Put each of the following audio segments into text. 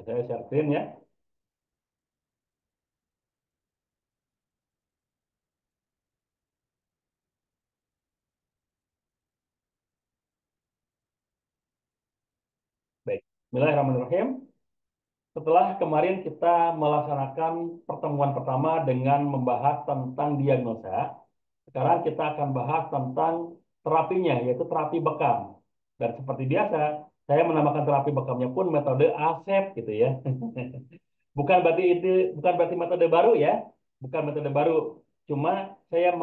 Saya share screen ya. Baik. Bismillahirrahmanirrahim. Setelah kemarin kita melaksanakan pertemuan pertama dengan membahas tentang diagnosa, sekarang kita akan bahas tentang terapinya, yaitu terapi bekam. Dan seperti biasa, saya menamakan terapi bekamnya pun metode ASEP gitu ya. Bukan berarti metode baru ya, bukan metode baru. Cuma saya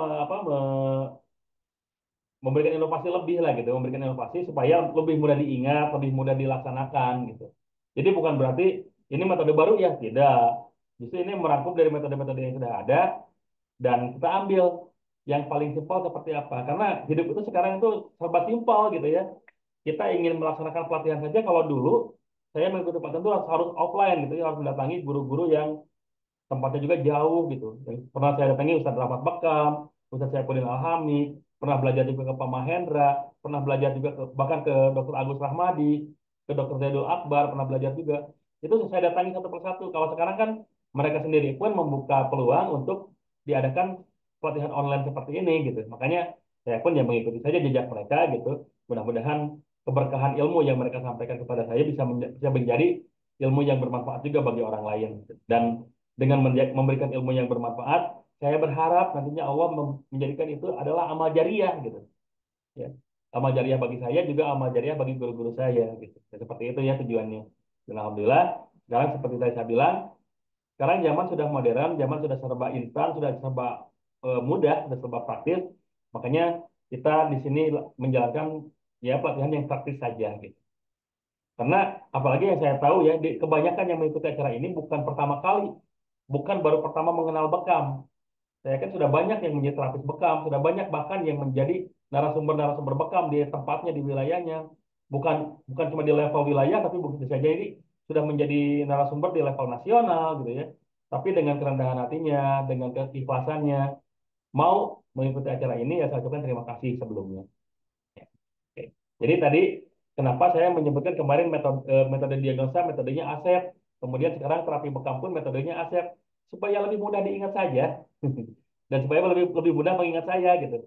memberikan inovasi lebih lah gitu, memberikan inovasi supaya lebih mudah diingat, lebih mudah dilaksanakan gitu. Jadi bukan berarti ini metode baru ya, tidak. Justru ini merangkum dari metode-metode yang sudah ada dan kita ambil yang paling simpel seperti apa. Karena hidup itu sekarang itu serba simpel gitu ya. Kita ingin melaksanakan pelatihan saja kalau dulu saya mengikuti pelatihan itu harus offline gitu ya, harus mendatangi guru-guru yang tempatnya juga jauh gitu. Yang pernah saya datangi Ustadz Rahmat Bekam, Ustadz Saifuddin Alhami, pernah belajar juga ke Pak Mahendra, pernah belajar juga bahkan ke Dr. Agus Rahmadi, ke Dr. Zaidul Akbar, pernah belajar juga. Itu saya datangi satu persatu. Kalau sekarang kan mereka sendiri pun membuka peluang untuk diadakan pelatihan online seperti ini gitu. Makanya saya pun yang mengikuti saja jejak mereka gitu. Mudah-mudahan keberkahan ilmu yang mereka sampaikan kepada saya bisa menjadi ilmu yang bermanfaat juga bagi orang lain. Dan dengan memberikan ilmu yang bermanfaat, saya berharap nantinya Allah menjadikan itu adalah amal jariah gitu. Ya. Amal jariah bagi saya juga amal jariah bagi guru-guru saya gitu. Ya, seperti itu ya tujuannya. Dan alhamdulillah sekarang seperti saya bilang, sekarang zaman sudah modern, zaman sudah serba instan, sudah serba mudah, sudah serba praktis. Makanya kita di sini menjalankan ya pelatihan yang praktis saja gitu. Karena apalagi yang saya tahu ya, kebanyakan yang mengikuti acara ini bukan pertama kali, bukan baru pertama mengenal bekam. Saya kan sudah banyak yang menjadi terapis bekam, sudah banyak bahkan yang menjadi narasumber-narasumber bekam di tempatnya, di wilayahnya. Bukan bukan cuma di level wilayah, tapi begitu saja ini sudah menjadi narasumber di level nasional gitu ya. Tapi dengan kerendahan hatinya, dengan keikhlasannya, mau mengikuti acara ini ya saya ucapkan terima kasih sebelumnya. Oke. Jadi tadi kenapa saya menyebutkan kemarin metode diagnosa, metodenya ASEP, kemudian sekarang terapi bekam pun metodenya ASEP, supaya lebih mudah diingat saja dan supaya lebih lebih mudah mengingat saya gitu.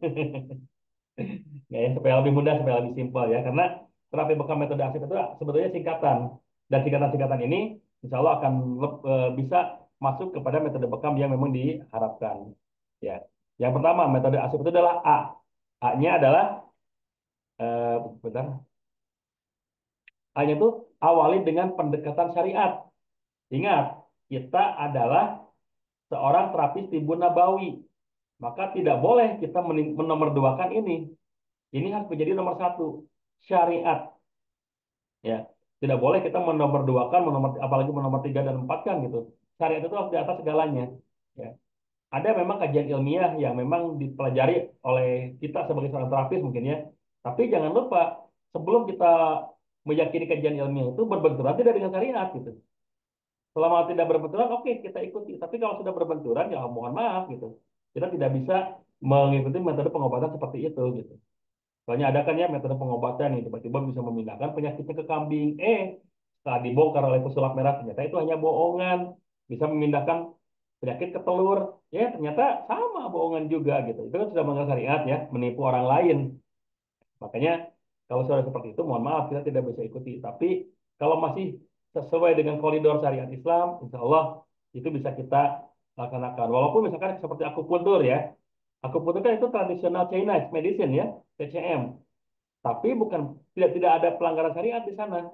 Ya, supaya lebih mudah, supaya lebih simpel ya. Karena terapi bekam metode ASEP itu sebetulnya singkatan dan singkatan-singkatan ini insya Allah akan bisa masuk kepada metode bekam yang memang diharapkan. Ya, yang pertama metode ASEP itu adalah A. A-nya adalah bentar, hanya itu awali dengan pendekatan syariat. Ingat, kita adalah seorang terapis Tibun Nabawi. Maka tidak boleh kita menomorduakan ini. Ini harus menjadi nomor satu. Syariat. Ya, tidak boleh kita menomorduakan, apalagi menomor tiga dan empat kan gitu. Syariat itu harus di atas segalanya. Ya. Ada memang kajian ilmiah yang memang dipelajari oleh kita sebagai seorang terapis mungkin ya. Tapi jangan lupa, sebelum kita meyakini kajian ilmiah itu berbenturan tidak dengan syariat gitu. Selama tidak berbenturan, oke kita ikuti. Tapi kalau sudah berbenturan, ya mohon maaf gitu. Kita tidak bisa mengikuti metode pengobatan seperti itu gitu. Soalnya ada kan ya metode pengobatan yang tiba-tiba bisa memindahkan penyakitnya ke kambing. Setelah dibongkar oleh pesulap merah, ternyata itu hanya bohongan. Bisa memindahkan penyakit ke telur. Ya ternyata sama bohongan juga gitu. Itu kan sudah melanggar syariat ya, menipu orang lain. Makanya kalau sudah seperti itu, mohon maaf kita tidak bisa ikuti. Tapi kalau masih sesuai dengan koridor syariat Islam, insya Allah itu bisa kita laksanakan. Walaupun misalkan seperti akupuntur ya, akupuntur kan itu tradisional Chinese medicine ya, TCM. Tapi bukan tidak ada pelanggaran syariat di sana.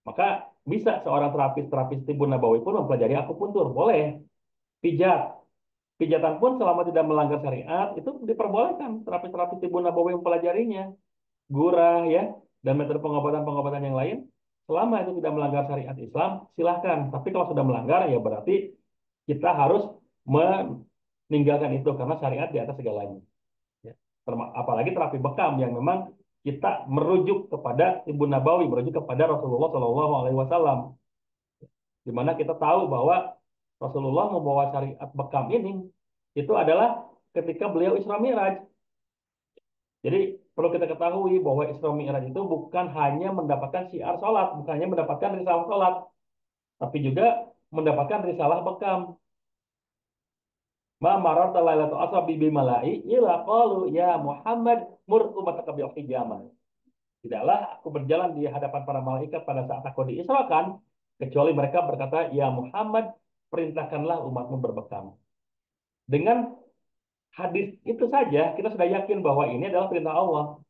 Maka bisa seorang terapis Tibun Nabawi pun mempelajari akupuntur, boleh. Pijat, pijatan pun selama tidak melanggar syariat itu diperbolehkan terapis Tibun Nabawi mempelajarinya. Gurah ya, dan metode pengobatan-pengobatan yang lain, selama itu tidak melanggar syariat Islam, silahkan. Tapi kalau sudah melanggar, ya berarti kita harus meninggalkan itu karena syariat di atas segalanya. Ya. Apalagi terapi bekam yang memang kita merujuk kepada Ibu Nabawi, merujuk kepada Rasulullah Shallallahu Alaihi Wasallam, di mana kita tahu bahwa Rasulullah membawa syariat bekam ini itu adalah ketika beliau Isra Mi'raj. Jadi perlu kita ketahui bahwa Isra Mi'raj itu bukan hanya mendapatkan syiar sholat, bukan hanya mendapatkan risalah sholat, tapi juga mendapatkan risalah bekam. Ma mararta lailatul asra bi malai ila qalu ya Muhammad mur umataka bil hijamah. Tidaklah aku berjalan di hadapan para malaikat pada saat aku diisrakan, kecuali mereka berkata, ya Muhammad, perintahkanlah umatmu berbekam. Dengan hadis itu saja, kita sudah yakin bahwa ini adalah perintah Allah.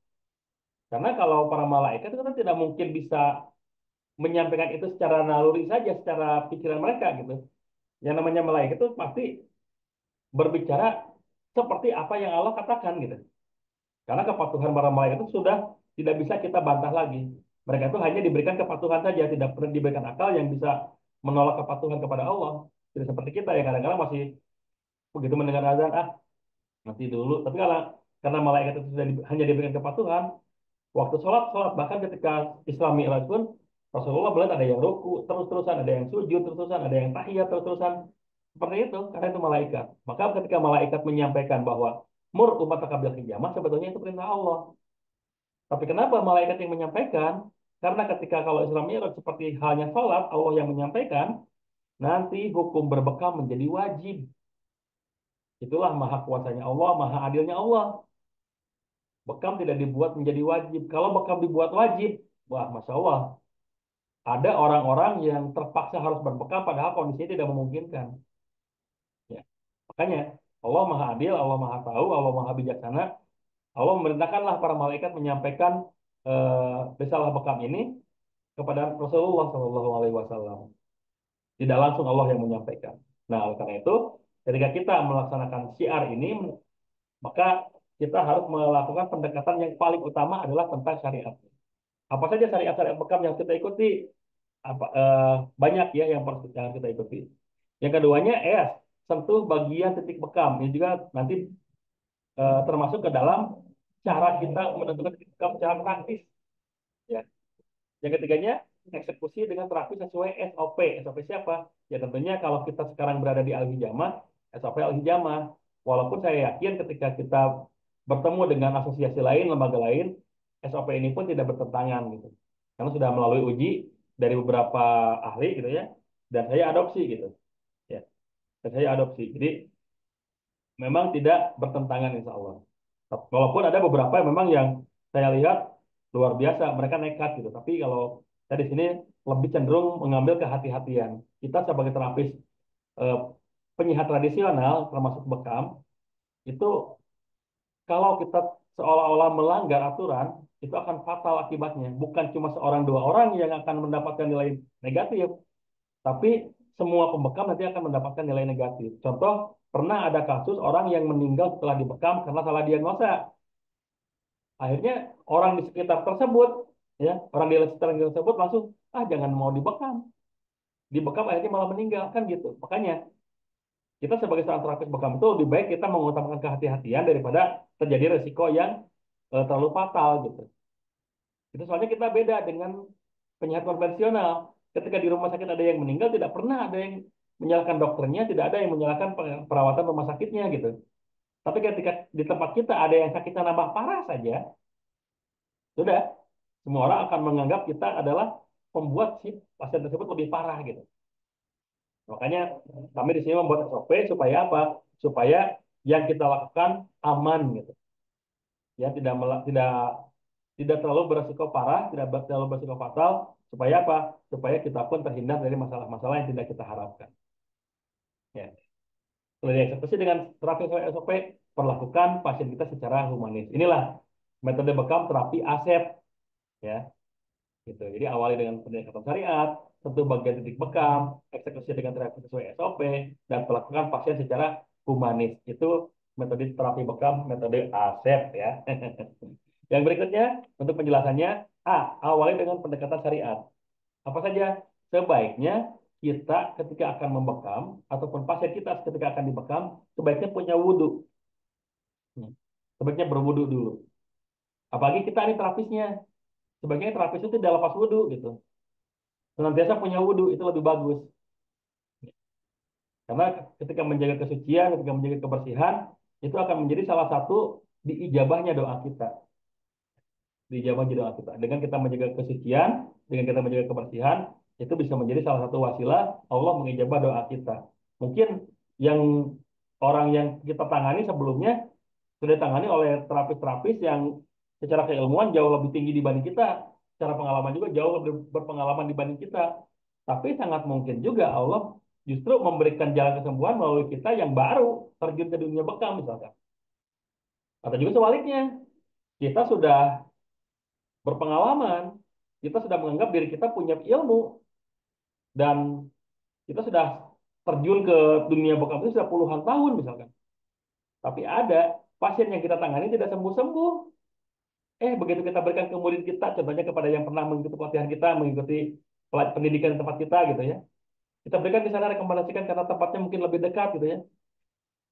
Karena kalau para malaikat itu kan tidak mungkin bisa menyampaikan itu secara naluri saja, secara pikiran mereka gitu. Yang namanya malaikat itu pasti berbicara seperti apa yang Allah katakan gitu. Karena kepatuhan para malaikat itu sudah tidak bisa kita bantah lagi. Mereka itu hanya diberikan kepatuhan saja, tidak pernah diberikan akal yang bisa menolak kepatuhan kepada Allah. Tidak seperti kita ya kadang-kadang masih begitu mendengar azan, nanti dulu. Tapi kalau karena malaikat itu sudah hanya diberikan kepatuhan, waktu sholat, sholat. Bahkan ketika Isra Mi'raj pun, Rasulullah melihat ada yang ruku terus-terusan, ada yang sujud terus-terusan, ada yang tahiyat terus-terusan. Seperti itu, karena itu malaikat. Maka ketika malaikat menyampaikan bahwa mur umat takabil hijamah, sebetulnya itu perintah Allah. Tapi kenapa malaikat yang menyampaikan? Karena ketika kalau Isra Mi'raj seperti halnya sholat, Allah yang menyampaikan, nanti hukum berbekam menjadi wajib. Itulah maha kuasanya Allah, maha adilnya Allah. Bekam tidak dibuat menjadi wajib. Kalau bekam dibuat wajib, wah, Masya Allah, ada orang-orang yang terpaksa harus berbekam padahal kondisinya tidak memungkinkan. Ya. Makanya Allah maha adil, Allah maha tahu, Allah maha bijaksana. Allah memerintahkanlah para malaikat menyampaikan risalah bekam ini kepada Rasulullah Shallallahu Alaihi Wasallam. Tidak langsung Allah yang menyampaikan. Nah, oleh karena itu, ketika kita melaksanakan syiar ini, maka kita harus melakukan pendekatan yang paling utama adalah tentang syariat. Apa saja syariat-syariat bekam yang kita ikuti? Banyak ya yang kita ikuti. Yang keduanya, sentuh bagian titik bekam. Ini juga nanti termasuk ke dalam cara kita menentukan titik bekam secara praktis. Ya. Yang ketiganya, eksekusi dengan terapi sesuai SOP. SOP siapa? Ya tentunya kalau kita sekarang berada di Al-Hijamah, SOP Al-Hijamah. Walaupun saya yakin ketika kita bertemu dengan asosiasi lain, lembaga lain, SOP ini pun tidak bertentangan gitu. Karena sudah melalui uji dari beberapa ahli gitu ya. Dan saya adopsi gitu. Ya, dan saya adopsi. Jadi memang tidak bertentangan insya Allah. Walaupun ada beberapa yang memang yang saya lihat luar biasa, mereka nekat gitu. Tapi kalau saya di sini lebih cenderung mengambil kehati-hatian. Kita sebagai terapis eh, penyihat tradisional, termasuk bekam, itu kalau kita seolah-olah melanggar aturan, itu akan fatal akibatnya. Bukan cuma seorang dua orang yang akan mendapatkan nilai negatif, tapi semua pembekam nanti akan mendapatkan nilai negatif. Contoh, pernah ada kasus orang yang meninggal setelah dibekam karena salah diagnosa. Akhirnya orang di sekitar tersebut, ya, orang di sekitar tersebut langsung, jangan mau dibekam. Dibekam akhirnya malah meninggal, kan gitu. Makanya kita sebagai seorang terapis bekam itu lebih baik kita mengutamakan kehati-hatian daripada terjadi resiko yang terlalu fatal gitu. Itu soalnya kita beda dengan penyiar konvensional. Ketika di rumah sakit ada yang meninggal, tidak pernah ada yang menyalahkan dokternya, tidak ada yang menyalahkan perawatan rumah sakitnya gitu. Tapi ketika di tempat kita ada yang sakitnya nambah parah saja, sudah semua orang akan menganggap kita adalah pembuat si pasien tersebut lebih parah gitu. Makanya kami di sini membuat SOP supaya apa? Supaya yang kita lakukan aman gitu. Ya, tidak terlalu beresiko parah, tidak terlalu beresiko fatal, supaya apa? Supaya kita pun terhindar dari masalah-masalah yang tidak kita harapkan. Ya. Setelah dieksekusi dengan terapi sesuai SOP, perlakukan pasien kita secara humanis. Inilah metode bekam terapi ASEP, ya. Gitu. Jadi awali dengan pendekatan syariat, tentu bagian titik bekam, eksekusi dengan terapi sesuai SOP, dan perlakukan pasien secara humanis. Itu metode terapi bekam, metode ASEP ya. Yang berikutnya, untuk penjelasannya, awali dengan pendekatan syariat. Apa saja? Sebaiknya kita ketika akan membekam, ataupun pasien kita ketika akan dibekam, sebaiknya punya wudhu. Sebaiknya berwudhu dulu. Apalagi kita ini terapisnya. Sebaiknya terapis itu tidak lepas wudhu gitu. Senantiasa punya wudhu, itu lebih bagus. Karena ketika menjaga kesucian, ketika menjaga kebersihan, itu akan menjadi salah satu diijabahnya doa kita. dijawab aja doa kita. Dengan kita menjaga kesucian, dengan kita menjaga kebersihan, itu bisa menjadi salah satu wasilah Allah mengijabah doa kita. Mungkin yang orang yang kita tangani sebelumnya sudah ditangani oleh terapis-terapis yang secara keilmuan jauh lebih tinggi dibanding kita, secara pengalaman juga jauh lebih berpengalaman dibanding kita. Tapi sangat mungkin juga Allah justru memberikan jalan kesembuhan melalui kita yang baru terjun ke dunia bekam misalkan. Atau juga sebaliknya, kita sudah berpengalaman, kita sudah menganggap diri kita punya ilmu dan kita sudah terjun ke dunia bekam itu sudah puluhan tahun misalkan. Tapi ada pasien yang kita tangani tidak sembuh-sembuh. Begitu kita berikan ke murid kita, contohnya kepada yang pernah mengikuti pelatihan kita, mengikuti pendidikan di tempat kita gitu ya. Kita berikan di sana rekomendasikan karena tempatnya mungkin lebih dekat gitu ya.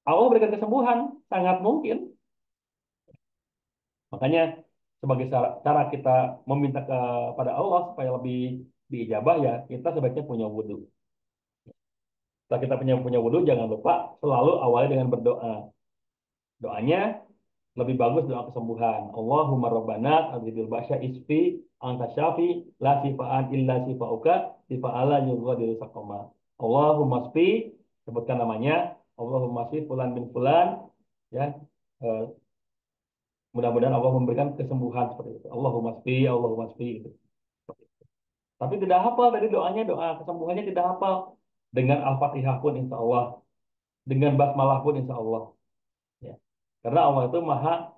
Allah berikan kesembuhan, sangat mungkin. Makanya sebagai cara kita meminta kepada Allah supaya lebih diijabah ya, kita sebaiknya punya wudhu. Setelah kita punya wudhu, jangan lupa selalu awali dengan berdoa. Doanya lebih bagus doa kesembuhan. Allahumma rabbana adzhibil ba'sa isfi anta syafi la sifaan illa sifauka sifa'ala yughadiru saqama. Allahumma sfi, sebutkan namanya. Allahumma sfi fulan bin fulan, ya. Eh, Mudah-mudahan Allah memberikan kesembuhan seperti itu. Allahumma sfi gitu. Tapi tidak hafal dari doanya, doa kesembuhannya tidak hafal. Dengan Al-Fatihah pun insya Allah, dengan basmalah pun insya Allah. Ya. Karena Allah itu maha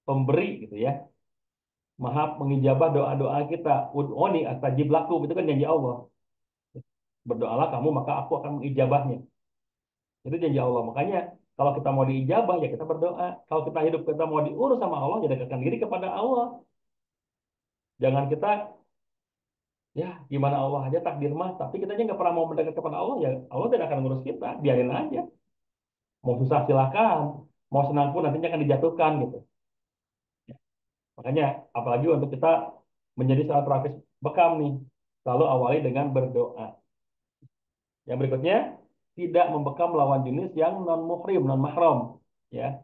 pemberi gitu ya, maha mengijabah doa-doa kita. Ud'uni astajib lakum, itu kan janji Allah. Berdoalah kamu maka aku akan mengijabahnya. Itu janji Allah. Makanya kalau kita mau diijabah ya kita berdoa. Kalau kita hidup kita mau diurus sama Allah ya dekatkan diri kepada Allah. Jangan kita ya gimana Allah aja takdir mah, tapi kita aja nggak pernah mau mendekat kepada Allah ya Allah tidak akan ngurus kita. Biarin aja. Mau susah silakan, mau senang pun nantinya akan dijatuhkan gitu. Makanya apalagi untuk kita menjadi salah terapis bekam nih, selalu awali dengan berdoa. Yang berikutnya, tidak membekam lawan jenis yang non muhrim, non mahram. Ya,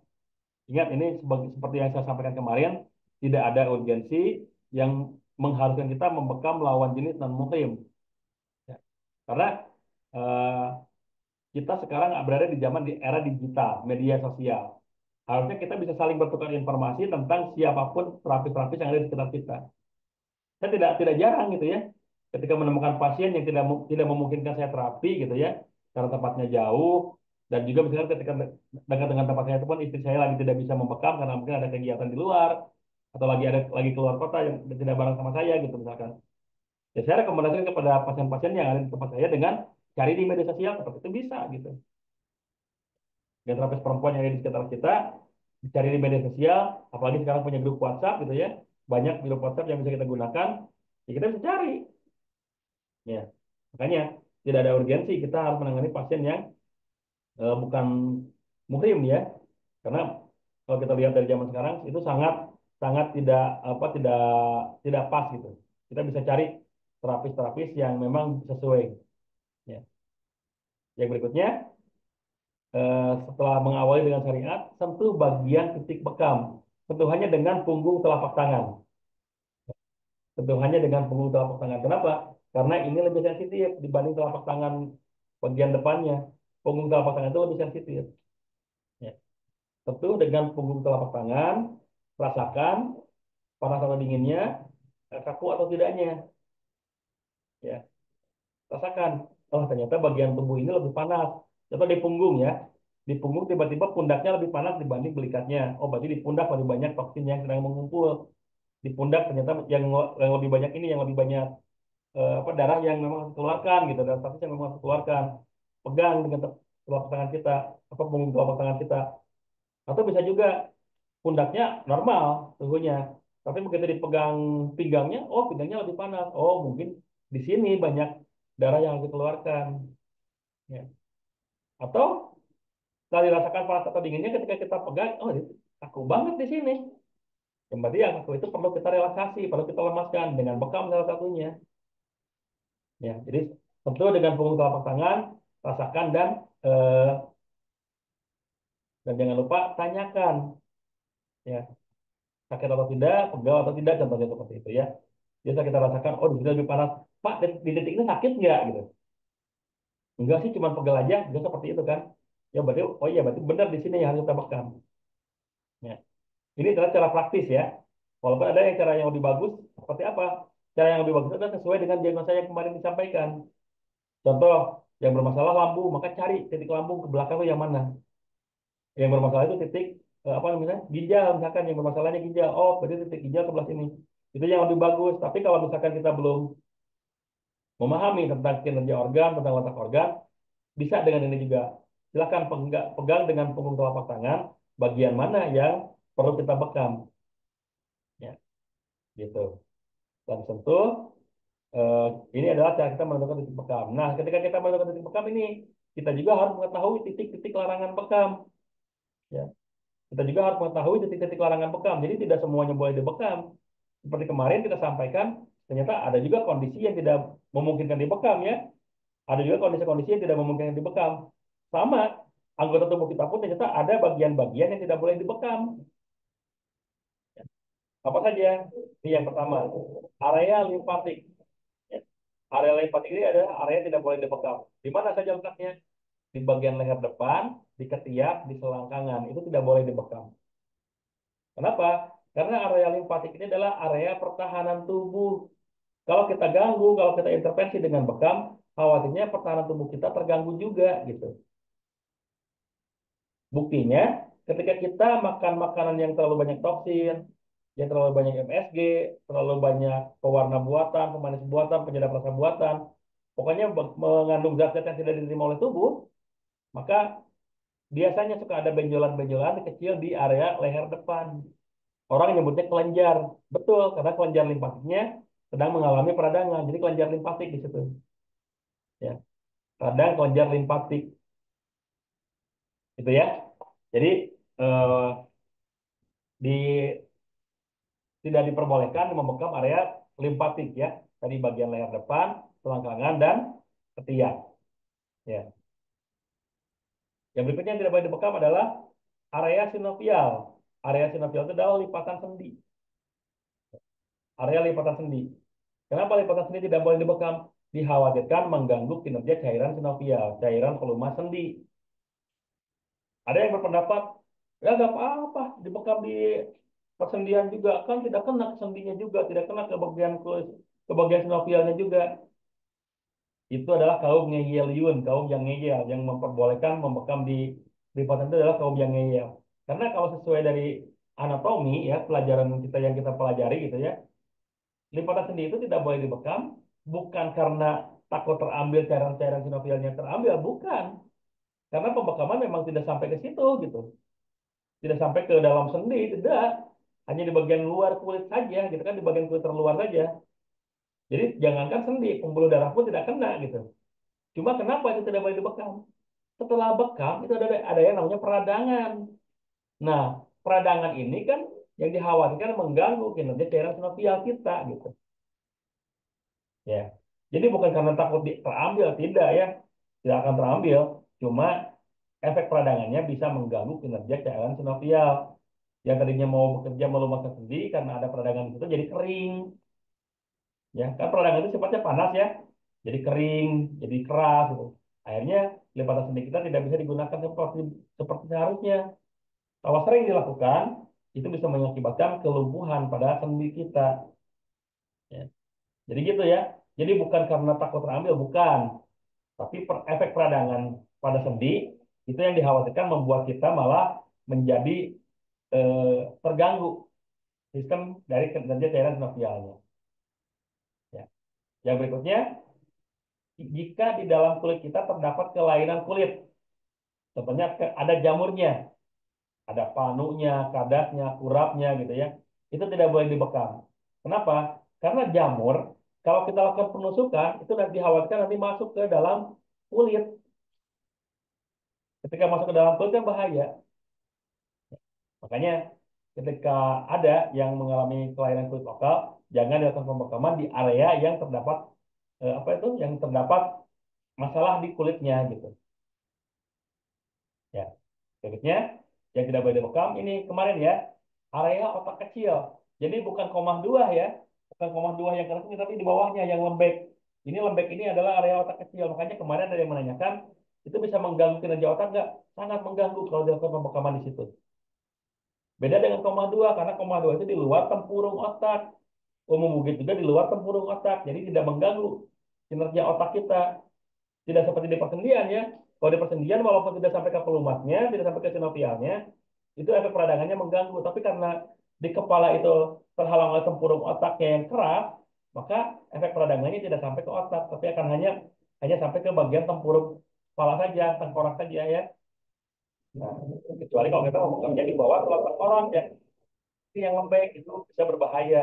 ingat ini seperti yang saya sampaikan kemarin, tidak ada urgensi yang mengharuskan kita membekam lawan jenis non muhrim. Ya. Karena eh, kita sekarang berada di zaman di era digital, media sosial. Harusnya kita bisa saling bertukar informasi tentang siapapun terapis-terapis yang ada di sekitar kita. Saya tidak jarang gitu ya, ketika menemukan pasien yang tidak memungkinkan saya terapi gitu ya, karena tempatnya jauh dan juga misalkan ketika dekat dengan tempat saya itu pun istri saya lagi tidak bisa membekam karena mungkin ada kegiatan di luar atau lagi keluar kota yang tidak bareng sama saya gitu misalkan. Ya saya rekomendasikan kepada pasien-pasien yang ada di tempat saya dengan cari di media sosial seperti itu bisa gitu. Dan terapis perempuan yang ada di sekitar kita dicari di media sosial, apalagi sekarang punya grup WhatsApp gitu ya, banyak grup WhatsApp yang bisa kita gunakan, ya kita bisa cari. Ya, makanya tidak ada urgensi kita harus menangani pasien yang bukan muhrim ya, karena kalau kita lihat dari zaman sekarang itu sangat sangat tidak pas gitu. Kita bisa cari terapis-terapis yang memang sesuai. Ya. Yang berikutnya, setelah mengawali dengan syariat, sentuh bagian titik bekam, sentuhannya dengan punggung telapak tangan, sentuhannya dengan punggung telapak tangan. Kenapa? Karena ini lebih sensitif dibanding telapak tangan bagian depannya. Punggung telapak tangan itu lebih sensitif. Ya. Tentu dengan punggung telapak tangan, rasakan panas atau dinginnya, kaku atau tidaknya. Ya, rasakan. Oh, ternyata bagian tubuh ini lebih panas. Contoh di punggung ya. Di punggung tiba-tiba pundaknya lebih panas dibanding belikatnya. Oh, berarti di pundak lebih banyak toksin yang sedang mengumpul. Di pundak ternyata yang lebih banyak ini yang lebih banyak darah yang memang harus dikeluarkan gitu, dan toksin yang memang harus dikeluarkan. Pegang dengan telapak tangan kita, apa punggung telapak tangan kita. Atau bisa juga pundaknya normal suhunya. Tapi begitu dipegang pinggangnya, oh pinggangnya lebih panas. Oh mungkin di sini banyak darah yang harus dikeluarkan. Ya. Atau setelah dirasakan panas atau dinginnya ketika kita pegang, oh ini kaku banget di sini. Yang berarti yang kaku itu perlu kita relaksasi, perlu kita lemaskan dengan bekam salah satunya. Ya, jadi tentu dengan punggung telapak tangan, rasakan dan jangan lupa tanyakan. Ya, sakit atau tidak, pegal atau tidak, contohnya seperti itu ya. Biasa kita rasakan, oh di sini lebih panas. Pak, di detik ini sakit nggak gitu? Enggak sih, cuma pegal aja, bisa seperti itu kan? Ya berarti, oh iya berarti benar di sini yang harus kita bekam. Ya. Ini adalah cara praktis ya. Walaupun ada yang cara yang lebih bagus, seperti apa? Cara yang lebih bagus adalah sesuai dengan diagnosa yang kemarin disampaikan. Contoh, yang bermasalah lambung, maka cari titik lambung ke belakang itu yang mana. Yang bermasalah itu titik apa namanya ginjal, misalkan yang bermasalahnya ginjal. Oh, berarti titik ginjal sebelah sini. Itu yang lebih bagus. Tapi kalau misalkan kita belum memahami tentang kinerja organ, tentang letak organ, bisa dengan ini juga. Silakan pegang dengan punggung telapak tangan bagian mana yang perlu kita bekam. Ya, gitu. Dan sentuh. eh, ini adalah cara kita menentukan titik bekam. Nah, ketika kita menentukan titik bekam ini, kita juga harus mengetahui titik-titik larangan bekam. Ya, kita juga harus mengetahui titik-titik larangan bekam. Jadi tidak semuanya boleh dibekam. Seperti kemarin kita sampaikan, ternyata ada juga kondisi yang tidak memungkinkan dibekam ya. Ada juga kondisi-kondisi yang tidak memungkinkan dibekam. Sama, anggota tubuh kita pun ternyata ada bagian-bagian yang tidak boleh dibekam. Apa saja? Ini yang pertama, area limfatik. Ya. Area limfatik ini adalah area yang tidak boleh dibekam. Di mana saja letaknya? Di bagian leher depan, di ketiak, di selangkangan. Itu tidak boleh dibekam. Kenapa? Karena area limfatik ini adalah area pertahanan tubuh. Kalau kita ganggu, kalau kita intervensi dengan bekam, khawatirnya pertahanan tubuh kita terganggu juga gitu. Buktinya, ketika kita makan makanan yang terlalu banyak toksin, yang terlalu banyak MSG, terlalu banyak pewarna buatan, pemanis buatan, penyedap rasa buatan, pokoknya mengandung zat-zat yang tidak diterima oleh tubuh, maka biasanya suka ada benjolan-benjolan kecil di area leher depan. Orang nyebutnya kelenjar. Betul, karena kelenjar limfatiknya sedang mengalami peradangan. Jadi kelenjar limpatik di situ. Ya, radang kelenjar limpatik itu ya. Jadi eh, di tidak diperbolehkan membekam area limpatik ya. Tadi bagian leher depan, selangkangan dan ketiak. Ya. Yang berikutnya yang tidak boleh dibekam adalah area sinovial. Area sinovial itu adalah lipatan sendi. Area lipatan sendi. Kenapa lipatan sendi tidak boleh dibekam? Dikhawatirkan mengganggu kinerja cairan sinovial, cairan pelumas sendi. Ada yang berpendapat, ya nggak apa-apa, dibekam di persendian juga kan tidak kena ke sendinya juga, tidak kena ke bagian sinovialnya juga. Itu adalah kaum ngeyel kaum yang ngeyel, yang memperbolehkan membekam di paten itu adalah kaum yang ngeyel. Karena kalau sesuai dari anatomi ya pelajaran kita yang kita pelajari gitu ya, lipatan sendi itu tidak boleh dibekam, bukan karena takut terambil cairan-cairan sinovialnya terambil, bukan. Karena pembekaman memang tidak sampai ke situ gitu, tidak sampai ke dalam sendi, tidak. Hanya di bagian luar kulit saja, gitu kan di bagian kulit terluar saja. Jadi jangankan sendi, pembuluh darah pun tidak kena gitu. Cuma kenapa itu tidak boleh dibekam? Setelah bekam itu ada yang namanya peradangan. Nah, peradangan ini kan yang dikhawatirkan mengganggu kinerja cairan sinovial kita gitu. Ya. Jadi bukan karena takut terambil, tidak ya. Tidak akan terambil. Cuma efek peradangannya bisa mengganggu kinerja cairan sinovial. Yang tadinya mau bekerja melumaskan sendi karena ada peradangan itu jadi kering. Ya, kan peradangan itu sifatnya panas ya. Jadi kering, jadi keras gitu. Akhirnya lipatan sendi kita tidak bisa digunakan seperti seperti seharusnya. Kalau sering dilakukan, itu bisa mengakibatkan kelumpuhan pada sendi kita. Ya. Jadi gitu ya. Jadi bukan karena takut terambil, bukan. Tapi efek peradangan pada sendi itu yang dikhawatirkan membuat kita malah menjadi eh, terganggu sistem dari kerja cairan sinovialnya. Ya. Yang berikutnya, jika di dalam kulit kita terdapat kelainan kulit, contohnya ada jamurnya, ada panunya, kadasnya, kurapnya gitu ya, itu tidak boleh dibekam. Kenapa? Karena jamur, kalau kita lakukan penusukan, itu nanti dikhawatirkan nanti masuk ke dalam kulit. Ketika masuk ke dalam kulit kan bahaya. Makanya ketika ada yang mengalami kelainan kulit lokal, jangan dilakukan pembekaman di area yang terdapat apa itu, yang terdapat masalah di kulitnya gitu. Ya, berikutnya yang tidak boleh dibekam ini kemarin ya, area otak kecil. Jadi bukan koma dua ya, bukan koma dua yang keras ini, tapi di bawahnya yang lembek. Ini lembek ini adalah area otak kecil. Makanya kemarin ada yang menanyakan, itu bisa mengganggu kinerja otak nggak? Sangat mengganggu kalau dilakukan pembekaman di situ. Beda dengan koma dua, karena koma dua itu di luar tempurung otak. Umum mungkin juga di luar tempurung otak, jadi tidak mengganggu kinerja otak kita. Tidak seperti di persendian ya. Kalau di persendian walaupun tidak sampai ke pelumasnya, tidak sampai ke sinovialnya, itu efek peradangannya mengganggu. Tapi karena di kepala itu terhalang oleh tempurung otaknya yang keras, maka efek peradangannya tidak sampai ke otak, tapi akan hanya hanya sampai ke bagian tempurung kepala saja, tengkorak saja ya. Nah, kecuali kalau kita ngomongnya di bawah tulang tengkorak ya, ini yang lembek itu bisa berbahaya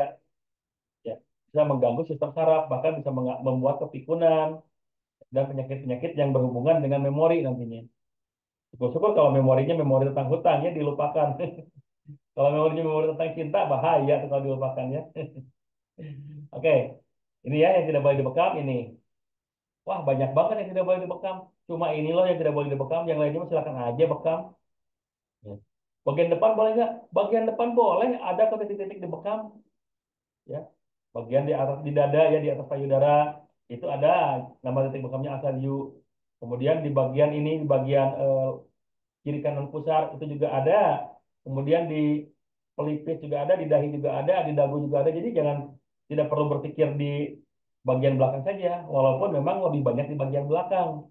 ya, bisa mengganggu sistem saraf, bahkan bisa membuat kepikunan dan penyakit-penyakit yang berhubungan dengan memori nantinya. Syukur-syukur kalau memorinya memori tentang hutang ya dilupakan. Kalau memorinya memori tentang cinta bahaya tuh kalau dilupakan ya. Oke, ini ya yang tidak boleh dibekam ini. Wah banyak banget yang tidak boleh dibekam. Cuma ini loh yang tidak boleh dibekam. Yang lainnya mah silakan aja bekam. Ya. Bagian depan boleh nggak? Bagian depan boleh. Ada kok titik-titik dibekam. Ya. Bagian di atas di dada ya di atas payudara itu ada nama titik bekamnya asaliu. Kemudian di bagian ini di bagian kiri kanan pusar itu juga ada. Kemudian di pelipis juga ada, di dahi juga ada, di dagu juga ada. Jadi jangan tidak perlu berpikir di bagian belakang saja, walaupun memang lebih banyak di bagian belakang.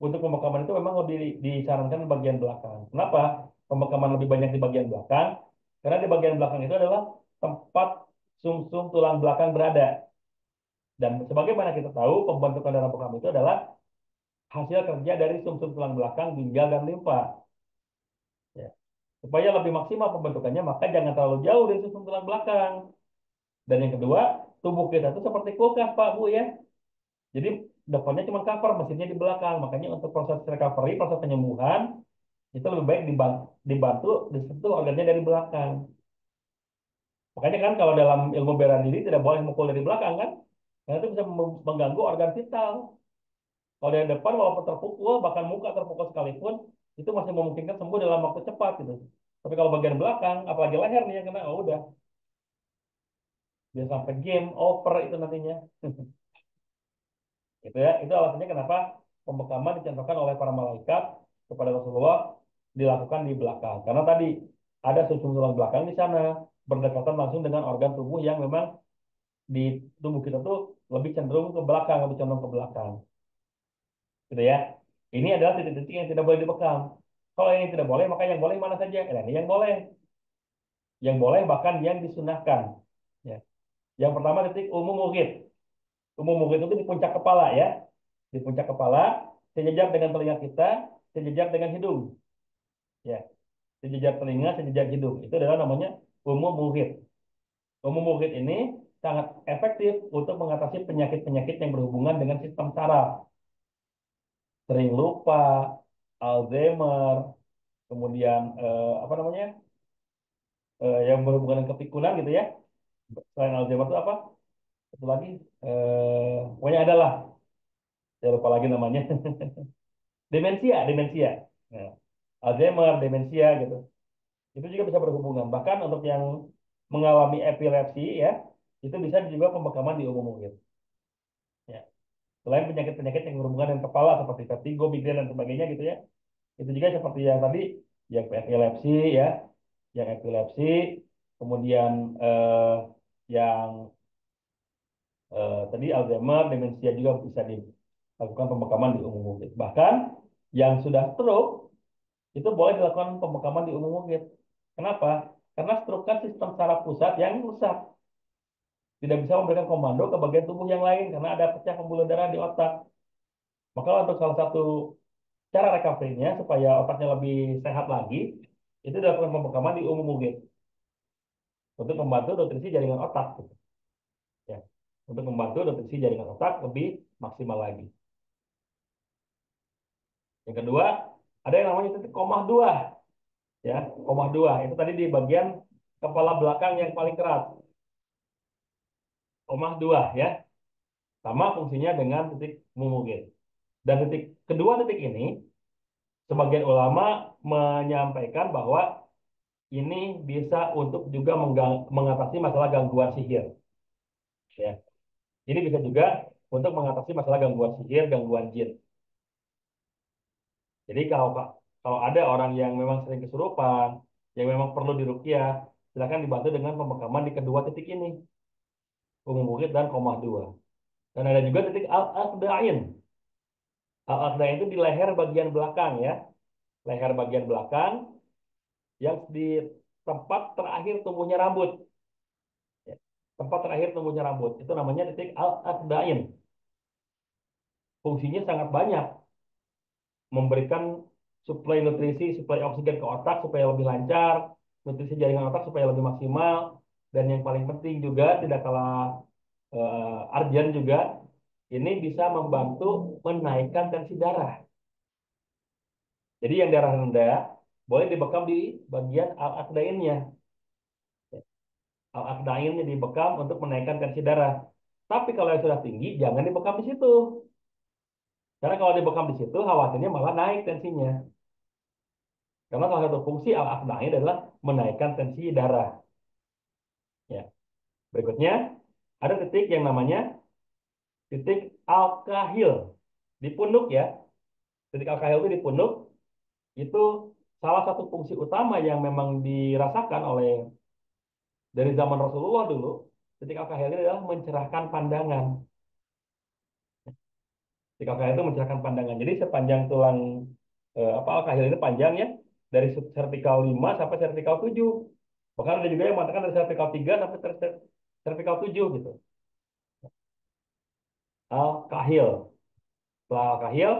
Untuk pemakaman itu memang lebih disarankan di bagian belakang. Kenapa? Pemakaman lebih banyak di bagian belakang? Karena di bagian belakang itu adalah tempat sumsum tulang belakang berada. Dan sebagaimana kita tahu, pembentukan darah bekam itu adalah hasil kerja dari sumsum tulang belakang, ginjal, dan limfa. Ya. Supaya lebih maksimal pembentukannya, maka jangan terlalu jauh dari sumsum tulang belakang. Dan yang kedua, tubuh kita itu seperti kulkas, Pak, Bu, ya. Jadi depannya cuma cover, mesinnya di belakang. Makanya untuk proses recovery, proses penyembuhan, itu lebih baik dibantu disentuh organnya dari belakang. Makanya kan kalau dalam ilmu bela diri tidak boleh mukul dari belakang kan, karena itu bisa mengganggu organ vital. Kalau dari depan walaupun terpukul, bahkan muka terpukul sekalipun, itu masih memungkinkan sembuh dalam waktu cepat gitu. Tapi kalau bagian belakang, apalagi leher nih yang kena, oh udah, bisa sampai game over itu nantinya. Itu ya, itu alasannya kenapa pembekaman dicontohkan oleh para malaikat kepada Rasulullah dilakukan di belakang. Karena tadi ada sumsum tulang belakang di sana berdekatan langsung dengan organ tubuh yang memang di tubuh kita tuh lebih cenderung ke belakang, lebih cenderung ke belakang. Gitu ya. Ini adalah titik-titik yang tidak boleh dibekam. Kalau yang tidak boleh, maka yang boleh mana saja? Ini yang boleh. Yang boleh bahkan yang disunahkan. Ya. Yang pertama titik umum muhid. Umum muhid itu di puncak kepala ya. Di puncak kepala, sejajar dengan telinga kita, sejajar dengan hidung. Ya. Sejajar telinga, sejajar hidung. Itu adalah namanya umum muhid. Umum muhid ini sangat efektif untuk mengatasi penyakit-penyakit yang berhubungan dengan sistem saraf. Sering lupa, Alzheimer, kemudian apa namanya yang berhubungan dengan kepikunan gitu ya. Selain Alzheimer itu apa? Satu lagi, pokoknya adalah saya lupa lagi namanya. Demensia, demensia. Nah, Alzheimer, demensia gitu. Itu juga bisa berhubungan. Bahkan untuk yang mengalami epilepsi ya, itu bisa juga pembekaman di umum gitu. Ya. Selain penyakit-penyakit yang berhubungan dengan kepala seperti vertigo, migrain dan sebagainya gitu ya. Itu juga seperti yang tadi, yang epilepsi ya, yang epilepsi, kemudian yang tadi Alzheimer, demensia juga bisa dilakukan pembekaman di umum ungkit. Bahkan yang sudah stroke itu boleh dilakukan pembekaman di umum ungkit. Kenapa? Karena stroke kan sistem saraf pusat yang rusak. Tidak bisa memberikan komando ke bagian tubuh yang lain karena ada pecah pembuluh darah di otak. Maka untuk salah satu cara recovery-nya supaya otaknya lebih sehat lagi, itu dilakukan pembekaman di umum ungkit untuk membantu nutrisi jaringan otak. Gitu. Ya. Untuk membantu nutrisi jaringan otak lebih maksimal lagi. Yang kedua, ada yang namanya titik koma 2, ya, koma 2 itu tadi di bagian kepala belakang yang paling keras. Koma 2 ya, sama fungsinya dengan titik mumugit. Dan kedua titik ini, sebagian ulama menyampaikan bahwa ini bisa untuk juga mengatasi masalah gangguan sihir. Ya, ini bisa juga untuk mengatasi masalah gangguan sihir, gangguan jin. Jadi kalau ada orang yang memang sering kesurupan, yang memang perlu diruqyah, silakan dibantu dengan pembekaman di kedua titik ini, Umum Bukit dan Komah 2. Dan ada juga titik Al-Aqda'in. Al-Aqda'in itu di leher bagian belakang ya, leher bagian belakang yang di tempat terakhir tumbuhnya rambut. Ya. Tempat terakhir tumbuhnya rambut itu namanya titik Al-Aqda'in. Fungsinya sangat banyak, memberikan suplai nutrisi, suplai oksigen ke otak supaya lebih lancar, nutrisi jaringan otak supaya lebih maksimal, dan yang paling penting juga tidak kalah urgent juga, ini bisa membantu menaikkan tensi darah. Jadi yang darah rendah boleh dibekam di bagian al-aqdainnya. Al-aqdainnya dibekam untuk menaikkan tensi darah. Tapi kalau yang sudah tinggi, jangan dibekam di situ. Karena kalau dibekam di situ, khawatirnya malah naik tensinya. Karena salah satu fungsi al-aqdain adalah menaikkan tensi darah. Ya. Berikutnya, ada titik yang namanya titik al-kahil. Di punuk ya. Titik al-kahil itu di punuk. Itu salah satu fungsi utama yang memang dirasakan oleh dari zaman Rasulullah dulu. Titik al-kahil ini adalah mencerahkan pandangan. Titik al-kahil itu mencerahkan pandangan. Jadi sepanjang tulang al-kahil ini panjang ya. Dari vertikal 5 sampai vertikal 7. Bahkan ada juga yang mengatakan dari vertikal 3 sampai vertikal 7 gitu. Al-kahil. Setelah al-kahil,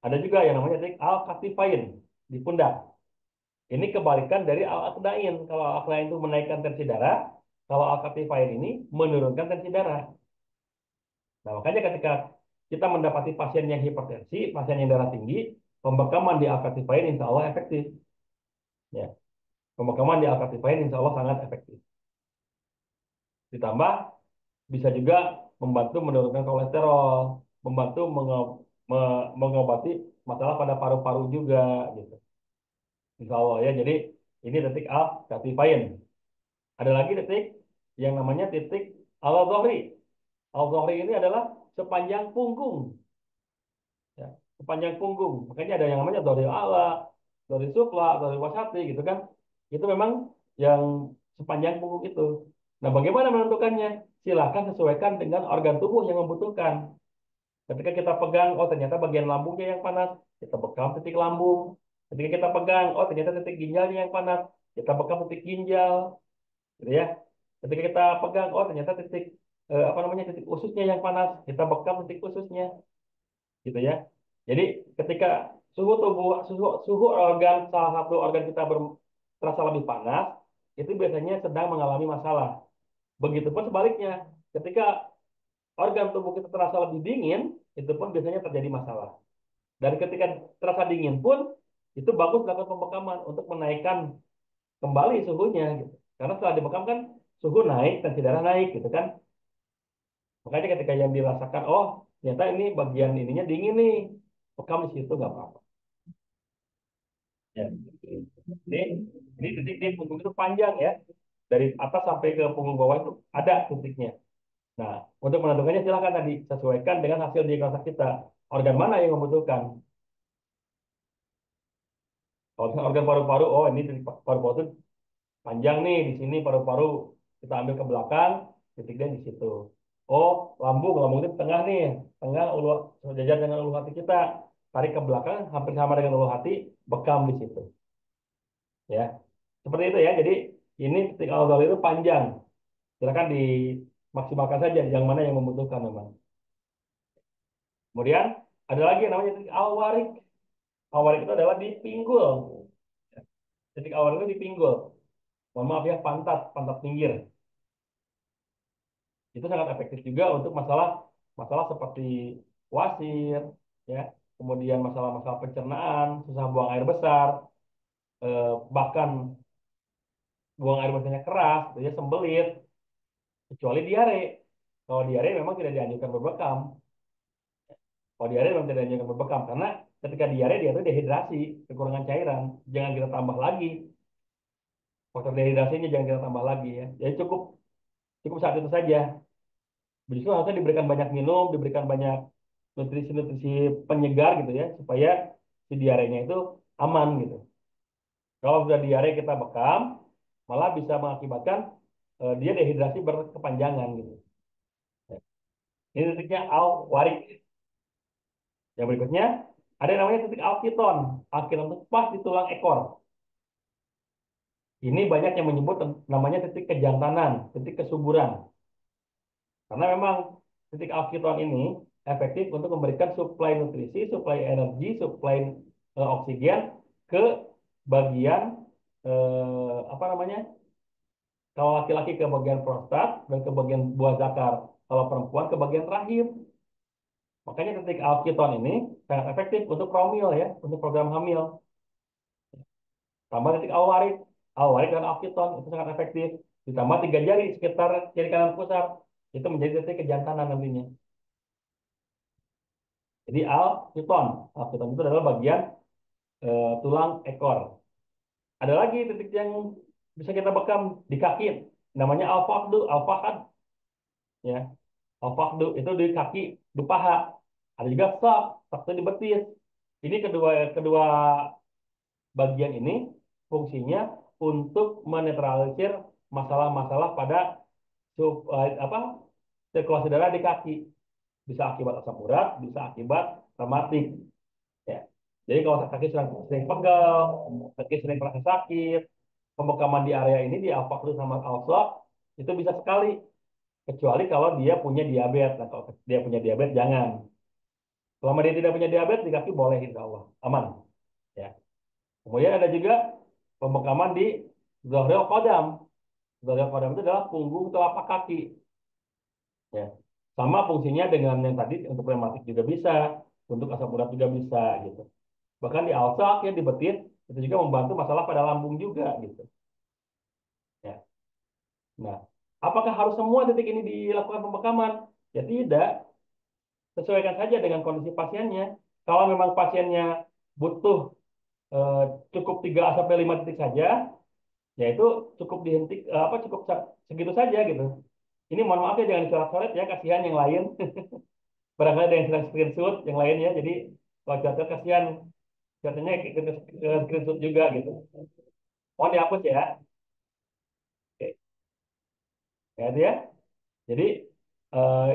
ada juga yang namanya titik al-katifain di pundak. Ini kebalikan dari al-aqdain. Kalau al-aqdain itu menaikkan tensi darah, kalau al-katifain ini menurunkan tensi darah. Nah, makanya ketika kita mendapati pasien yang hipertensi, pasien yang darah tinggi, pembekaman di al-katifain insya Allah efektif. Ya, pembekaman di al-katifain insya Allah sangat efektif. Ditambah bisa juga membantu menurunkan kolesterol, membantu mengobati masalah pada paru-paru juga, gitu. Insya Allah ya. Jadi ini titik al-katifain. Ada lagi titik yang namanya titik al-zohri. Al-zohri ini adalah sepanjang punggung. Ya, sepanjang punggung. Makanya ada yang namanya zohri ala, zohri sufla, zohri wasati gitu kan. Itu memang yang sepanjang punggung itu. Nah, bagaimana menentukannya? Silakan sesuaikan dengan organ tubuh yang membutuhkan. Ketika kita pegang, oh ternyata bagian lambungnya yang panas, kita bekam titik lambung. Ketika kita pegang, oh ternyata titik ginjalnya yang panas, kita bekam titik ginjal, gitu ya. Ketika kita pegang, oh ternyata titik apa namanya titik ususnya yang panas, kita bekam titik ususnya, gitu ya. Jadi ketika suhu tubuh, suhu organ salah satu organ kita terasa lebih panas, itu biasanya sedang mengalami masalah. Begitupun sebaliknya, ketika organ tubuh kita terasa lebih dingin, itu pun biasanya terjadi masalah. Dan ketika terasa dingin pun, itu bagus dilakukan pembekaman untuk menaikkan kembali suhunya, gitu. Karena setelah dibekam kan suhu naik, tensi darah naik, gitu kan. Makanya ketika yang dirasakan, oh ternyata ini bagian ininya dingin nih, bekam di situ nggak apa-apa. Ya. Ini titik di punggung itu panjang ya, dari atas sampai ke punggung bawah itu ada titiknya. Nah, untuk menentukannya silakan tadi sesuaikan dengan hasil diagnosa kita. Organ mana yang membutuhkan? Kalau misalnya organ paru-paru, oh ini titik paru-paru itu panjang nih di sini paru-paru, kita ambil ke belakang, titiknya di situ. Oh, lambung itu tengah nih, tengah ulu sejajar dengan ulu hati kita, tarik ke belakang hampir sama dengan ulu hati, bekam di situ. Ya, seperti itu ya. Jadi ini titik al itu panjang. Silakan dimaksimalkan saja yang mana yang membutuhkan memang. Kemudian ada lagi yang namanya titik al-warik. Al-warik itu adalah di pinggul. Titik al-warik itu di pinggul. Mohon maaf ya, pantat, pantat pinggir. Itu sangat efektif juga untuk masalah masalah seperti wasir, ya, kemudian masalah-masalah pencernaan, susah buang air besar, bahkan buang air besarnya keras, gitu ya, sembelit, kecuali diare. Kalau diare memang tidak dianjurkan berbekam. Kalau diare memang tidak dianjurkan berbekam karena ketika diare dia itu dehidrasi, kekurangan cairan, jangan kita tambah lagi. Faktor dehidrasinya jangan kita tambah lagi ya. Jadi cukup cukup saat itu saja. Justru harusnya diberikan banyak minum, diberikan banyak nutrisi-nutrisi penyegar gitu ya, supaya si diarenya itu aman gitu. Kalau sudah diare kita bekam, malah bisa mengakibatkan dia dehidrasi berkepanjangan gitu. Ini titiknya al warik. Yang berikutnya ada yang namanya titik alkiton. Alkiton itu pas di tulang ekor. Ini banyak yang menyebut namanya titik kejantanan, titik kesuburan. Karena memang titik alkiton ini efektif untuk memberikan suplai nutrisi, suplai energi, suplai oksigen ke bagian apa namanya? Kalau laki-laki ke bagian prostat dan ke bagian buah zakar. Kalau perempuan ke bagian rahim. Makanya titik alkiton ini sangat efektif untuk promil ya, untuk program hamil. Tambah titik alwarik, alwarik dan alkiton itu sangat efektif. Ditambah 3 jari sekitar kiri kanan pusat, itu menjadi titik kejantanan nantinya. Jadi alkiton, alkiton itu adalah bagian tulang ekor. Ada lagi titik yang bisa kita bekam di kaki, namanya alfakdu, alfakad, ya. Alfakdu itu di kaki, di paha. Ada juga sak, sak itu di betis. Ini kedua kedua bagian ini fungsinya untuk menetralisir masalah-masalah pada apa sirkulasi darah di kaki. Bisa akibat asam urat, bisa akibat rematik. Ya. Jadi kalau kaki sering pegal, kaki sering merasa sakit, pembekaman di area ini di alfakdu sama alfak itu bisa sekali. Kecuali kalau dia punya diabetes. Nah, kalau dia punya diabetes jangan. Selama dia tidak punya diabetes di kaki boleh insya Allah aman. Ya. Kemudian ada juga pembekaman di Zohril Qadam. Zohril Qadam itu adalah punggung telapak kaki. Ya. Sama fungsinya dengan yang tadi untuk rematik juga bisa, untuk asam urat juga bisa gitu. Bahkan di alsak ya di betis itu juga membantu masalah pada lambung juga gitu. Ya. Nah, apakah harus semua titik ini dilakukan pembekaman? Ya tidak, sesuaikan saja dengan kondisi pasiennya. Kalau memang pasiennya butuh eh, cukup 3 sampai 5 titik saja, ya itu cukup dihenti apa cukup segitu saja gitu. Ini mohon maaf ya jangan dicoret-coret ya kasihan yang lain. Barangkali ada yang sedang screenshot yang lain ya. Jadi kalau coret kasihan katanya ke screenshot juga gitu. Mohon dihapus ya. Oke, ya itu ya. Jadi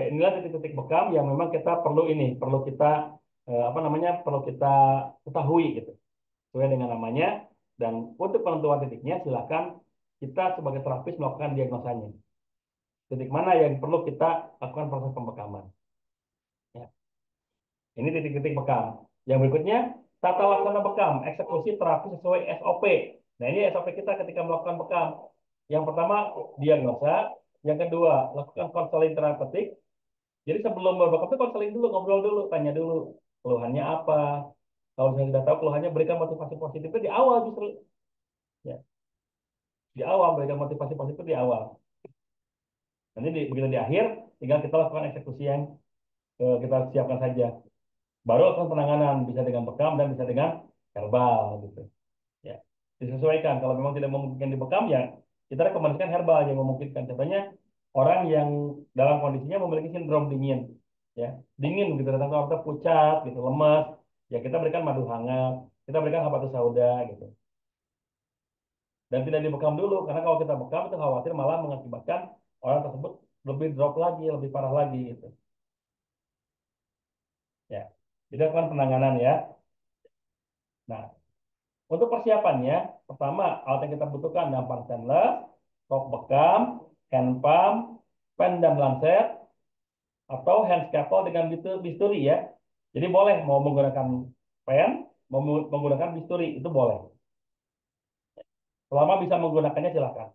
inilah titik-titik bekam yang memang kita perlu ini, perlu kita apa namanya, perlu kita ketahui gitu. Sesuai dengan namanya dan untuk penentuan titiknya silakan kita sebagai terapis melakukan diagnosanya. Titik mana yang perlu kita lakukan proses pembekaman. Ya. Ini titik-titik bekam. Yang berikutnya, tata laksana bekam, eksekusi terapi sesuai SOP. Nah, ini SOP kita ketika melakukan bekam. Yang pertama, diagnosa. Yang kedua, lakukan konseling terapeutik. Jadi sebelum berbekam itu konseling dulu, ngobrol dulu, tanya dulu keluhannya apa. Kalau misalnya sudah tahu keluhannya, berikan motivasi positif itu di awal justru. Ya, di awal, berikan motivasi positif di awal. Nanti begitu di akhir, tinggal kita lakukan eksekusi yang kita siapkan saja. Baru akan penanganan bisa dengan bekam dan bisa dengan herbal gitu. Ya, disesuaikan. Kalau memang tidak memungkinkan di bekam ya kita rekomendasikan herbal yang memungkinkan. Contohnya orang yang dalam kondisinya memiliki sindrom dingin, ya dingin gitu, datang ke dokter pucat gitu, lemas, ya kita berikan madu hangat, kita berikan habatus sauda gitu. Dan tidak dibekam dulu karena kalau kita bekam itu khawatir malah mengakibatkan orang tersebut lebih drop lagi, lebih parah lagi gitu. Ya, jadi akan penanganan ya. Nah, untuk persiapannya, pertama alat yang kita butuhkan nampan stainless, rok bekam, hand pump, pen dan lancet, atau hand scalpel dengan bisturi ya. Jadi boleh mau menggunakan pen, mau menggunakan bisturi, itu boleh. Selama bisa menggunakannya silakan.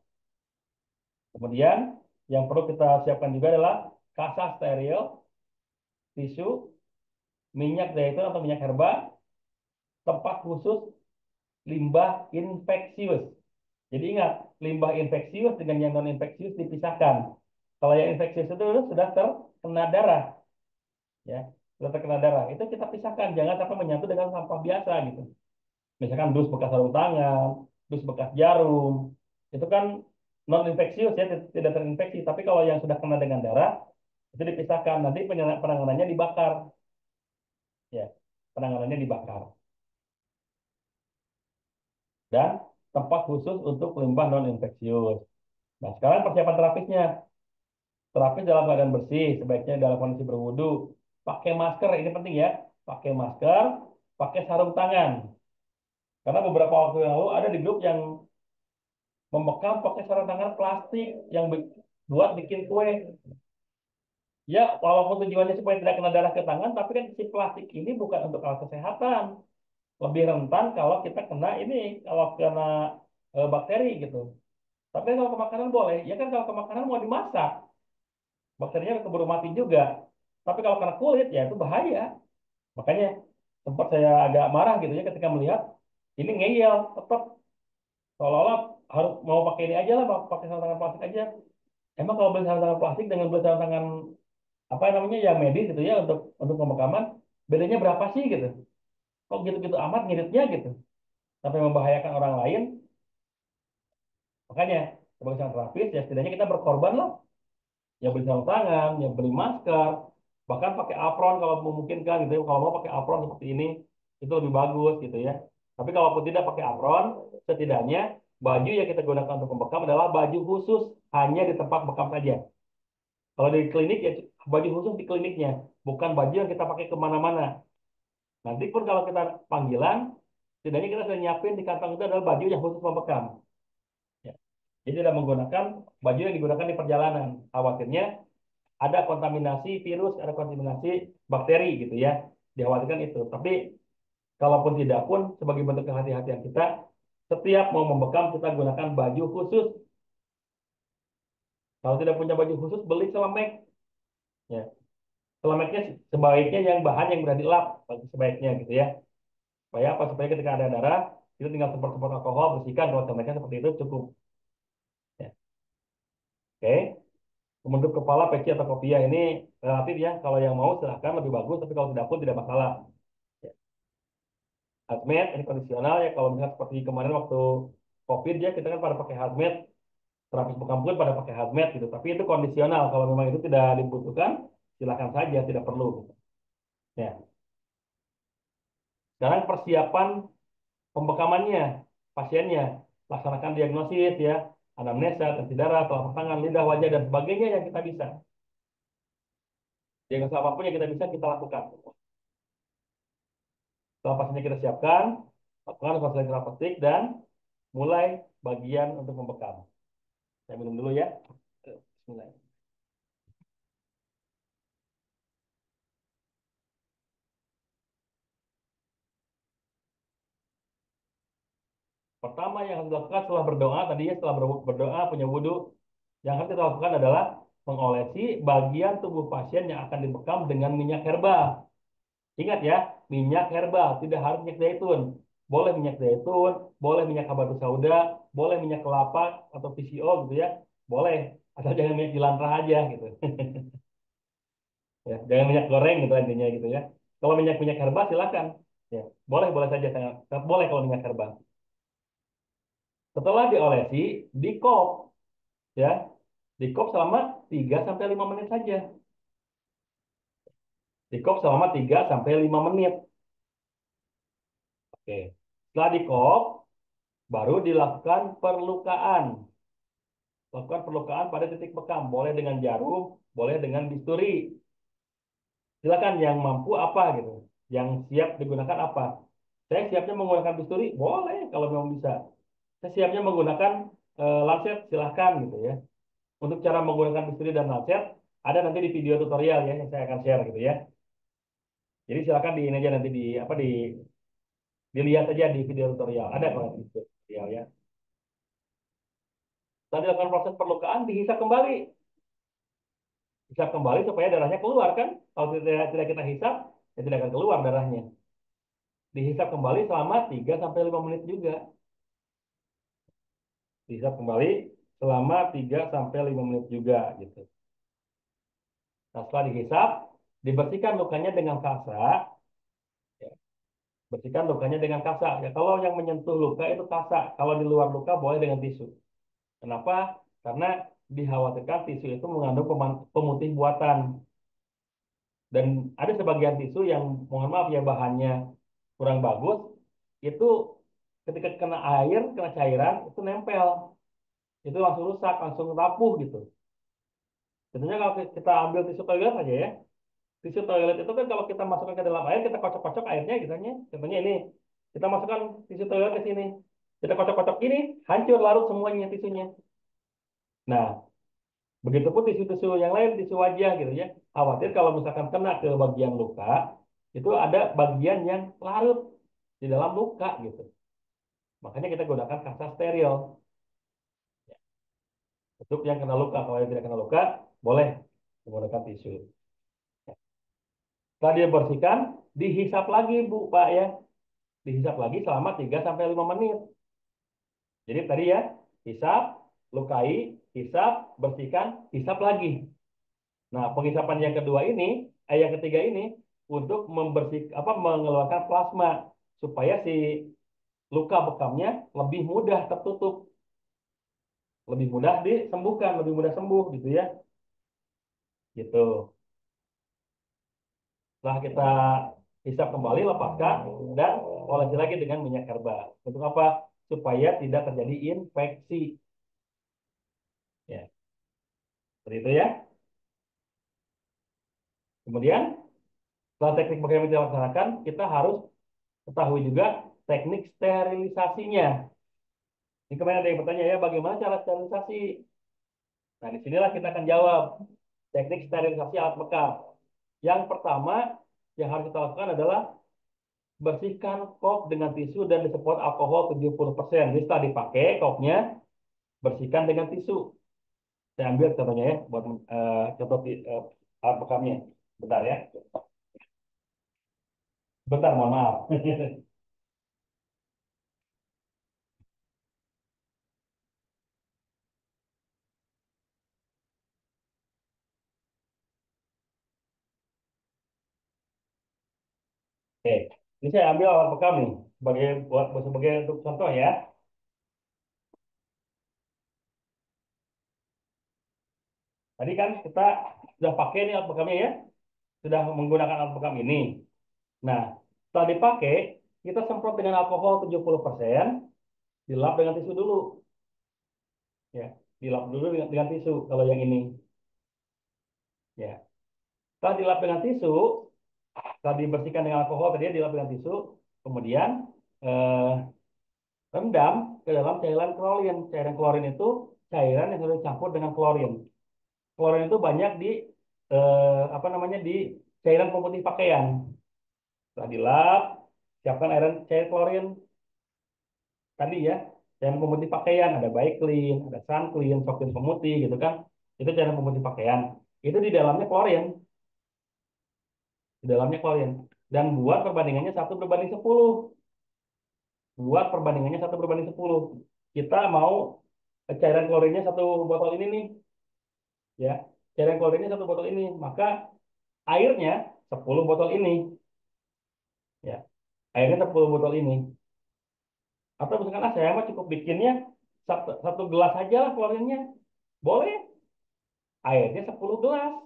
Kemudian yang perlu kita siapkan juga adalah kasa steril, tisu, minyak zaitun atau minyak herba, tempat khusus limbah infeksius. Jadi ingat, limbah infeksius dengan yang non infeksius dipisahkan. Kalau yang infeksius itu sudah terkena darah, ya, sudah terkena darah, itu kita pisahkan, jangan sampai menyatu dengan sampah biasa gitu. Misalkan dus bekas sarung tangan, dus bekas jarum, Itu kan non infeksius ya, tidak terinfeksi. Tapi kalau yang sudah kena dengan darah itu dipisahkan. Nanti penanganannya dibakar, ya. Penanganannya dibakar dan tempat khusus untuk limbah non infeksius. Nah, sekarang persiapan terapisnya. Terapis dalam keadaan bersih, sebaiknya dalam kondisi berwudu. Pakai masker, ini penting ya. Pakai masker, pakai sarung tangan. Karena beberapa waktu yang lalu ada di grup yang membekam pakai sarung tangan plastik yang buat bikin kue. Ya, walaupun tujuannya supaya tidak kena darah ke tangan, tapi kan si plastik ini bukan untuk alat kesehatan. Lebih rentan kalau kita kena ini, kalau kena bakteri gitu. Tapi kalau ke makanan boleh, ya kan kalau ke makanan mau dimasak, bakterinya keburu mati juga. Tapi kalau kena kulit, ya itu bahaya. Makanya sempat saya agak marah gitu ya ketika melihat ini ngeyel, tetap seolah-olah harus mau pakai ini aja lah, pakai sarung tangan plastik aja. Emang kalau beli sarung tangan plastik dengan beli sarung tangan apa namanya ya medis gitu ya untuk pemakaman, bedanya berapa sih gitu? Kok gitu-gitu amat ngiritnya gitu, sampai membahayakan orang lain. Makanya sebagai seorang terapis ya setidaknya kita berkorban lah, ya beli sarung tangan, ya beli masker, bahkan pakai apron kalau memungkinkan gitu ya. Kalau mau pakai apron seperti ini itu lebih bagus gitu ya. Tapi kalaupun tidak pakai apron, setidaknya baju yang kita gunakan untuk membekam adalah baju khusus hanya di tempat bekam saja. Kalau di klinik ya baju khusus di kliniknya, bukan baju yang kita pakai kemana-mana. Nanti pun kalau kita panggilan, setidaknya kita sudah nyiapin di kantong itu adalah baju yang khusus membekam. Ya. Jadi tidak menggunakan baju yang digunakan di perjalanan. Khawatirnya ada kontaminasi virus, ada kontaminasi bakteri gitu ya. Dikhawatirkan itu. Tapi kalaupun tidak pun sebagai bentuk kehati-hatian kita, setiap mau membekam kita gunakan baju khusus. Kalau tidak punya baju khusus, beli celemek. Ya. Celemeknya sebaiknya yang bahan yang mudah dilap, sebaiknya gitu ya. Supaya apa? Supaya ketika ada darah, itu tinggal semprot-semprot alkohol, bersihkan. Kalau celemeknya seperti itu cukup. Ya. Oke. Untuk kepala, peci atau kopiah ini relatif ya. Kalau yang mau silahkan lebih bagus, tapi kalau tidak pun tidak masalah. Ya. Hazmat ini kondisional ya. Kalau misalnya seperti kemarin waktu COVID ya, kita kan pada pakai hazmat, terapis bekam pun pada pakai hazmat gitu. Tapi itu kondisional. Kalau memang itu tidak dibutuhkan, silakan saja, tidak perlu. Ya. Sekarang persiapan pembekamannya, pasiennya, laksanakan diagnosis ya, anamnesa, tensi darah, telapak tangan, lidah, wajah dan sebagainya yang kita bisa. Diagnosis apapun yang kita bisa kita lakukan. Setelah pasiennya kita siapkan, lakukan konseling terapeutik dan mulai bagian untuk membekam. Saya minum dulu ya. Bismillah. Pertama yang harus dilakukan setelah berdoa, tadi ya setelah berdoa punya wudhu, yang harus kita lakukan adalah mengolesi bagian tubuh pasien yang akan dibekam dengan minyak herbal. Ingat ya, minyak herbal, tidak harus minyak zaitun. Boleh minyak zaitun, boleh minyak habatus sauda, boleh minyak kelapa atau PCO gitu ya. Boleh, asal jangan minyak jelantah aja gitu. Ya, jangan minyak goreng gitu intinya gitu ya. Kalau minyak-minyak herbal silakan. Ya, boleh boleh saja sangat, sangat boleh kalau minyak herbal. Setelah diolesi, dikop ya. Dikop selama 3 sampai 5 menit saja. Dikop selama 3 sampai 5 menit. Oke. Setelah dikop, baru dilakukan perlukaan. Lakukan perlukaan pada titik bekam. Boleh dengan jarum, boleh dengan bisturi. Silakan yang mampu apa gitu. Yang siap digunakan apa. Saya siapnya menggunakan bisturi, boleh kalau memang bisa. Saya siapnya menggunakan lancet, silahkan gitu ya. Untuk cara menggunakan bisturi dan lancet, ada nanti di video tutorial ya, yang saya akan share gitu ya. Jadi silakan di ini aja nanti di apa dilihat aja di video tutorial. Ada kalau di video tutorial ya. Setelah dilakukan proses perlukaan, dihisap kembali. Hisap kembali supaya darahnya keluar kan. Kalau tidak kita hisap, ya tidak akan keluar darahnya. Dihisap kembali selama 3 sampai 5 menit juga. Dihisap kembali selama 3 sampai 5 menit juga gitu. Nah, setelah dihisap, dibersihkan lukanya dengan kasa, ya. Bersihkan lukanya dengan kasa. Ya, kalau yang menyentuh luka itu kasa. Kalau di luar luka boleh dengan tisu. Kenapa? Karena dikhawatirkan tisu itu mengandung pemutih buatan. Dan ada sebagian tisu yang mohon maaf ya bahannya kurang bagus, itu ketika kena air, kena cairan, itu nempel. Itu langsung rusak, langsung rapuh gitu. Tentunya kalau kita ambil tisu toilet aja ya, tisu toilet itu kan kalau kita masukkan ke dalam air, kita kocok-kocok airnya gitu ya. Contohnya ini, kita masukkan tisu toilet ke sini. Kita kocok-kocok ini, hancur larut semuanya tisunya. Nah, begitupun tisu-tisu yang lain, tisu wajah gitu ya. Khawatir kalau misalkan kena ke bagian luka, itu ada bagian yang larut di dalam luka gitu. Makanya kita gunakan kasa steril. Untuk yang kena luka, kalau yang tidak kena luka, boleh menggunakan tisu. Setelah dia bersihkan, dihisap lagi Bu, Pak ya. Dihisap lagi selama 3 sampai 5 menit. Jadi tadi ya, hisap, lukai, hisap, bersihkan, hisap lagi. Nah, penghisapan yang kedua ini, yang ketiga ini untuk mengeluarkan plasma supaya si luka bekamnya lebih mudah tertutup, lebih mudah disembuhkan, lebih mudah sembuh gitu ya. Gitu. Setelah kita hisap kembali, lepaskan dan olesi lagi dengan minyak herba. Untuk apa? Supaya tidak terjadi infeksi. Ya, seperti itu ya. Kemudian setelah teknik bagaimana dilaksanakan, kita harus ketahui juga teknik sterilisasinya. Ini kemarin ada yang bertanya ya, bagaimana cara sterilisasi? Nah, disinilah kita akan jawab teknik sterilisasi alat bekam. Yang pertama yang harus kita lakukan adalah bersihkan kop dengan tisu dan disemprot alkohol 70%. Jadi setelah dipakai kopnya, bersihkan dengan tisu. Saya ambil contohnya ya, buat contoh alat bekamnya. Bentar ya. Bentar, mohon maaf. Oke, ini saya ambil alat bekam nih, sebagai untuk contoh ya. Tadi kan kita sudah pakai nih alat bekamnya ya, sudah menggunakan alat bekam ini. Nah, setelah dipakai, kita semprot dengan alkohol 70%, dilap dengan tisu dulu. Ya, dilap dulu dengan tisu kalau yang ini. Ya, setelah dilap dengan tisu, setelah dibersihkan dengan alkohol, tadi dilap dengan tisu, kemudian eh, rendam ke dalam cairan klorin. Cairan klorin itu cairan yang sudah dicampur dengan klorin. Klorin itu banyak di apa namanya di cairan pemutih pakaian. Setelah dilap, siapkan airan cair klorin tadi ya, cairan pemutih pakaian ada Baiklin, ada Sunclean, Soklin pemutih gitu kan. Itu cairan pemutih pakaian. Itu di dalamnya klorin, di dalamnya klorin. Dan buat perbandingannya 1:10. Buat perbandingannya 1:10. Kita mau cairan klorinnya satu botol ini nih, ya. Cairan klorinnya satu botol ini, maka airnya 10 botol ini, ya. Airnya 10 botol ini. Atau misalkan saya mah cukup bikinnya satu gelas aja lah klorinnya. Boleh. Airnya 10 gelas.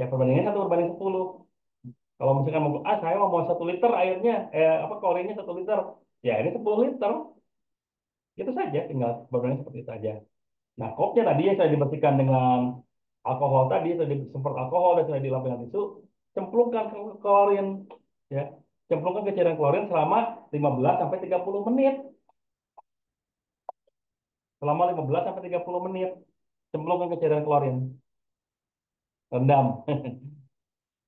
Ya perbandingannya 1:10. Kalau misalkan saya mau 1 liter airnya, klorinnya 1 liter. Ya ini 10 liter. Itu saja, tinggal perbandingan seperti itu saja. Nah, kopnya tadi yang sudah dibersihkan dengan alkohol tadi, sudah disemprot alkohol dan sudah dilap dengan tisu, cemplungkan ke klorin, ya. Cemplungkan ke cairan klorin selama 15 sampai 30 menit. Selama 15 sampai 30 menit, cemplungkan ke cairan klorin. Rendam.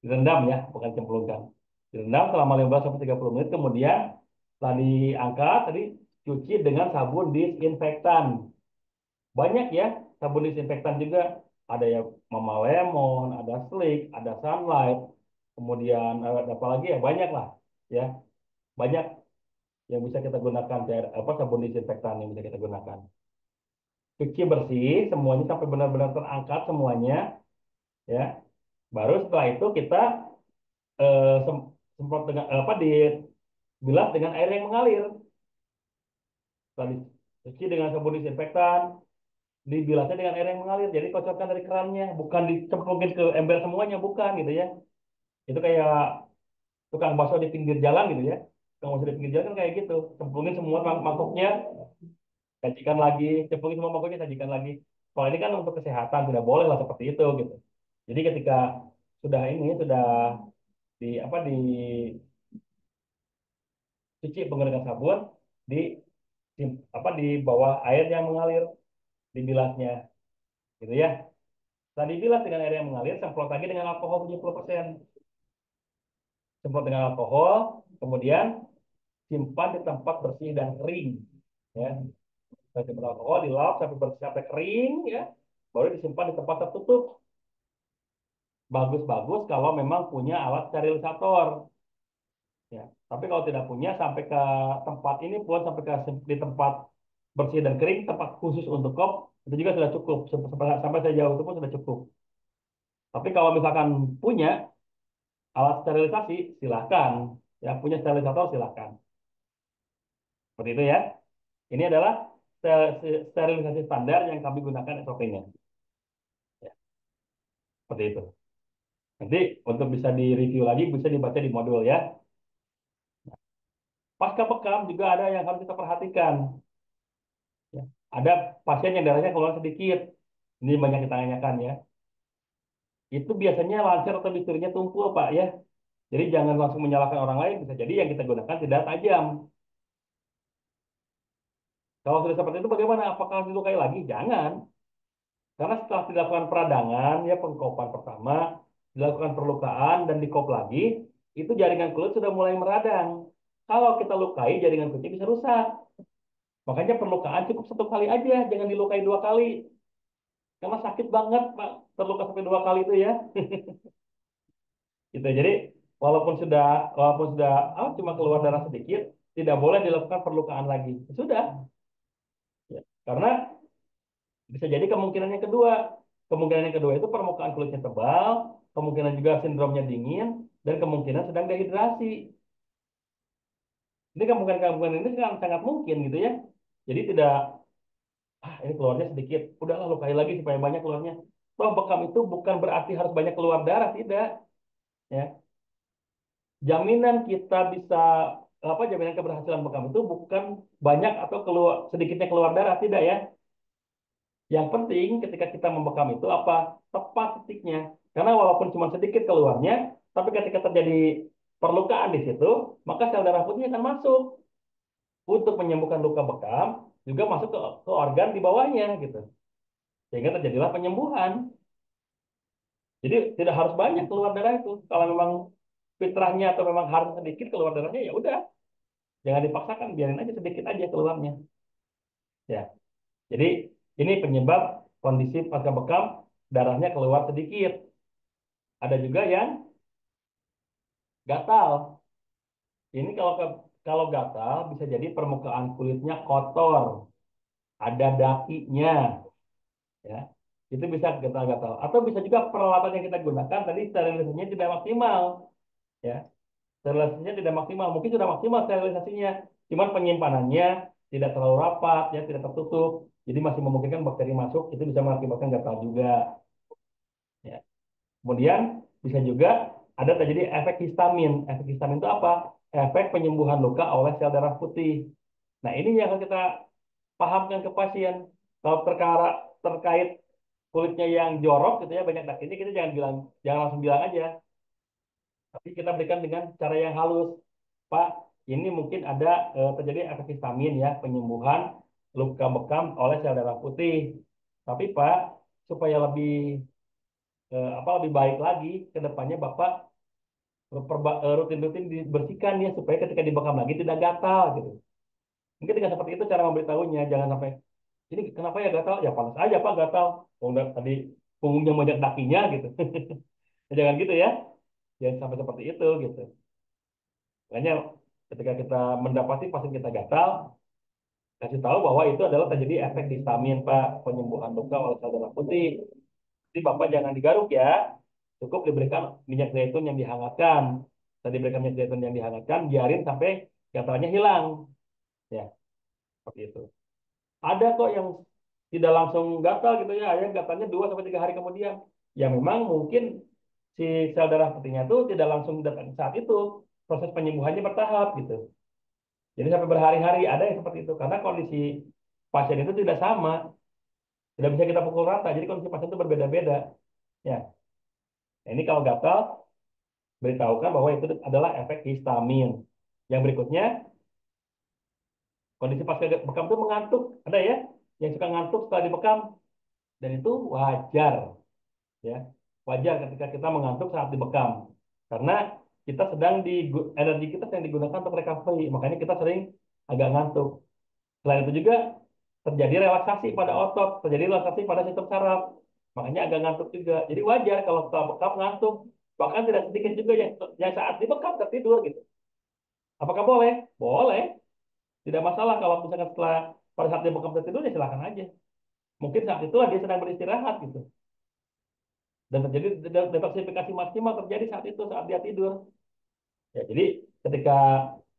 Direndam ya, bukan cemplungkan. Direndam selama 15 sampai 30 menit, kemudian setelah diangkat tadi cuci dengan sabun disinfektan. Banyak ya sabun disinfektan juga. Ada ya Mama Lemon, ada Slick, ada Sunlight, kemudian ada apa lagi ya banyak lah ya. Banyak yang bisa kita gunakan sabun disinfektan yang bisa kita gunakan. Cuci bersih semuanya sampai benar-benar terangkat semuanya ya. Baru setelah itu kita semprot dengan dibilas dengan air yang mengalir. Setelah dicuci dengan sabun disinfektan, dibilasnya dengan air yang mengalir. Jadi kocokkan dari kerannya, bukan dicemplungin ke ember semuanya, bukan gitu ya. Itu kayak tukang bakso di pinggir jalan gitu ya. Tukang bakso di pinggir jalan kan kayak gitu. Cemplungin semua mangkoknya, sajikan lagi, cemplungin semua mangkoknya, sajikan lagi. Kalau ini kan untuk kesehatan, tidak boleh lah seperti itu gitu. Jadi ketika sudah di apa dicuci menggunakan sabun, di di bawah air yang mengalir, dibilasnya gitu ya. Setelah dibilas dengan air yang mengalir, semprot lagi dengan alkohol 70%. Semprot dengan alkohol, kemudian simpan di tempat bersih dan kering. Ya, simpan alkohol, dilap sampai bersih sampai kering, ya, baru disimpan di tempat tertutup. Bagus-bagus kalau memang punya alat sterilisator. Ya, tapi kalau tidak punya, sampai ke tempat ini pun sampai ke di tempat bersih dan kering, tempat khusus untuk kop itu juga sudah cukup. Sampai sejauh itu pun sudah cukup. Tapi kalau misalkan punya alat sterilisasi, silahkan. Ya, punya sterilisator silahkan. Seperti itu ya. Ini adalah sterilisasi standar yang kami gunakan SOP-nya. Ya, seperti itu. Nanti untuk bisa di-review lagi, bisa dibaca di modul ya. Pasca bekam juga ada yang harus kita perhatikan. Ya. Ada pasien yang darahnya keluar sedikit. Ini banyak kita tanyakan ya. Itu biasanya lancar atau bisturinya tumpul, Pak ya. Jadi jangan langsung menyalahkan orang lain. Bisa jadi yang kita gunakan tidak tajam. Kalau sudah seperti itu bagaimana? Apakah harus dilukai lagi? Jangan. Karena setelah dilakukan peradangan, ya pengkopan pertama, dilakukan perlukaan dan dikop lagi, itu jaringan kulit sudah mulai meradang. Kalau kita lukai, jaringan kulitnya bisa rusak. Makanya perlukaan cukup satu kali aja, jangan dilukai dua kali. Karena sakit banget, Pak, terluka sampai dua kali itu ya. Gitu. Jadi walaupun sudah cuma keluar darah sedikit, tidak boleh dilakukan perlukaan lagi. Sudah. Ya. Karena bisa jadi kemungkinan yang kedua. Kemungkinan yang kedua itu permukaan kulitnya tebal, kemungkinan juga sindromnya dingin, dan kemungkinan sedang dehidrasi. Ini kemungkinan-kemungkinan ini kan sangat mungkin gitu ya. Jadi tidak, ini keluarnya sedikit, udahlah lukai lagi supaya banyak keluarnya. Toh bekam itu bukan berarti harus banyak keluar darah, tidak. Ya, jaminan kita bisa jaminan keberhasilan bekam itu bukan banyak atau keluar sedikitnya keluar darah, tidak ya. Yang penting ketika kita membekam itu apa? Tepat titiknya. Karena walaupun cuma sedikit keluarnya, tapi ketika terjadi perlukaan di situ, maka sel darah putih akan masuk untuk menyembuhkan luka bekam, juga masuk ke organ di bawahnya gitu. Sehingga terjadilah penyembuhan. Jadi tidak harus banyak keluar darah itu. Kalau memang fitrahnya atau memang harus sedikit keluar darahnya, ya udah, jangan dipaksakan, biarin aja sedikit aja keluarnya. Ya. Jadi ini penyebab kondisi pasca bekam darahnya keluar sedikit. Ada juga yang gatal. Ini kalau gatal bisa jadi permukaan kulitnya kotor, ada dakinya, ya. Itu bisa gatal-gatal. Atau bisa juga peralatan yang kita gunakan tadi sterilisasinya tidak maksimal, ya. Sterilisasinya tidak maksimal. Mungkin sudah maksimal sterilisasinya, cuman penyimpanannya tidak terlalu rapat, ya, tidak tertutup. Jadi masih memungkinkan bakteri masuk, itu bisa mengakibatkan gatal juga, ya. Kemudian bisa juga ada terjadi efek histamin. Efek histamin itu apa? Efek penyembuhan luka oleh sel darah putih. Nah, ini yang harus kita pahamkan ke pasien. Kalau terkait kulitnya yang jorok gitu ya, banyak dakinya, kita jangan langsung bilang aja. Tapi kita berikan dengan cara yang halus. Pak, ini mungkin ada terjadi efek histamin ya, penyembuhan luka bekam oleh sel darah putih. Tapi Pak, supaya lebih baik lagi ke depannya Bapak rutin-rutin dibersihkan ya supaya ketika dibekam lagi tidak gatal gitu. Mungkin dengan seperti itu cara memberitahunya, jangan sampai ini kenapa ya gatal? Ya panas aja Pak gatal. Oh, tadi punggungnya banyak dakinya gitu. Jangan gitu ya. Jangan sampai seperti itu gitu. Makanya ketika kita mendapati pasien kita gatal, kasih tahu bahwa itu adalah terjadi efek histamin Pak, penyembuhan luka oleh sel darah putih. Jadi Bapak jangan digaruk ya. Cukup diberikan minyak zaitun yang dihangatkan. Tadi diberikan minyak zaitun yang dihangatkan, biarin sampai gatalnya hilang. Ya, seperti itu. Ada kok yang tidak langsung gatal gitu ya, yang gatalnya 2 sampai 3 hari kemudian. Ya memang mungkin si sel darah putihnya itu tidak langsung datang saat itu, proses penyembuhannya bertahap gitu. Jadi sampai berhari-hari ada yang seperti itu karena kondisi pasien itu tidak sama, tidak bisa kita pukul rata. Jadi kondisi pasien itu berbeda-beda. Ya, nah, ini kalau gatal beritahukan bahwa itu adalah efek histamin. Yang berikutnya, kondisi pasien bekam itu mengantuk. Ada ya yang suka ngantuk setelah dibekam dan itu wajar ya. Wajar ketika kita mengantuk saat dibekam. Karena kita sedang di energi kita sedang digunakan untuk recovery, makanya kita sering agak ngantuk. Selain itu juga terjadi relaksasi pada otot, terjadi relaksasi pada sistem saraf. Makanya agak ngantuk juga. Jadi wajar kalau setelah bekam ngantuk. Bahkan tidak sedikit juga yang saat dibekam tertidur gitu. Apakah boleh? Boleh. Tidak masalah kalau misalkan setelah pada saat dia bekam tertidur ya silakan aja. Mungkin saat itulah dia sedang beristirahat gitu. Dan terjadi detoksifikasi maksimal terjadi saat itu saat dia tidur. Ya, jadi ketika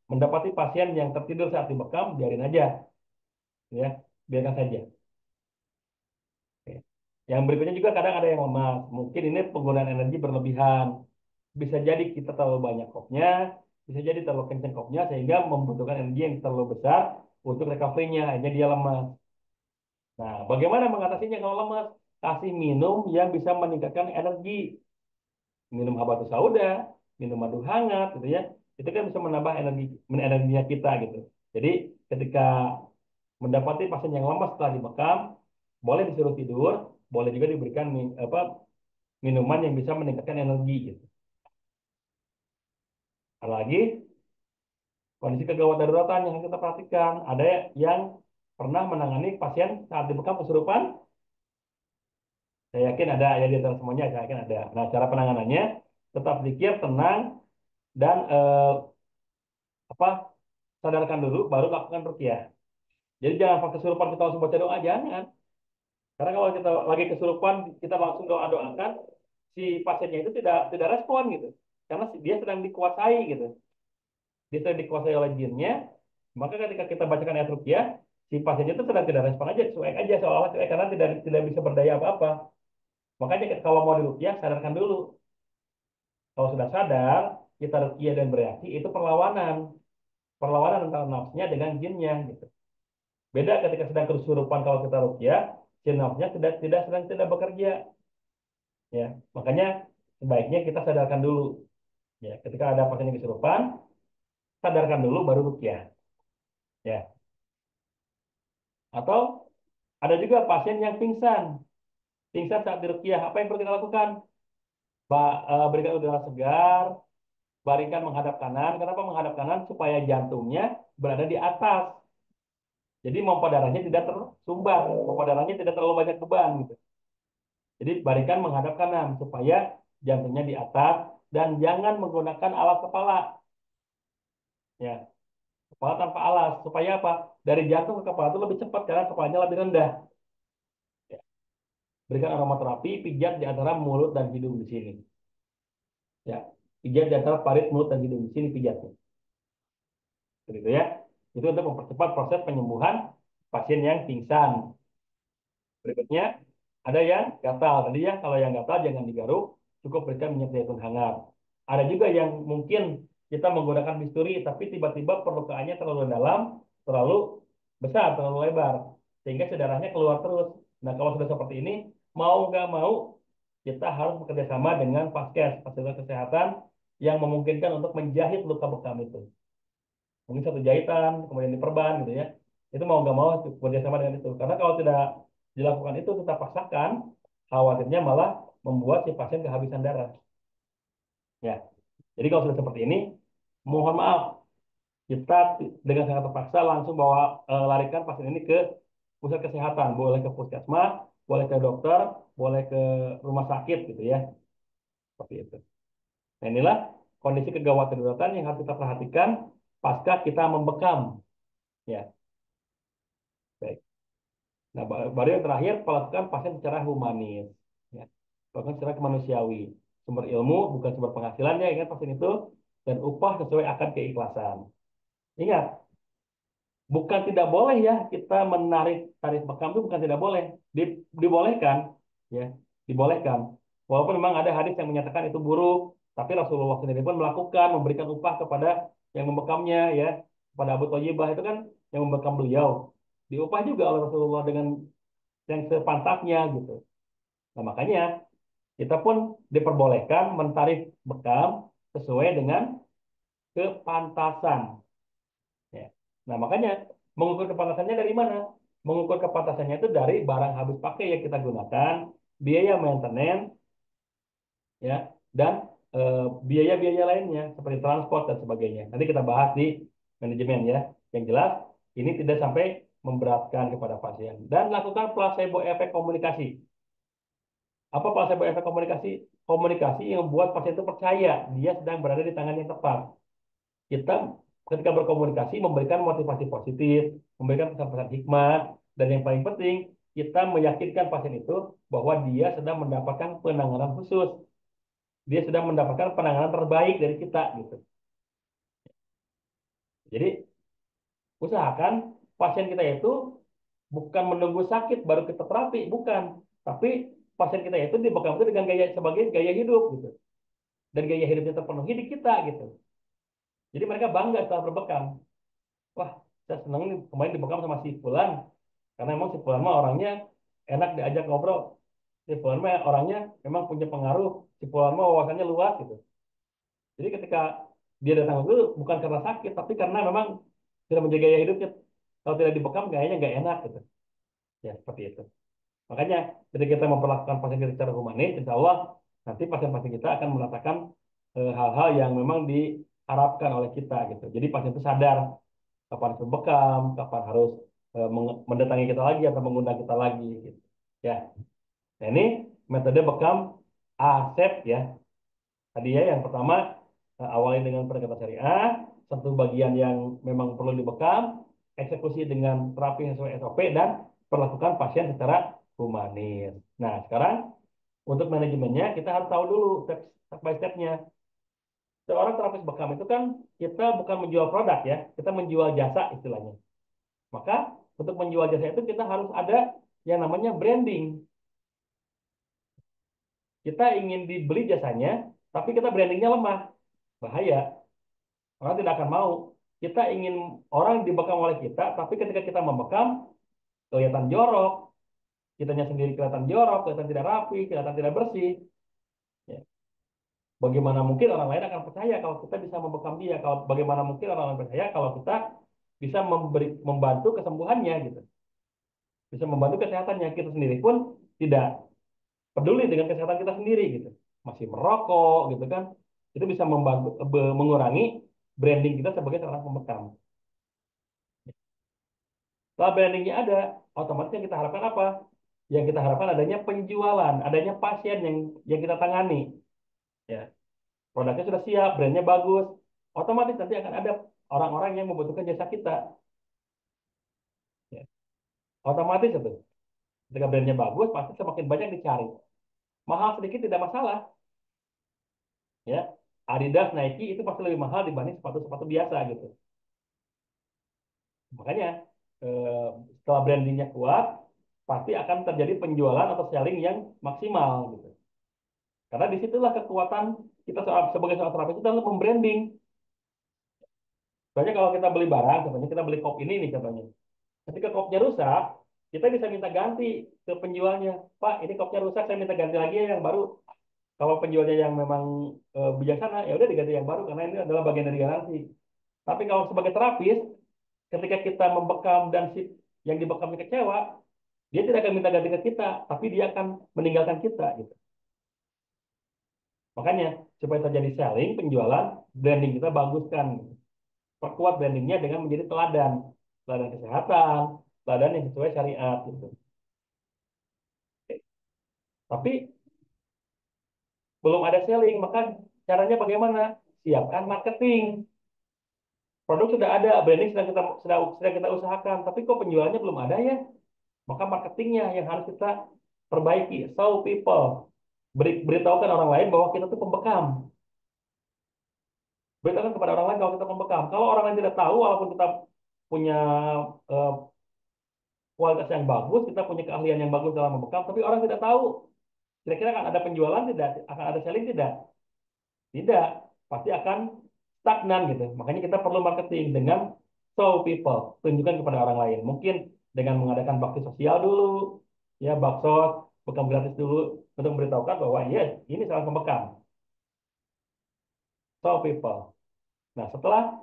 mendapati pasien yang tertidur saat dibekam, biarin aja, ya, biarkan saja. Oke. Yang berikutnya juga kadang ada yang lemas. Mungkin ini penggunaan energi berlebihan. Bisa jadi kita terlalu banyak kopnya, bisa jadi terlalu kenceng kopnya sehingga membutuhkan energi yang terlalu besar untuk recovery-nya. Akhirnya dia lemas. Nah, bagaimana mengatasinya kalau lemas? Kasih minum yang bisa meningkatkan energi. Minum habatus sauda, minum madu hangat gitu ya. Itu kan bisa menambah energinya kita gitu. Jadi ketika mendapati pasien yang lemas setelah dibekam, boleh disuruh tidur, boleh juga diberikan minuman yang bisa meningkatkan energi gitu. Apalagi kondisi kegawat daruratan yang kita perhatikan, ada yang pernah menangani pasien saat dibekam kesurupan, saya yakin ada ya di antara semuanya, saya yakin ada. Nah, cara penanganannya tetap zikir, tenang, dan apa sadarkan dulu, baru lakukan ruqyah. Jadi jangan pas kesurupan kita langsung baca doa, jangan. Karena kalau kita lagi kesurupan, kita langsung doa-doakan, si pasiennya itu tidak tidak respon gitu. Karena dia sedang dikuasai gitu. Dia sedang dikuasai oleh jinnya, maka ketika kita bacakan ayat ruqyah, si pasiennya itu sedang tidak respon aja, cuek aja seolah-olah cuek karena tidak tidak bisa berdaya apa-apa. Makanya kalau mau diruqyah, sadarkan dulu. Kalau sudah sadar, kita ruqyah dan bereaksi, itu perlawanan. Perlawanan antara nafsunya dengan jinnya gitu. Beda ketika sedang kesurupan kalau kita ruqyah, si nafsunya tidak bekerja. Ya, makanya sebaiknya kita sadarkan dulu. Ya, ketika ada pasien yang kesurupan, sadarkan dulu baru ruqyah. Ya, atau ada juga pasien yang pingsan. Pingsan saat diruqyah, apa yang perlu kita lakukan? Berikan udara segar, baringkan menghadap kanan. Kenapa menghadap kanan? Supaya jantungnya berada di atas. Jadi pompa darahnya tidak tersumbat, pompa darahnya tidak terlalu banyak beban gitu. Jadi baringkan menghadap kanan supaya jantungnya di atas dan jangan menggunakan alas kepala. Ya, kepala tanpa alas. Supaya apa? Dari jantung ke kepala itu lebih cepat karena kepalanya lebih rendah. Ya. Berikan aromaterapi, pijat di antara mulut dan hidung di sini. Ya, pijat di antara parit mulut dan hidung di sini pijatnya. Begitu ya. Itu untuk mempercepat proses penyembuhan pasien yang pingsan. Berikutnya ada yang gatal. Tadi ya, kalau yang gatal jangan digaruk, cukup berikan minyak zaitun hangat. Ada juga yang mungkin kita menggunakan bisturi, tapi tiba-tiba perlukaannya terlalu dalam, terlalu besar, terlalu lebar, sehingga darahnya keluar terus. Nah, kalau sudah seperti ini, mau nggak mau, kita harus bekerja sama dengan Paskes, fasilitas kesehatan, yang memungkinkan untuk menjahit luka bekam itu. Mungkin satu jahitan, kemudian diperban gitu ya. Itu mau nggak mau bekerja sama dengan itu. Karena kalau tidak dilakukan itu, kita paksakan, khawatirnya malah membuat si pasien kehabisan darah. Ya, jadi kalau sudah seperti ini, mohon maaf, kita dengan sangat terpaksa langsung larikan pasien ini ke pusat kesehatan, boleh ke puskesmas, boleh ke dokter, boleh ke rumah sakit gitu ya, seperti itu. Nah inilah kondisi kegawat daruratan yang harus kita perhatikan pasca kita membekam. Ya, baik. Nah, baru yang terakhir, perlakukan pasien secara humanis. Ya. Perlakukan secara kemanusiawi. Sumber ilmu bukan sumber penghasilan ya, ingat pasien itu. Dan upah sesuai akan keikhlasan. Ingat, bukan tidak boleh ya kita menarik tarif bekam itu bukan tidak boleh. Dibolehkan ya, dibolehkan. Walaupun memang ada hadis yang menyatakan itu buruk, tapi Rasulullah sendiri pun melakukan memberikan upah kepada yang membekamnya ya, kepada Abu Thayyibah itu kan yang membekam beliau. Diupah juga oleh Rasulullah dengan yang sepantasnya gitu. Nah, makanya kita pun diperbolehkan mentarif bekam sesuai dengan kepantasan. Ya. Nah, makanya mengukur kepantasannya dari mana? Mengukur kepantasannya itu dari barang habis pakai yang kita gunakan, biaya maintenance, ya, dan biaya-biaya lainnya seperti transport dan sebagainya. Nanti kita bahas di manajemen ya. Yang jelas ini tidak sampai memberatkan kepada pasien. Dan lakukan placebo efek komunikasi. Apa placebo efek komunikasi? Komunikasi yang membuat pasien itu percaya dia sedang berada di tangan yang tepat. Kita ketika berkomunikasi memberikan motivasi positif, memberikan pesan-pesan hikmat, dan yang paling penting kita meyakinkan pasien itu bahwa dia sedang mendapatkan penanganan khusus, dia sedang mendapatkan penanganan terbaik dari kita gitu. Jadi usahakan pasien kita itu bukan menunggu sakit baru kita terapi, bukan, tapi pasien kita itu dibekam itu dengan gaya sebagai gaya hidup gitu, dan gaya hidupnya terpenuhi di kita gitu. Jadi mereka bangga setelah berbekam. Wah, saya senang nih kemarin dibekam sama si Fulan. Karena emang si Fulan mah orangnya enak diajak ngobrol. Si Fulan mah orangnya memang punya pengaruh. Si Fulan mah wawasannya luas gitu. Jadi ketika dia datang itu bukan karena sakit, tapi karena memang tidak menjaga gaya hidupnya. Kalau tidak dibekam kayaknya nggak enak gitu. Ya seperti itu. Makanya ketika kita memperlakukan pasien kita secara humanis, insya Allah nanti pasien-pasien kita akan merasakan hal-hal yang memang diharapkan oleh kita gitu. Jadi pasien itu sadar kapan harus berbekam, kapan harus mendatangi kita lagi atau mengundang kita lagi gitu. Ya. Nah, ini metode bekam ASEP ya. Tadi ya yang pertama awali dengan pendekatan syariah, satu bagian yang memang perlu dibekam, eksekusi dengan terapi sesuai SOP dan perlakukan pasien secara humanis. Nah, sekarang untuk manajemennya kita harus tahu dulu step by stepnya. Seorang terapis bekam itu kan kita bukan menjual produk ya, kita menjual jasa istilahnya. Maka untuk menjual jasa itu kita harus ada yang namanya branding. Kita ingin dibeli jasanya, tapi kita brandingnya lemah. Bahaya. Orang tidak akan mau. Kita ingin orang dibekam oleh kita, tapi ketika kita membekam, kelihatan jorok. Kitanya sendiri kelihatan jorok, kelihatan tidak rapi, kelihatan tidak bersih. Ya. Bagaimana mungkin orang lain akan percaya kalau kita bisa membekam dia? Kalau bagaimana mungkin orang lain percaya kalau kita bisa membantu kesembuhannya gitu, bisa membantu kesehatannya kita sendiri pun tidak peduli dengan kesehatan kita sendiri gitu, masih merokok gitu kan, itu bisa membantu mengurangi branding kita sebagai seorang pembekam. Setelah brandingnya ada, otomatis yang kita harapkan apa? Yang kita harapkan adanya penjualan, adanya pasien yang kita tangani. Ya, produknya sudah siap, brandnya bagus, otomatis nanti akan ada orang-orang yang membutuhkan jasa kita. Ya, otomatis itu. Ketika brandnya bagus, pasti semakin banyak dicari. Mahal sedikit tidak masalah. Ya, Adidas, Nike itu pasti lebih mahal dibanding sepatu-sepatu biasa gitu. Makanya eh, setelah brandingnya kuat, pasti akan terjadi penjualan atau selling yang maksimal gitu. Karena disitulah kekuatan kita sebagai seorang terapis itu dalam membranding. Soalnya kalau kita beli barang, contohnya kita beli kop ini nih contohnya. Ketika kopnya rusak, kita bisa minta ganti ke penjualnya. Pak, ini kopnya rusak, saya minta ganti lagi ya yang baru. Kalau penjualnya yang memang bijaksana, ya udah diganti yang baru karena ini adalah bagian dari garansi. Tapi kalau sebagai terapis, ketika kita membekam dan si yang dibekamnya kecewa, dia tidak akan minta ganti ke kita, tapi dia akan meninggalkan kita gitu. Makanya supaya terjadi selling, penjualan, branding kita baguskan. Perkuat brandingnya dengan menjadi teladan, teladan kesehatan, teladan yang sesuai syariat gitu. Tapi belum ada selling, maka caranya bagaimana? Siapkan marketing. Produk sudah ada, branding sedang kita usahakan, tapi kok penjualannya belum ada ya? Maka marketingnya yang harus kita perbaiki. Show people, beritahukan orang lain bahwa kita tuh pembekam. Beritahukan kepada orang lain kalau kita pembekam. Kalau orang lain tidak tahu, walaupun kita punya eh, kualitas yang bagus, kita punya keahlian yang bagus dalam membekam, tapi orang tidak tahu. Kira-kira akan ada penjualan tidak? Akan ada selling tidak? Tidak. Pasti akan stagnan gitu. Makanya kita perlu marketing dengan show people, tunjukkan kepada orang lain. Mungkin dengan mengadakan bakti sosial dulu, ya baksos, bekam gratis dulu untuk memberitahukan bahwa yes, ini salah pembekam. Show people. Nah, setelah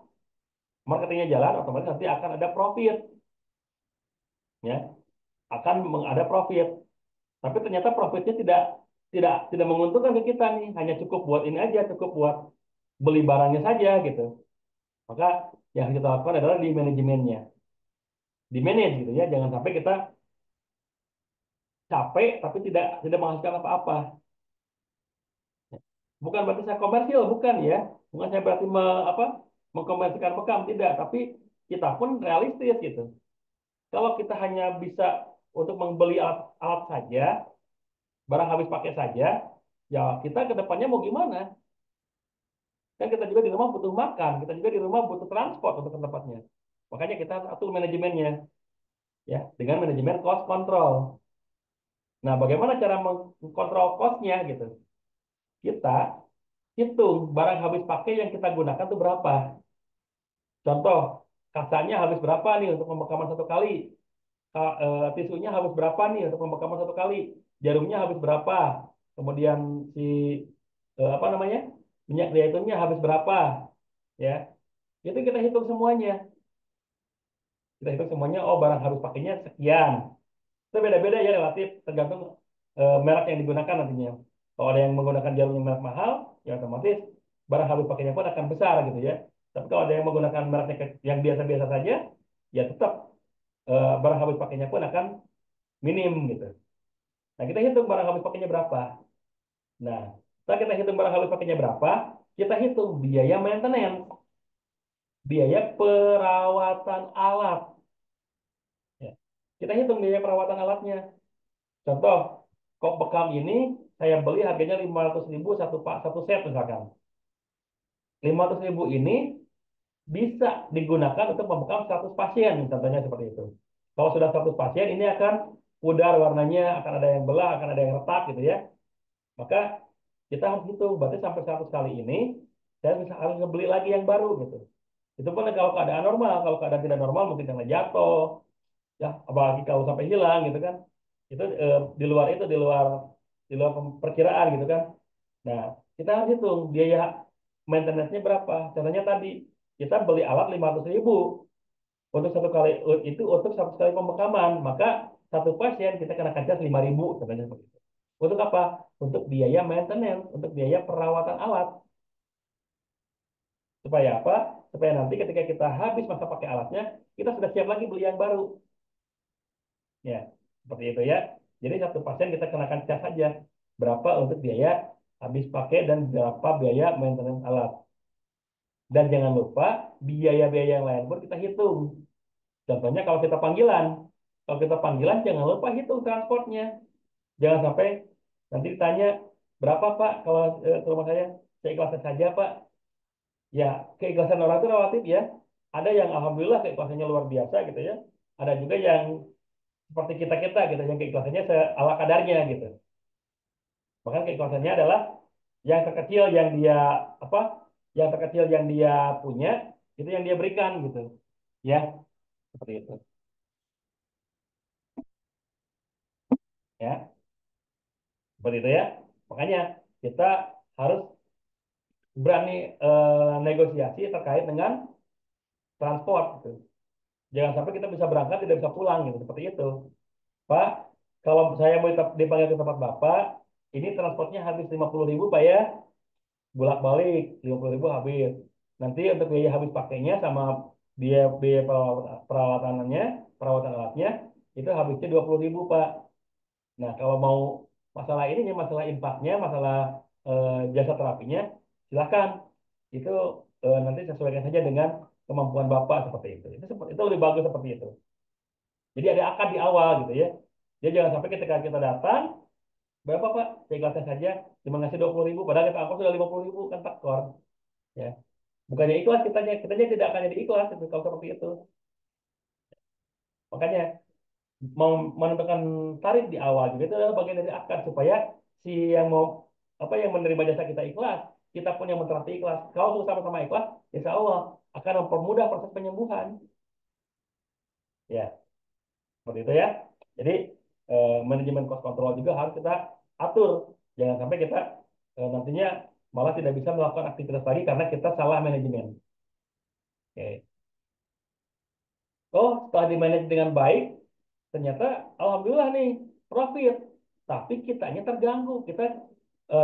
marketingnya jalan, otomatis nanti akan ada profit, ya, akan ada profit. Tapi ternyata profitnya tidak menguntungkan ke kita nih, hanya cukup buat ini aja, cukup buat beli barangnya saja gitu. Maka yang kita lakukan adalah di manajemennya, di manage gitu ya. Jangan sampai kita capek tapi tidak menghasilkan apa-apa. Bukan berarti saya komersil, bukan ya. Bukan saya berarti mengkomersilkan bekam, tidak. Tapi kita pun realistis gitu. Kalau kita hanya bisa untuk membeli alat saja, barang habis pakai saja, ya kita ke depannya mau gimana? Kan kita juga di rumah butuh makan, kita juga di rumah butuh transport untuk ke tempatnya. Makanya kita atur manajemennya, ya, dengan manajemen cost control. Nah, bagaimana cara mengkontrol cost-nya gitu? Kita hitung barang habis pakai yang kita gunakan itu berapa. Contoh, kasanya habis berapa nih untuk pembekaman satu kali? Tisunya habis berapa nih untuk pembekaman satu kali? Jarumnya habis berapa? Kemudian si apa namanya? Minyak zaitunnya habis berapa? Ya, itu kita hitung semuanya. Kita hitung semuanya, oh barang habis pakainya sekian. Itu beda-beda ya relatif, tergantung merek yang digunakan nantinya. Kalau ada yang menggunakan jarum yang merek mahal, ya otomatis barang habis pakainya pun akan besar gitu ya. Tapi kalau ada yang menggunakan merek yang biasa-biasa saja, ya tetap barang habis pakainya pun akan minim gitu. Nah, kita hitung barang habis pakainya berapa. Nah, setelah kita hitung barang habis pakainya berapa, kita hitung biaya maintenance, biaya perawatan alat. Ya. Kita hitung biaya perawatan alatnya. Contoh, kok bekam ini saya beli harganya 500.000 satu set misalkan. 500.000 ini bisa digunakan untuk membekam 100 pasien, contohnya seperti itu. Kalau sudah 100 pasien, ini akan pudar warnanya, akan ada yang belah, akan ada yang retak gitu ya. Maka kita harus hitung, berarti sampai 100 kali ini, saya bisa harus beli lagi yang baru gitu. Itu pun kalau keadaan normal, kalau keadaan tidak normal mungkin karena jatuh, ya apalagi kalau sampai hilang gitu kan. Itu di luar perkiraan gitu kan. Nah, kita harus hitung biaya maintenance-nya berapa. Contohnya tadi, kita beli alat 500.000 untuk satu kali, itu untuk satu kali pembekaman. Maka satu pasien kita kenakan cas 5.000, contohnya seperti itu. Untuk apa? Untuk biaya maintenance, untuk biaya perawatan alat. Supaya apa? Supaya nanti ketika kita habis masa pakai alatnya, kita sudah siap lagi beli yang baru. Ya, seperti itu ya. Jadi satu pasien kita kenakan cas saja. Berapa untuk biaya habis pakai dan berapa biaya maintenance alat. Dan jangan lupa biaya-biaya yang lain pun kita hitung. Contohnya kalau kita panggilan. Kalau kita panggilan jangan lupa hitung transportnya. Jangan sampai nanti ditanya, berapa Pak kalau ke rumah saya? Saya ikhlaskan saja Pak. Ya, keikhlasan orang itu relatif ya. Ada yang alhamdulillah keikhlasannya luar biasa gitu ya. Ada juga yang seperti kita-kita gitu, yang keikhlasannya ala kadarnya gitu. Bahkan keikhlasannya adalah yang terkecil yang dia apa? Yang terkecil yang dia punya itu yang dia berikan gitu. Ya, seperti itu. Ya, seperti itu ya. Makanya kita harus berani negosiasi terkait dengan transport gitu. Jangan sampai kita bisa berangkat tidak bisa pulang gitu. Seperti itu. Pak, kalau saya mau dipanggil ke tempat Bapak, ini transportnya habis 50.000 Pak ya. Bolak-balik 50.000 habis. Nanti untuk biaya habis pakainya sama biaya biaya perawatannya, perawatan alatnya itu habisnya 20.000 Pak. Nah kalau mau masalah ini, masalah impaknya, masalah jasa terapinya, silakan itu nanti sesuaikan saja dengan kemampuan Bapak seperti itu. Itu lebih bagus seperti itu. Jadi ada akad di awal gitu ya. Jadi jangan sampai ketika kita datang, berapa Pak? Saya ikhlaskan saja, cuma ngasih 20.000, padahal kita angkot sudah 50.000 kan takor. Ya. Bukannya ikhlas kitanya tidak akan jadi ikhlas itu, kalau seperti itu. Makanya mau menentukan tarif di awal juga itu adalah bagian dari akad supaya si yang mau apa yang menerima jasa kita ikhlas, kita pun yang menterapi ikhlas. Kalau sudah sama-sama ikhlas, insya Allah akan mempermudah proses penyembuhan. Ya, seperti itu ya. Jadi manajemen cost control juga harus kita atur. Jangan sampai kita nantinya malah tidak bisa melakukan aktivitas lagi karena kita salah manajemen. Oke. Oh, setelah dimanage dengan baik, ternyata alhamdulillah nih profit. Tapi kitanya terganggu. Kita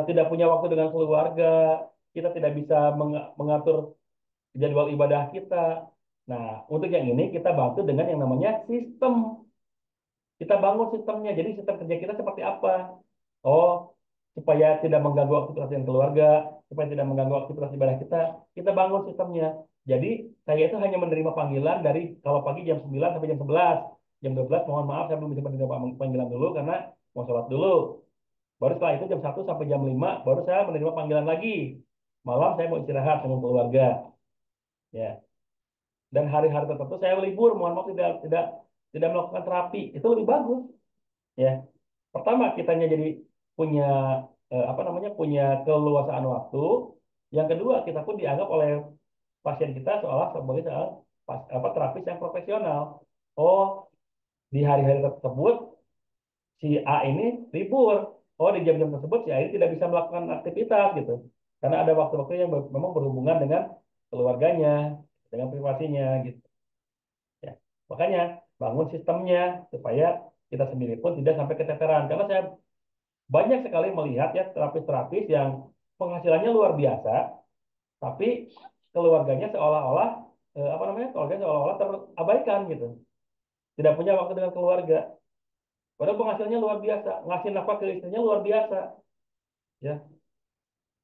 tidak punya waktu dengan keluarga, kita tidak bisa mengatur jadwal ibadah kita. Nah, untuk yang ini kita bantu dengan yang namanya sistem. Kita bangun sistemnya. Jadi sistem kerja kita seperti apa? Oh, supaya tidak mengganggu aktivitas dengan keluarga, supaya tidak mengganggu aktivitas ibadah kita, kita bangun sistemnya. Jadi saya itu hanya menerima panggilan dari kalau pagi jam 9 sampai jam 11. Jam 12 mohon maaf saya belum bisa menerima panggilan dulu karena mau sholat dulu. Baru setelah itu jam 1 sampai jam 5 baru saya menerima panggilan lagi. Malam saya mau istirahat sama keluarga. Ya. Dan hari-hari tertentu saya libur, mohon maaf tidak melakukan terapi. Itu lebih bagus. Ya. Pertama, kitanya jadi punya apa namanya punya keleluasaan waktu. Yang kedua, kita pun dianggap oleh pasien kita seolah sebagai apa terapis yang profesional. Oh, di hari-hari tersebut si A ini libur. Oh, di jam-jam tersebut si A ini tidak bisa melakukan aktivitas gitu. Karena ada waktu-waktu yang memang berhubungan dengan keluarganya, dengan privasinya gitu. Ya. Makanya bangun sistemnya supaya kita sendiri pun tidak sampai keteteran. Karena saya banyak sekali melihat ya terapis-terapis yang penghasilannya luar biasa, tapi keluarganya seolah-olah apa namanya keluarganya seolah-olah terabaikan gitu, tidak punya waktu dengan keluarga. Padahal penghasilannya luar biasa, ngasih nafkah ke istrinya luar biasa, ya.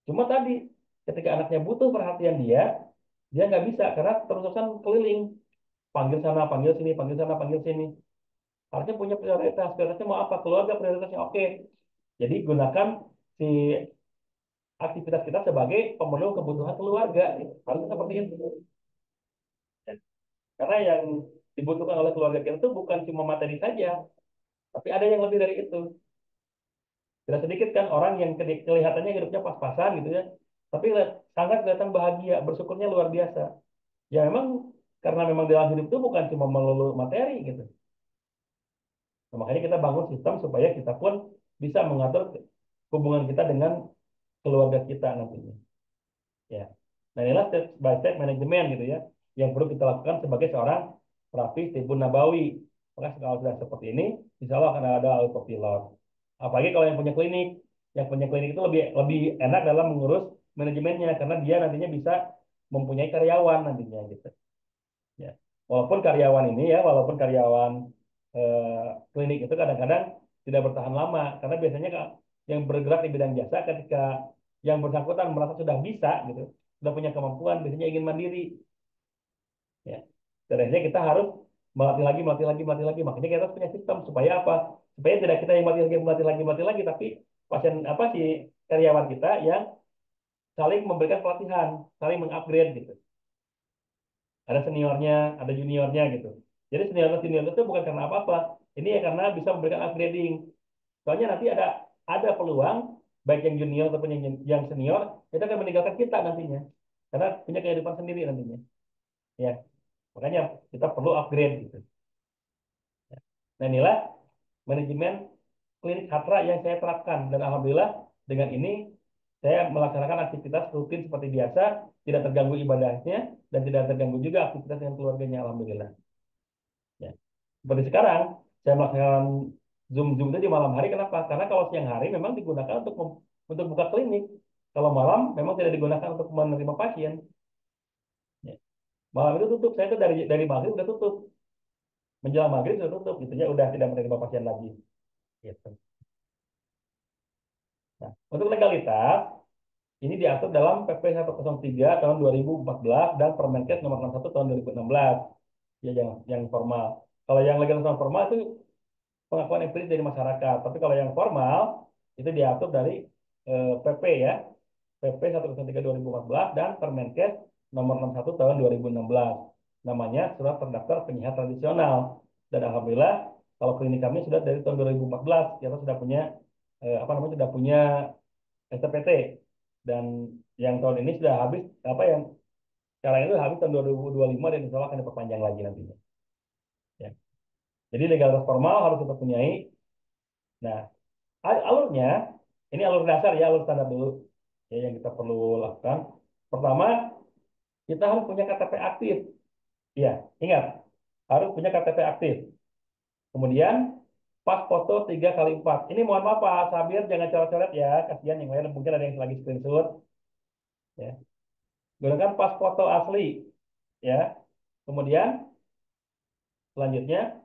Cuma tadi ketika anaknya butuh perhatian dia nggak bisa karena terus-terusan keliling, panggil sana, panggil sini, panggil sana, panggil sini. Harusnya punya prioritas, prioritasnya mau apa? Keluarga prioritasnya oke. Jadi gunakan si aktivitas kita sebagai pemenuh kebutuhan keluarga. Harusnya seperti itu. Karena yang dibutuhkan oleh keluarga kita itu bukan cuma materi saja, tapi ada yang lebih dari itu. Tidak sedikit kan orang yang kelihatannya hidupnya pas-pasan gitu ya, tapi sangat kelihatan bahagia, bersyukurnya luar biasa. Ya memang karena memang dalam hidup itu bukan cuma melulu materi gitu. Nah, makanya kita bangun sistem supaya kita pun bisa mengatur hubungan kita dengan keluarga kita nantinya. Ya. Nah, inilah step by step manajemen gitu ya, yang perlu kita lakukan sebagai seorang terapis timbun nabawi. Maka kalau sudah seperti ini, insya Allah akan ada autopilot. Apalagi kalau yang punya klinik itu lebih lebih enak dalam mengurus manajemennya karena dia nantinya bisa mempunyai karyawan nantinya gitu. Ya. Walaupun karyawan eh, klinik itu kadang-kadang tidak bertahan lama karena biasanya yang bergerak di bidang jasa ketika yang bersangkutan merasa sudah bisa gitu, sudah punya kemampuan, biasanya ingin mandiri, ya. Dan akhirnya kita harus melatih lagi, melatih lagi, melatih lagi. Makanya kita harus punya sistem supaya apa? Supaya tidak kita yang melatih lagi, melatih lagi, melatih lagi, tapi pasien apa si karyawan kita yang saling memberikan pelatihan, saling mengupgrade gitu. Ada seniornya, ada juniornya gitu. Jadi senior senior itu bukan karena apa-apa. Ini ya karena bisa memberikan upgrading. Soalnya nanti ada peluang baik yang junior ataupun yang senior itu akan meninggalkan kita nantinya. Karena punya kehidupan sendiri nantinya. Ya, makanya kita perlu upgrade gitu. Nah, inilah manajemen klinik Hatra yang saya terapkan dan alhamdulillah dengan ini saya melaksanakan aktivitas rutin seperti biasa, tidak terganggu ibadahnya dan tidak terganggu juga aktivitas dengan keluarganya alhamdulillah. Ya. Seperti sekarang, saya melaksanakan Zoom itu di malam hari. Kenapa? Karena kalau siang hari memang digunakan untuk buka klinik. Kalau malam memang tidak digunakan untuk menerima pasien. Ya. Malam itu tutup. Saya itu dari maghrib udah tutup. Menjelang maghrib sudah tutup. Gitu ya, udah tidak menerima pasien lagi. Gitu. Nah, untuk legalitas, ini diatur dalam PP 103 tahun 2014 dan Permenkes nomor 61 tahun 2016. Ya, yang formal. Kalau yang legalitas non formal itu pengakuan empiris dari masyarakat. Tapi kalau yang formal itu diatur dari PP ya, PP 103 2014 dan Permenkes nomor 61 tahun 2016. Namanya Surat Terdaftar Penyiar Tradisional. Dan alhamdulillah kalau klinik kami sudah dari tahun 2014 kita sudah punya apa namanya sudah punya STPT, dan yang tahun ini sudah habis apa yang sekarang itu habis tahun 2025 dan insya Allah akan diperpanjang lagi nantinya. Ya. Jadi legalitas formal harus kita punyai. Nah, alurnya ini alur dasar ya, alur standar dulu ya yang kita perlu lakukan. Pertama, kita harus punya KTP aktif. Iya, ingat harus punya KTP aktif. Kemudian pas foto 3x4. Ini mohon maaf Pak Sabir, jangan coret-coret ya, kasihan yang lain mungkin ada yang lagi screenshot. Ya. Gunakan pas foto asli ya. Kemudian selanjutnya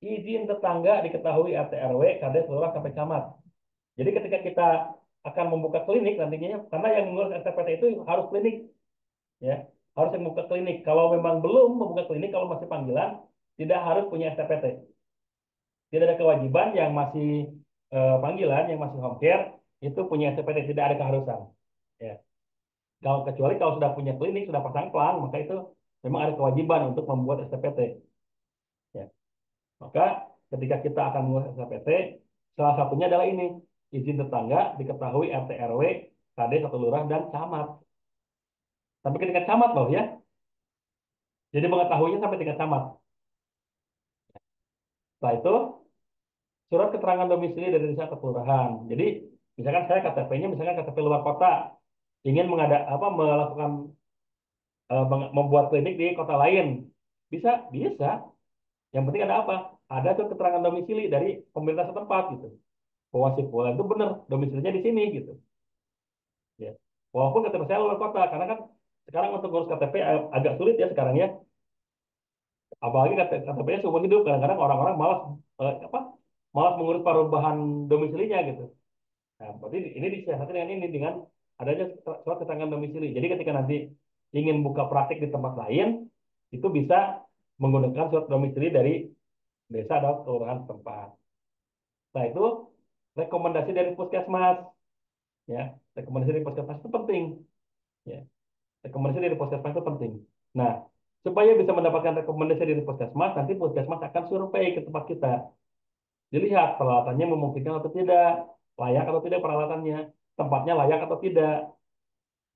izin tetangga diketahui RT RW, KD, kelurahan sampai camat. Jadi ketika kita akan membuka klinik nantinya, karena yang mengurus STPT itu harus klinik, ya, harus yang membuka klinik. Kalau memang belum membuka klinik, kalau masih panggilan, tidak harus punya STPT. Tidak ada kewajiban yang masih panggilan, yang masih home care itu punya STPT, tidak ada keharusan. Ya. Kalau kecuali kalau sudah punya klinik, sudah pasang pelang, maka itu memang ada kewajiban untuk membuat STPT. Ya. Maka ketika kita akan membuat STPT, salah satunya adalah ini, izin tetangga diketahui RT RW, KD, satu lurah, dan camat. Sampai ke tingkat camat loh ya. Jadi mengetahuinya sampai tingkat camat. Setelah itu, surat keterangan domisili dari desa atau kelurahan. Jadi, misalkan saya KTP-nya misalkan KTP luar kota, ingin melakukan membuat klinik di kota lain. Bisa, bisa. Yang penting ada apa? Ada surat keterangan domisili dari pemerintah setempat gitu. Bahwa si fulan itu benar domisilinya di sini gitu. Ya. Walaupun KTP saya luar kota, karena kan sekarang untuk ngurus KTP agak sulit ya sekarang ya. Apalagi KTP-nya seumur hidup, kadang-kadang orang-orang malas malas mengurus perubahan domisilinya gitu. Nah, berarti ini disiasati dengan ini, dengan adanya surat keterangan domisili. Jadi ketika nanti ingin buka praktik di tempat lain, itu bisa menggunakan surat domisili dari desa atau kelurahan tempat. Nah, itu rekomendasi dari puskesmas, ya. Rekomendasi dari puskesmas itu penting, ya. Rekomendasi dari puskesmas itu penting. Nah, supaya bisa mendapatkan rekomendasi dari puskesmas, nanti puskesmas akan survei ke tempat kita. Dilihat peralatannya memungkinkan atau tidak, layak atau tidak peralatannya, tempatnya layak atau tidak.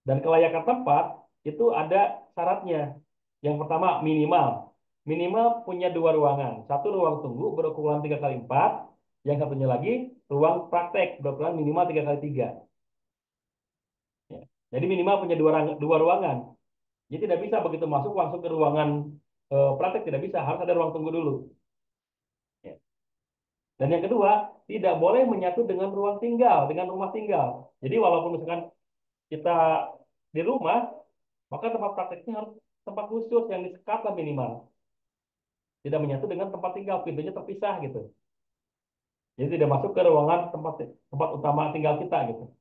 Dan kelayakan tempat itu ada syaratnya. Yang pertama minimal. Minimal punya dua ruangan. Satu ruang tunggu berukuran 3x4. Yang satunya lagi ruang praktek berukuran minimal 3x3. Ya. Jadi minimal punya dua ruangan. Jadi tidak bisa begitu masuk langsung ke ruangan praktek, tidak bisa. Harus ada ruang tunggu dulu. Ya. Dan yang kedua, tidak boleh menyatu dengan ruang tinggal, dengan rumah tinggal. Jadi walaupun misalkan kita di rumah, maka tempat prakteknya harus tempat khusus yang disekat lah minimal. Tidak menyatu dengan tempat tinggal, pintunya terpisah gitu. Jadi tidak masuk ke ruangan tempat tempat utama tinggal kita gitu.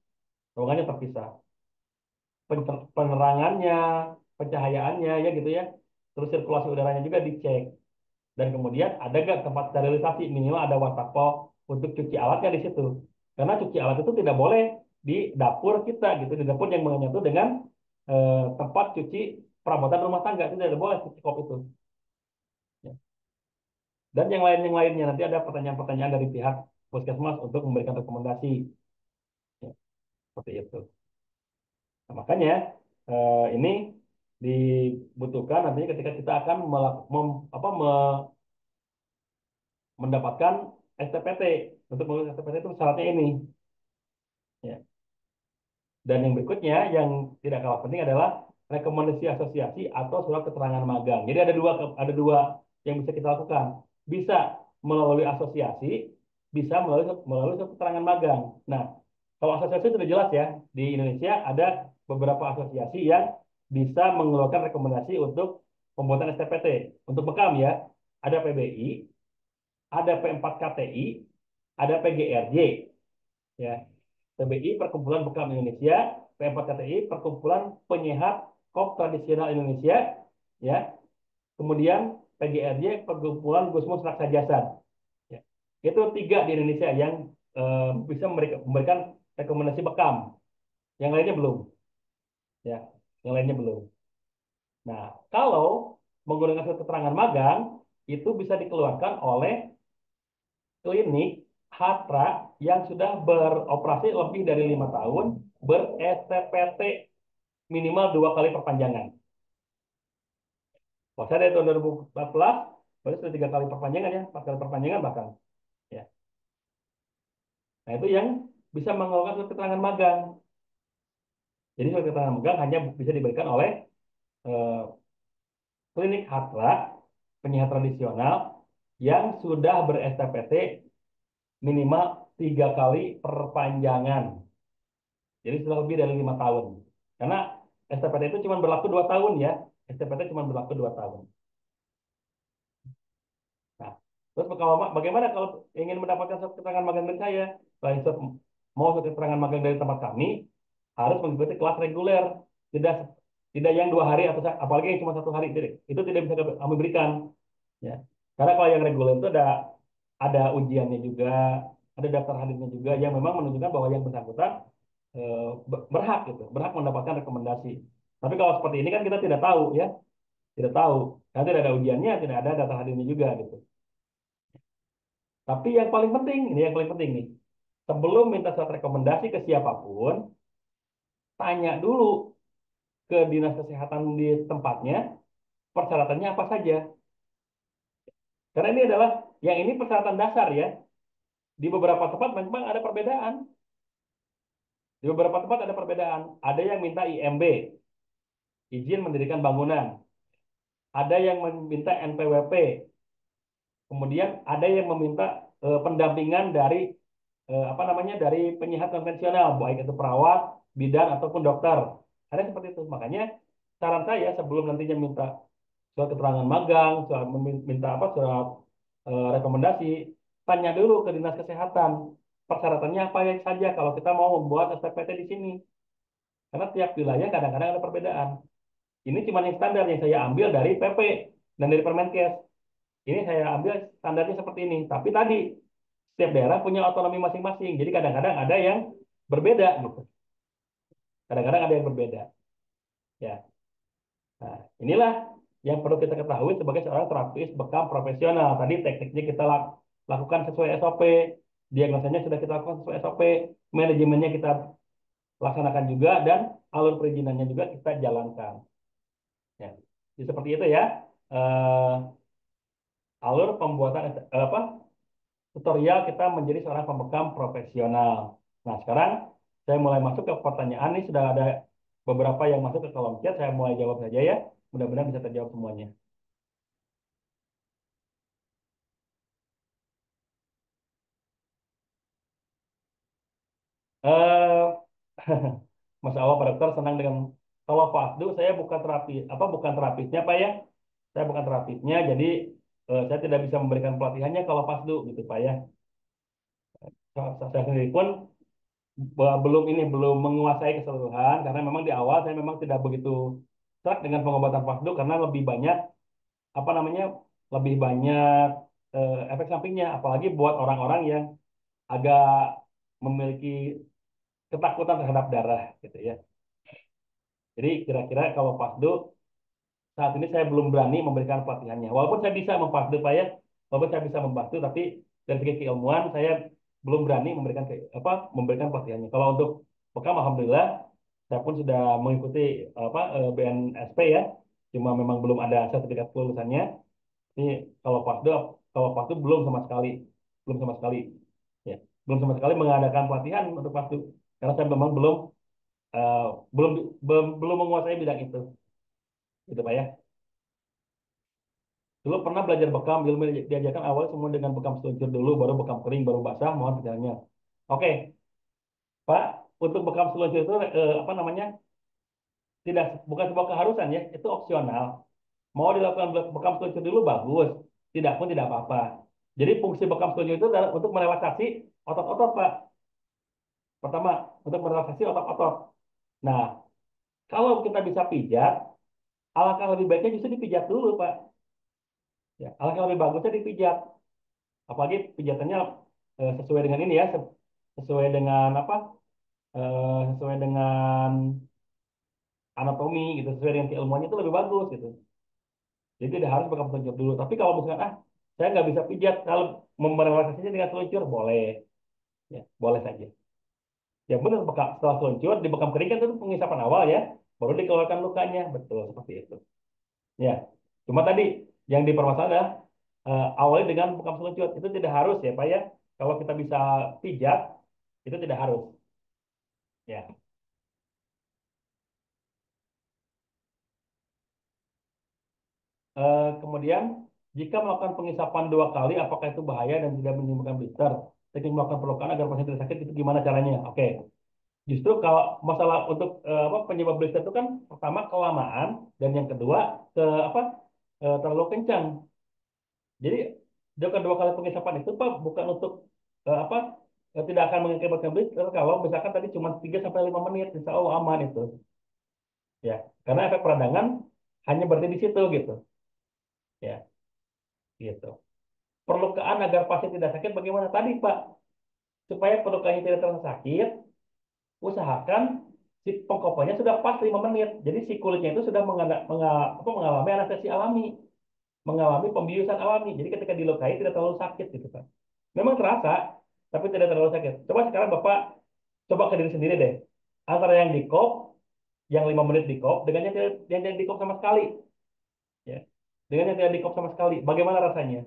Ruangannya terpisah. Penerangannya, pencahayaannya ya gitu ya. Terus sirkulasi udaranya juga dicek. Dan kemudian ada nggak tempat sterilisasi, minimal ada wastafel untuk cuci alatnya di situ. Karena cuci alat itu tidak boleh di dapur kita gitu, di dapur yang menyatu dengan tempat cuci perabotan rumah tangga itu tidak boleh cuci kop itu. Ya. Dan yang lainnya nanti ada pertanyaan-pertanyaan dari pihak puskesmas untuk memberikan rekomendasi. Ya, seperti itu. Nah, makanya ini dibutuhkan nantinya ketika kita akan mendapatkan STPT. Untuk mengurus STPT itu syaratnya ini. Ya. Dan yang berikutnya yang tidak kalah penting adalah rekomendasi asosiasi atau surat keterangan magang. Jadi ada dua yang bisa kita lakukan. Bisa melalui asosiasi, bisa melalui surat keterangan magang. Nah, kalau asosiasi sudah jelas ya, di Indonesia ada beberapa asosiasi yang bisa mengeluarkan rekomendasi untuk pembuatan STPT. Untuk bekam ya, ada PBI, ada P4KTI, ada PGRJ, ya. PBI Perkumpulan Bekam Indonesia, P4KTI Perkumpulan Penyehat Kop Tradisional Indonesia, ya. Kemudian PGRJ Perkumpulan Gusmus Raksa Jasad. Ya. Itu tiga di Indonesia yang bisa memberikan rekomendasi bekam. Yang lainnya belum, ya. Yang lainnya belum. Nah, kalau menggunakan surat keterangan magang, itu bisa dikeluarkan oleh klinik Hatra yang sudah beroperasi lebih dari 5 tahun, ber-STPT minimal 2 kali perpanjangan. Kalau saya dari tahun 2014, berarti sudah 3 kali perpanjangan ya, 4 kali perpanjangan bahkan. Ya. Nah itu yang bisa mengeluarkan surat keterangan magang. Jadi surat keterangan magang hanya bisa diberikan oleh eh, klinik Hatra, penyiar tradisional yang sudah ber-STPT minimal 3 kali perpanjangan. Jadi sudah lebih dari 5 tahun. Karena STPT itu cuma berlaku 2 tahun ya. STPT cuma berlaku 2 tahun. Nah, terus kalau bagaimana kalau ingin mendapatkan surat keterangan magang dari saya? Selain mau surat keterangan magang dari tempat kami, harus mengikuti kelas reguler. Tidak tidak yang 2 hari atau apalagi yang cuma 1 hari. Itu tidak bisa kami berikan. Ya. Karena kalau yang reguler itu ada ujiannya juga, ada daftar hadirnya juga yang memang menunjukkan bahwa yang bersangkutan berhak gitu, berhak mendapatkan rekomendasi. Tapi kalau seperti ini kan kita tidak tahu ya, tidak tahu. Karena tidak ada ujiannya, tidak ada daftar hadirnya juga gitu. Tapi yang paling penting, ini yang paling penting nih, sebelum minta surat rekomendasi ke siapapun, tanya dulu ke dinas kesehatan di tempatnya, persyaratannya apa saja. Karena ini adalah, yang ini persyaratan dasar ya. Di beberapa tempat memang ada perbedaan. Di beberapa tempat ada perbedaan. Ada yang minta IMB, izin mendirikan bangunan. Ada yang meminta NPWP. Kemudian ada yang meminta pendampingan dari apa namanya dari penyihat konvensional, baik itu perawat, bidan ataupun dokter. Ada seperti itu. Makanya saran saya sebelum nantinya minta surat keterangan magang, minta apa surat rekomendasi, tanya dulu ke dinas kesehatan. Persyaratannya apa saja kalau kita mau membuat SPPT di sini. Karena tiap wilayah kadang-kadang ada perbedaan. Ini cuma yang standar yang saya ambil dari PP dan dari Permenkes. Ini saya ambil standarnya seperti ini. Tapi tadi setiap daerah punya otonomi masing-masing. Jadi kadang-kadang ada yang berbeda gitu. Kadang-kadang ada yang berbeda. Ya. Nah, inilah yang perlu kita ketahui sebagai seorang terapis bekam profesional. Tadi tekniknya kita lakukan sesuai SOP, diagnosanya sudah kita lakukan sesuai SOP, manajemennya kita laksanakan juga, dan alur perizinannya juga kita jalankan. Ya. Jadi seperti itu ya. Eh, alur pembuatan apa tutorial kita menjadi seorang pembekam profesional. Nah, sekarang saya mulai masuk ke pertanyaan. Ini sudah ada beberapa yang masuk ke kolom chat. Saya mulai jawab saja ya. Mudah-mudahan bisa terjawab semuanya. Eh, Mas Allah, Pak Dokter senang dengan kalau Fasdu. Saya bukan terapi apa bukan terapisnya Pak ya. Saya bukan terapisnya, jadi saya tidak bisa memberikan pelatihannya kalau Fasdu gitu Pak ya. Saya sendiri pun belum menguasai keseluruhan karena memang di awal saya memang tidak begitu serak dengan pengobatan Fasdu karena lebih banyak apa namanya lebih banyak efek sampingnya apalagi buat orang-orang yang agak memiliki ketakutan terhadap darah gitu ya. Jadi kira-kira kalau Fasdu saat ini saya belum berani memberikan pelatihannya. Walaupun saya bisa membantu Pak ya, walaupun saya bisa membantu, tapi dari segi keilmuan saya belum berani memberikan memberikan pelatihannya. Kalau untuk bekam, alhamdulillah saya pun sudah mengikuti BNSP ya, cuma memang belum ada sertifikat kelulusannya. Ini kalau Fasdu kalau Fasdu belum sama sekali, ya, belum sama sekali mengadakan pelatihan untuk Fasdu karena saya memang eh, belum belum menguasai bidang itu, gitu Pak ya. Dulu pernah belajar bekam, ilmu diajarkan awal semua dengan bekam seluncur dulu, baru bekam kering, baru basah, mohon pertanyaannya. Oke, Pak, untuk bekam seluncur itu apa namanya? Tidak bukan sebuah keharusan ya, itu opsional. Mau dilakukan bekam seluncur dulu bagus, tidak pun tidak apa-apa. Jadi fungsi bekam seluncur itu adalah untuk merelaksasi otot-otot, Pak. Pertama, untuk merelaksasi otot-otot. Nah, kalau kita bisa pijat, alangkah lebih baiknya justru dipijat dulu, Pak. Ya, alangkah lebih bagusnya dipijat. Apalagi pijatannya sesuai dengan ini ya, sesuai dengan apa sesuai dengan anatomi gitu, sesuai dengan keilmuannya itu lebih bagus gitu. Jadi tidak harus bekam seluncur dulu. Tapi kalau misalkan saya nggak bisa pijat, kalau merelaksasinya dengan seluncur boleh, ya boleh saja. Yang benar bekam setelah seluncur dibekam kering kan itu pengisapan awal ya, baru dikeluarkan lukanya, betul seperti itu. Ya, cuma tadi yang dipermasalahan adalah awalnya dengan bekam seluncur itu tidak harus ya Pak ya. Kalau kita bisa pijat itu tidak harus. Ya. Kemudian, jika melakukan pengisapan 2 kali, apakah itu bahaya dan tidak menimbulkan blister? Teknik melakukan pelukan agar pasien tidak sakit itu gimana caranya? Oke, justru kalau masalah untuk apa penyebab blister itu kan pertama kelamaan dan yang kedua ke apa terlalu kencang. Jadi dengan 2 kali pengisapan itu Pak bukan untuk apa tidak akan mengakibatkan blister kalau misalkan tadi cuma 3 sampai 5 menit, insya Allah aman itu. Ya, karena efek peradangan hanya berarti di situ gitu. Ya, gitu. Perlukaan agar pasien tidak sakit bagaimana tadi Pak? Supaya perlukaannya tidak terasa sakit, usahakan si pengkopannya sudah pas 5 menit. Jadi si kulitnya itu sudah mengalami anestesi alami, mengalami pembiusan alami. Jadi ketika dilukai tidak terlalu sakit gitu Pak. Memang terasa, tapi tidak terlalu sakit. Coba sekarang Bapak coba ke diri sendiri deh. Antara yang di kop, yang 5 menit di kop, dengan yang di kop sama sekali. Ya. Dengan yang tidak di kop sama sekali. Bagaimana rasanya?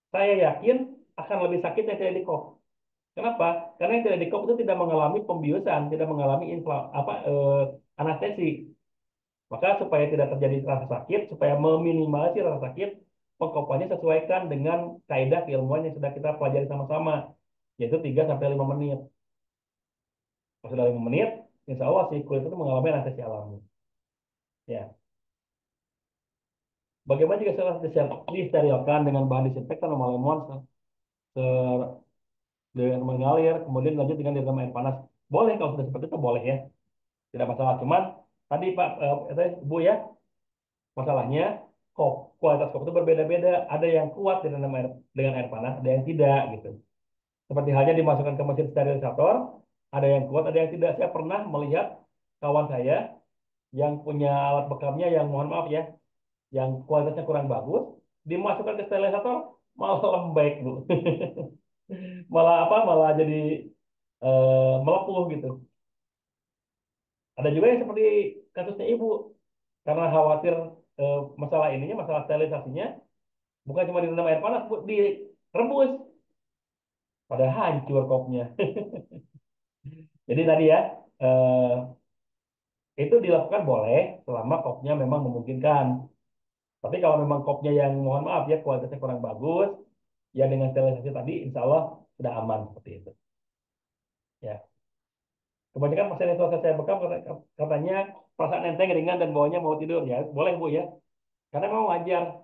Saya yakin akan lebih sakit yang tidak di kop. Kenapa? Karena yang tidak di itu tidak mengalami pembiusan, tidak mengalami anestesi. Maka supaya tidak terjadi rasa sakit, supaya meminimalisir rasa sakit, pengkopannya sesuaikan dengan kaidah keilmuan yang sudah kita pelajari sama-sama, yaitu 3 sampai 5 menit. Kalau sudah 5 menit, insya Allah si kulit itu mengalami anestesi alami. Ya. Bagaimana jika setelah disterilkan dengan bahan disinfektan normal lemon dengan mengalir, kemudian lanjut dengan direndam air panas. Boleh kalau sudah seperti itu boleh ya. Tidak masalah. Cuman tadi Pak, Bu ya, masalahnya kualitas kop itu berbeda-beda. Ada yang kuat dengan air panas, ada yang tidak gitu. Seperti halnya dimasukkan ke mesin sterilisator, ada yang kuat, ada yang tidak. Saya pernah melihat kawan saya yang punya alat bekamnya yang mohon maaf ya, yang kualitasnya kurang bagus, dimasukkan ke sterilisator malah lembek Bu. Malah apa? Malah jadi melepuh gitu. Ada juga yang seperti kasusnya Ibu, karena khawatir masalah ininya, masalah sterilisasinya, bukan cuma direndam air panas, Bu, direbus, pada hancur kopnya. Jadi tadi ya, eh, itu dilakukan boleh selama kopnya memang memungkinkan. Tapi kalau memang kopnya yang mohon maaf ya kualitasnya kurang bagus, ya dengan sterilisasi tadi, insya Allah sudah aman seperti itu. Ya, kebanyakan pasien yang selesai saya bekam katanya perasaan enteng, ringan dan bawahnya mau tidur ya, boleh Bu ya. Karena memang wajar.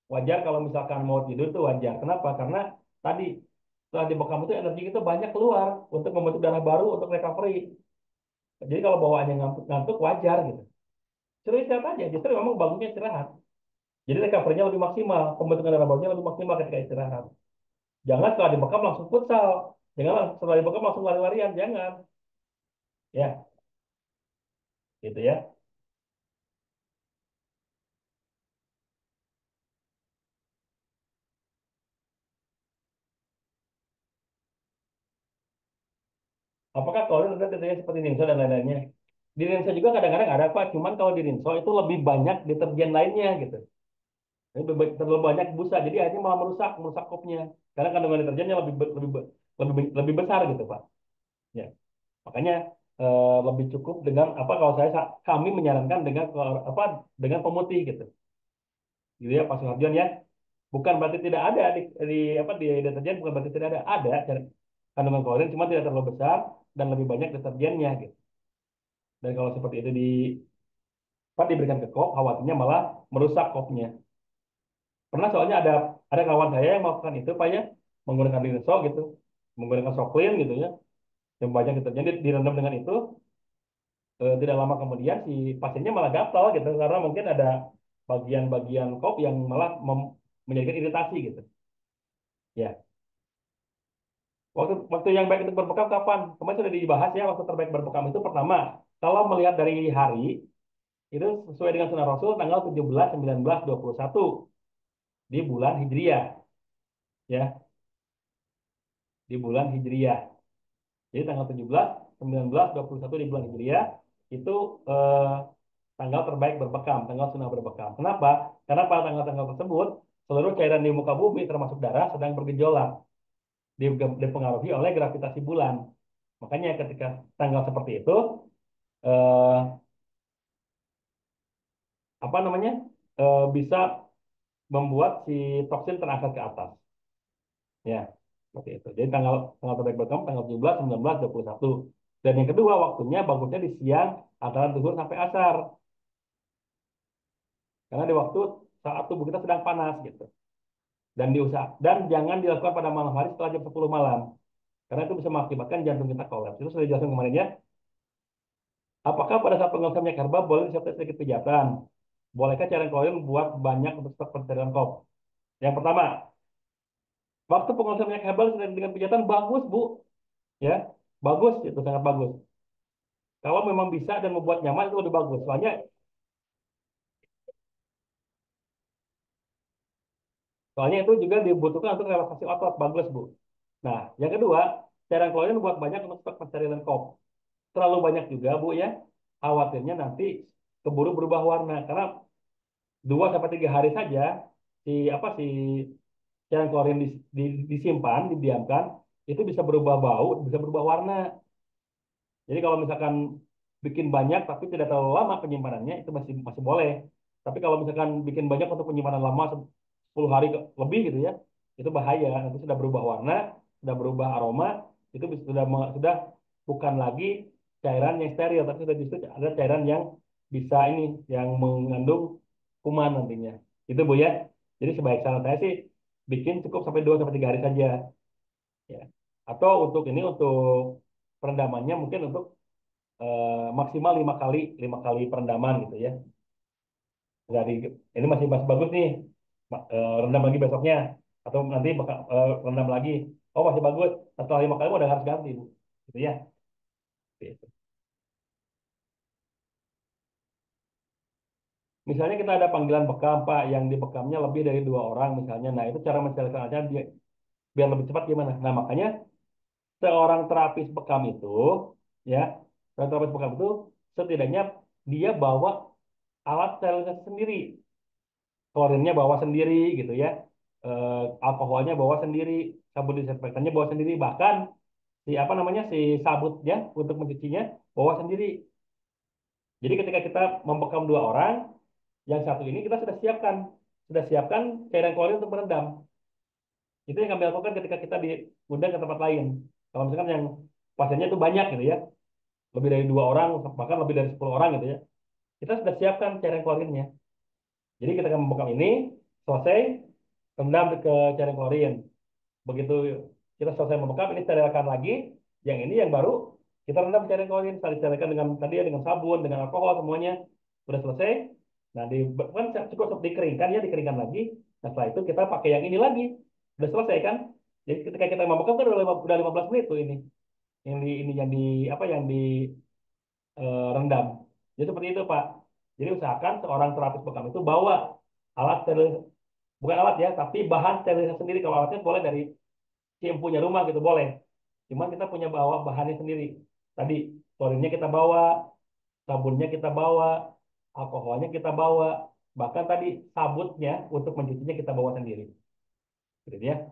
Wajar kalau misalkan mau tidur itu wajar. Kenapa? Karena tadi setelah dibekam itu energi kita banyak keluar untuk membentuk darah baru untuk recovery. Jadi kalau bawaannya ngantuk wajar gitu. Suruh istirahat aja. Justru memang bagusnya istirahat. Jadi recovery-nya lebih maksimal, pembentukan darah barunya lebih maksimal ketika istirahat. Jangan setelah dibekam langsung futsal. Jangan setelah dibekam langsung lari-larian. Jangan. Ya, gitu ya. Apakah kalau ada deterjen seperti Rinso dan lain-lainnya? Di Rinso juga kadang-kadang ada Pak. Cuman kalau di Rinso itu lebih banyak deterjen lainnya gitu. Ini terlalu banyak busa, jadi akhirnya malah merusak kopnya. Karena kandungan deterjennya lebih besar gitu Pak. Ya, makanya lebih cukup dengan apa kalau kami menyarankan dengan apa dengan pemutih gitu. Gitu ya Pak Suhardian ya. Bukan berarti tidak ada di apa di deterjen, bukan berarti tidak ada. Ada kandungan klorin cuma tidak terlalu besar dan lebih banyak deterjennya gitu. Dan kalau seperti itu apa, diberikan ke kop, khawatirnya malah merusak kopnya. Pernah soalnya ada kawan saya yang melakukan itu Pak ya, menggunakan rinso gitu, menggunakan soklin gitu ya, yang banyak deterjen direndam dengan itu, tidak lama kemudian si pasiennya malah gatal gitu karena mungkin ada bagian-bagian kop yang malah menjadikan iritasi gitu. Ya, waktu waktu yang baik untuk berbekam kapan? Kemarin sudah dibahas ya, waktu terbaik berbekam itu pertama, kalau melihat dari hari, Itu sesuai dengan sunnah Rasul tanggal 17, 19, 21 di bulan Hijriah, ya, di bulan Hijriah. Jadi tanggal 17, 19, 21 di bulan Hijriah itu eh, tanggal terbaik berbekam, tanggal sunnah berbekam. Kenapa? Karena pada tanggal-tanggal tersebut seluruh cairan di muka bumi termasuk darah sedang bergejolak, dipengaruhi oleh gravitasi bulan. Makanya ketika tanggal seperti itu eh, apa namanya? Bisa membuat si toksin terangkat ke atas. Ya, seperti itu. Jadi tanggal tanggal terbaik berkamu tanggal 17, 19, 21. Dan yang kedua waktunya bagusnya di siang antara zuhur sampai asar. Karena di waktu saat tubuh kita sedang panas gitu. Dan jangan dilakukan pada malam hari setelah jam 10 malam. Karena itu bisa mengakibatkan jantung kita kolaps. Itu sudah dijelaskan kemarin ya. Apakah pada saat pengonsumsi minyak herbal boleh disertai sedikit pijatan? Bolehkah cairan klorin buat banyak untuk stok pencarian kop? Yang pertama, waktu pengonsumsi minyak herbal dengan pijatan bagus, Bu. Ya, bagus itu sangat bagus. Kalau memang bisa dan membuat nyaman itu lebih bagus. Soalnya itu juga dibutuhkan untuk relaksasi otot, bagus Bu. Nah, yang kedua, cairan klorin buat banyak untuk stok pencarian kop. Terlalu banyak juga Bu ya. Khawatirnya nanti keburu berubah warna karena 2 sampai 3 hari saja si cairan klorin disimpan, didiamkan, itu bisa berubah bau, bisa berubah warna. Jadi kalau misalkan bikin banyak tapi tidak terlalu lama penyimpanannya itu masih masih boleh. Tapi kalau misalkan bikin banyak untuk penyimpanan lama 10 hari lebih gitu ya, itu bahaya. Nanti sudah berubah warna, sudah berubah aroma, itu sudah bukan lagi cairan yang steril, tapi sudah justru ada cairan yang bisa ini yang mengandung kuman nantinya. Itu Bu ya. Jadi sebaik saran saya sih bikin cukup sampai 2 sampai 3 hari saja ya. Atau untuk perendamannya mungkin untuk maksimal 5 kali perendaman gitu ya. Jadi ini masih masih bagus nih. Rendam lagi besoknya atau nanti bakal rendam lagi. Oh masih bagus. Setelah 5 kali udah harus ganti Bu. Gitu ya. Gitu. Misalnya kita ada panggilan bekam Pak yang di bekamnya lebih dari 2 orang misalnya. Nah itu cara mencarikan dia biar lebih cepat gimana? Nah makanya seorang terapis bekam itu ya, seorang terapis bekam itu setidaknya dia bawa alat sterilisasi sendiri. Klorinnya bawa sendiri gitu ya. Alkoholnya bawa sendiri, sabun disinfektannya bawa sendiri, bahkan si apa namanya si sabutnya untuk mencucinya bawa sendiri. Jadi ketika kita membekam 2 orang, yang satu ini kita sudah siapkan cairan klorin untuk merendam. Itu yang kami lakukan ketika kita diundang ke tempat lain. Kalau misalkan yang pasiennya itu banyak gitu ya, lebih dari 2 orang, bahkan lebih dari 10 orang gitu ya, kita sudah siapkan cairan klorinnya. Jadi kita akan membekam ini selesai rendam ke cairan klorin. Begitu kita selesai membekap, ini sterilkan lagi. Yang ini yang baru kita rendam cairan klorin, sterilkan dengan tadi ya dengan sabun, dengan alkohol semuanya sudah selesai. Nah, kan cukup dikeringkan ya, dikeringkan lagi. Nah, setelah itu kita pakai yang ini lagi. Sudah selesai kan? Jadi ketika kita membekap kan udah 15 menit tuh ini. Ini yang di apa yang di rendam. Jadi seperti itu, Pak. Jadi usahakan seorang terapis bekam itu bawa alat steril, bukan alat ya, tapi bahan sterilisasi sendiri. Kalau alatnya boleh dari si yang punya rumah gitu boleh. Cuman kita punya bawa bahannya sendiri. Tadi klorinnya kita bawa, sabunnya kita bawa, alkoholnya kita bawa, bahkan tadi sabutnya untuk mencucinya kita bawa sendiri. Gitu ya.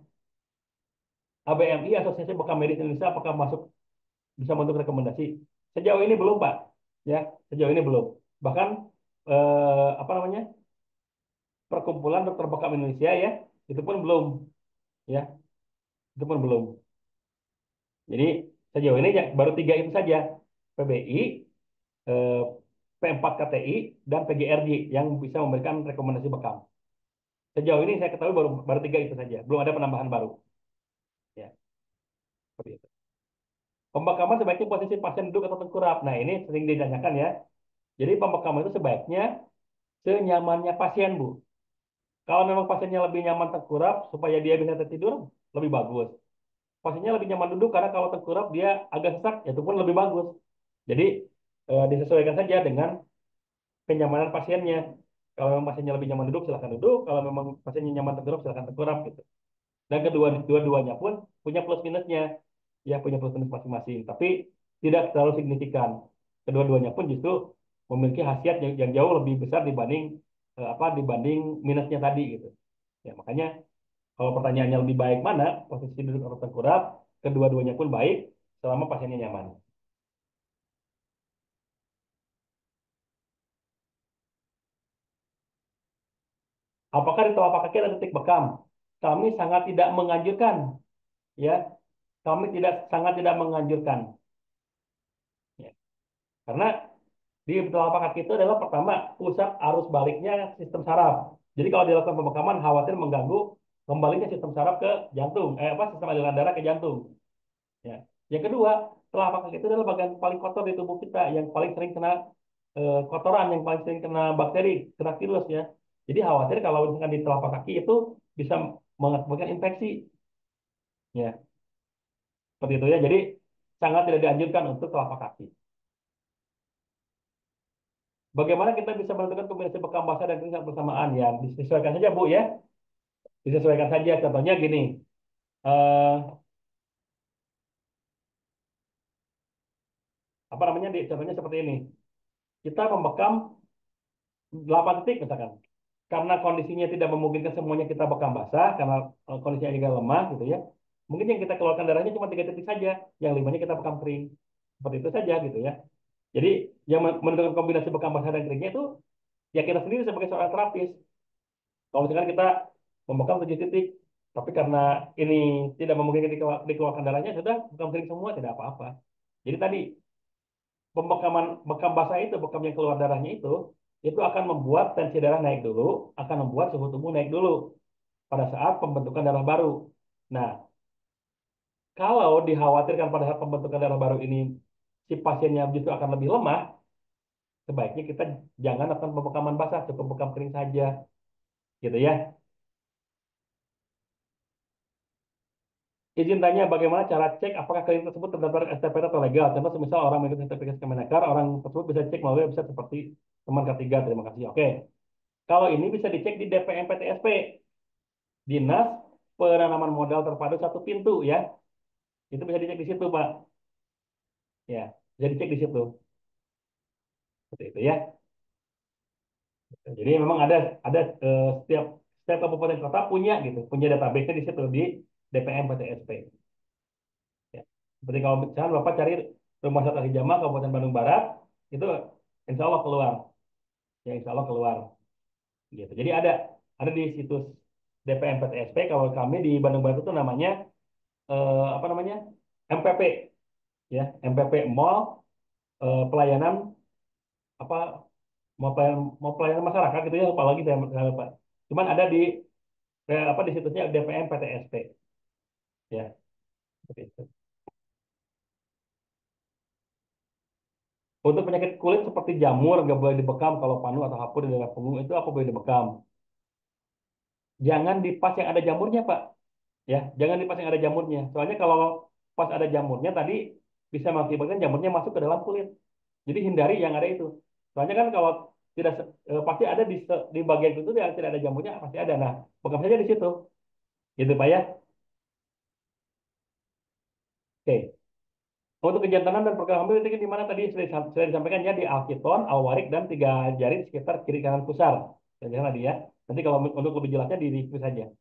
ABMI Asosiasi Bekam Medis Indonesia apakah masuk bisa bentuk rekomendasi? Sejauh ini belum Pak. Ya, sejauh ini belum. Bahkan apa namanya? Perkumpulan Dokter Bekam Indonesia ya, itu pun belum ya, itu pun belum. Jadi sejauh ini ya, baru 3 itu saja. PBI, eh, P4KTI, dan PGRJ yang bisa memberikan rekomendasi bekam. Sejauh ini saya ketahui baru baru 3 itu saja, belum ada penambahan baru. Ya, seperti itu. Pembekaman sebaiknya posisi pasien duduk atau tengkurap. Nah, ini sering ditanyakan ya. Jadi pembekaman itu sebaiknya senyamannya pasien, Bu. Kalau memang pasiennya lebih nyaman tengkurap supaya dia bisa tertidur, lebih bagus. Pasiennya lebih nyaman duduk karena kalau tengkurap dia agak sesak, itu pun lebih bagus. Jadi disesuaikan saja dengan kenyamanan pasiennya. Kalau memang pasiennya lebih nyaman duduk, silakan duduk. Kalau memang pasiennya nyaman tengkurap, silakan tengkurap gitu. Dan dua-duanya pun punya plus minusnya, ya punya plus minus masing-masing. Tapi tidak terlalu signifikan. Kedua-duanya pun justru memiliki khasiat yang jauh lebih besar dibanding dibanding minusnya tadi gitu. Ya makanya kalau pertanyaannya lebih baik mana posisi duduk atau tengkurap, kedua-duanya pun baik selama pasiennya nyaman. Apakah di telapak kaki ada titik bekam? Kami sangat tidak menganjurkan, ya. Kami sangat tidak menganjurkan, ya. Karena di telapak kaki itu adalah pertama pusat arus baliknya sistem saraf. Jadi kalau dilakukan pembekaman khawatir mengganggu kembalinya sistem saraf ke jantung, sistem aliran darah ke jantung. Ya. Yang kedua, telapak kaki itu adalah bagian paling kotor di tubuh kita, yang paling sering kena kotoran, yang paling sering kena bakteri, kena virus ya. Jadi khawatir kalau misalkan di telapak kaki itu bisa mengakibatkan infeksi, ya seperti itu ya. Jadi sangat tidak dianjurkan untuk telapak kaki. Bagaimana kita bisa menentukan kombinasi bekam basah dan kering saat bersamaan? Ya, disesuaikan saja Bu ya, disesuaikan saja. Contohnya gini, eh, apa namanya? Contohnya seperti ini. Kita membekam 8 titik misalkan. Karena kondisinya tidak memungkinkan semuanya kita bekam basah, karena kondisinya juga lemah gitu ya. Mungkin yang kita keluarkan darahnya cuma 3 titik saja, yang limanya kita bekam kering. Seperti itu saja gitu ya. Jadi yang menentukan kombinasi bekam basah dan keringnya itu ya kita sendiri sebagai seorang terapis. Kalau misalkan kita membekam 7 titik, tapi karena ini tidak memungkinkan dikeluarkan darahnya, sudah bekam kering semua tidak apa-apa. Jadi tadi pembekaman bekam basah itu, bekam yang keluar darahnya itu akan membuat tensi darah naik dulu, akan membuat suhu tubuh naik dulu pada saat pembentukan darah baru. Nah, kalau dikhawatirkan pada saat pembentukan darah baru ini si pasiennya justru akan lebih lemah, sebaiknya kita jangan lakukan pembekaman basah, cukup bekam kering saja, gitu ya. Izin tanya bagaimana cara cek apakah klinik tersebut terdaftar STPT atau legal. Contoh semisal orang mengikuti sertifikasi Kemenaker, orang tersebut bisa cek melalui website seperti teman ketiga. Terima kasih. Oke. Kalau ini bisa dicek di DPM PTSP, Dinas Penanaman Modal Terpadu Satu Pintu ya. Itu bisa dicek di situ, Pak. Ya, bisa dicek di situ. Seperti itu ya. Jadi memang ada setiap setiap kabupaten kota punya gitu, punya database di situ di DPM PTSP. Ya. Seperti kalau misalnya Bapak cari Rumah Sakit Hijama Kabupaten Bandung Barat, itu insya Allah keluar. Ya insya Allah keluar. Gitu. Jadi ada di situs DPM PTSP. Kalau kami di Bandung Barat itu namanya apa namanya MPP ya MPP Mall Pelayanan apa mau pelayanan masyarakat gitu ya apalagi saya lupa. Cuman ada di di situsnya DPM PTSP ya seperti itu. Untuk penyakit kulit seperti jamur nggak boleh dibekam kalau panu atau hapur di daerah punggung itu apa boleh dibekam? Jangan di pas yang ada jamurnya Pak ya jangan di pas yang ada jamurnya. Soalnya kalau pas ada jamurnya tadi bisa mengakibatkan jamurnya masuk ke dalam kulit. Jadi hindari yang ada itu. Soalnya kan kalau tidak pasti ada di bagian itu yang tidak ada jamurnya pasti ada. Nah, bekam saja di situ. Gitu Pak ya. Oke. Untuk kejantanan dan program hamil itu di mana tadi sudah disampaikan ya di alkiton, alwarik dan 3 jari di sekitar kiri kanan pusar. Dan jangan tadi ya. Nanti kalau untuk lebih jelasnya di review saja.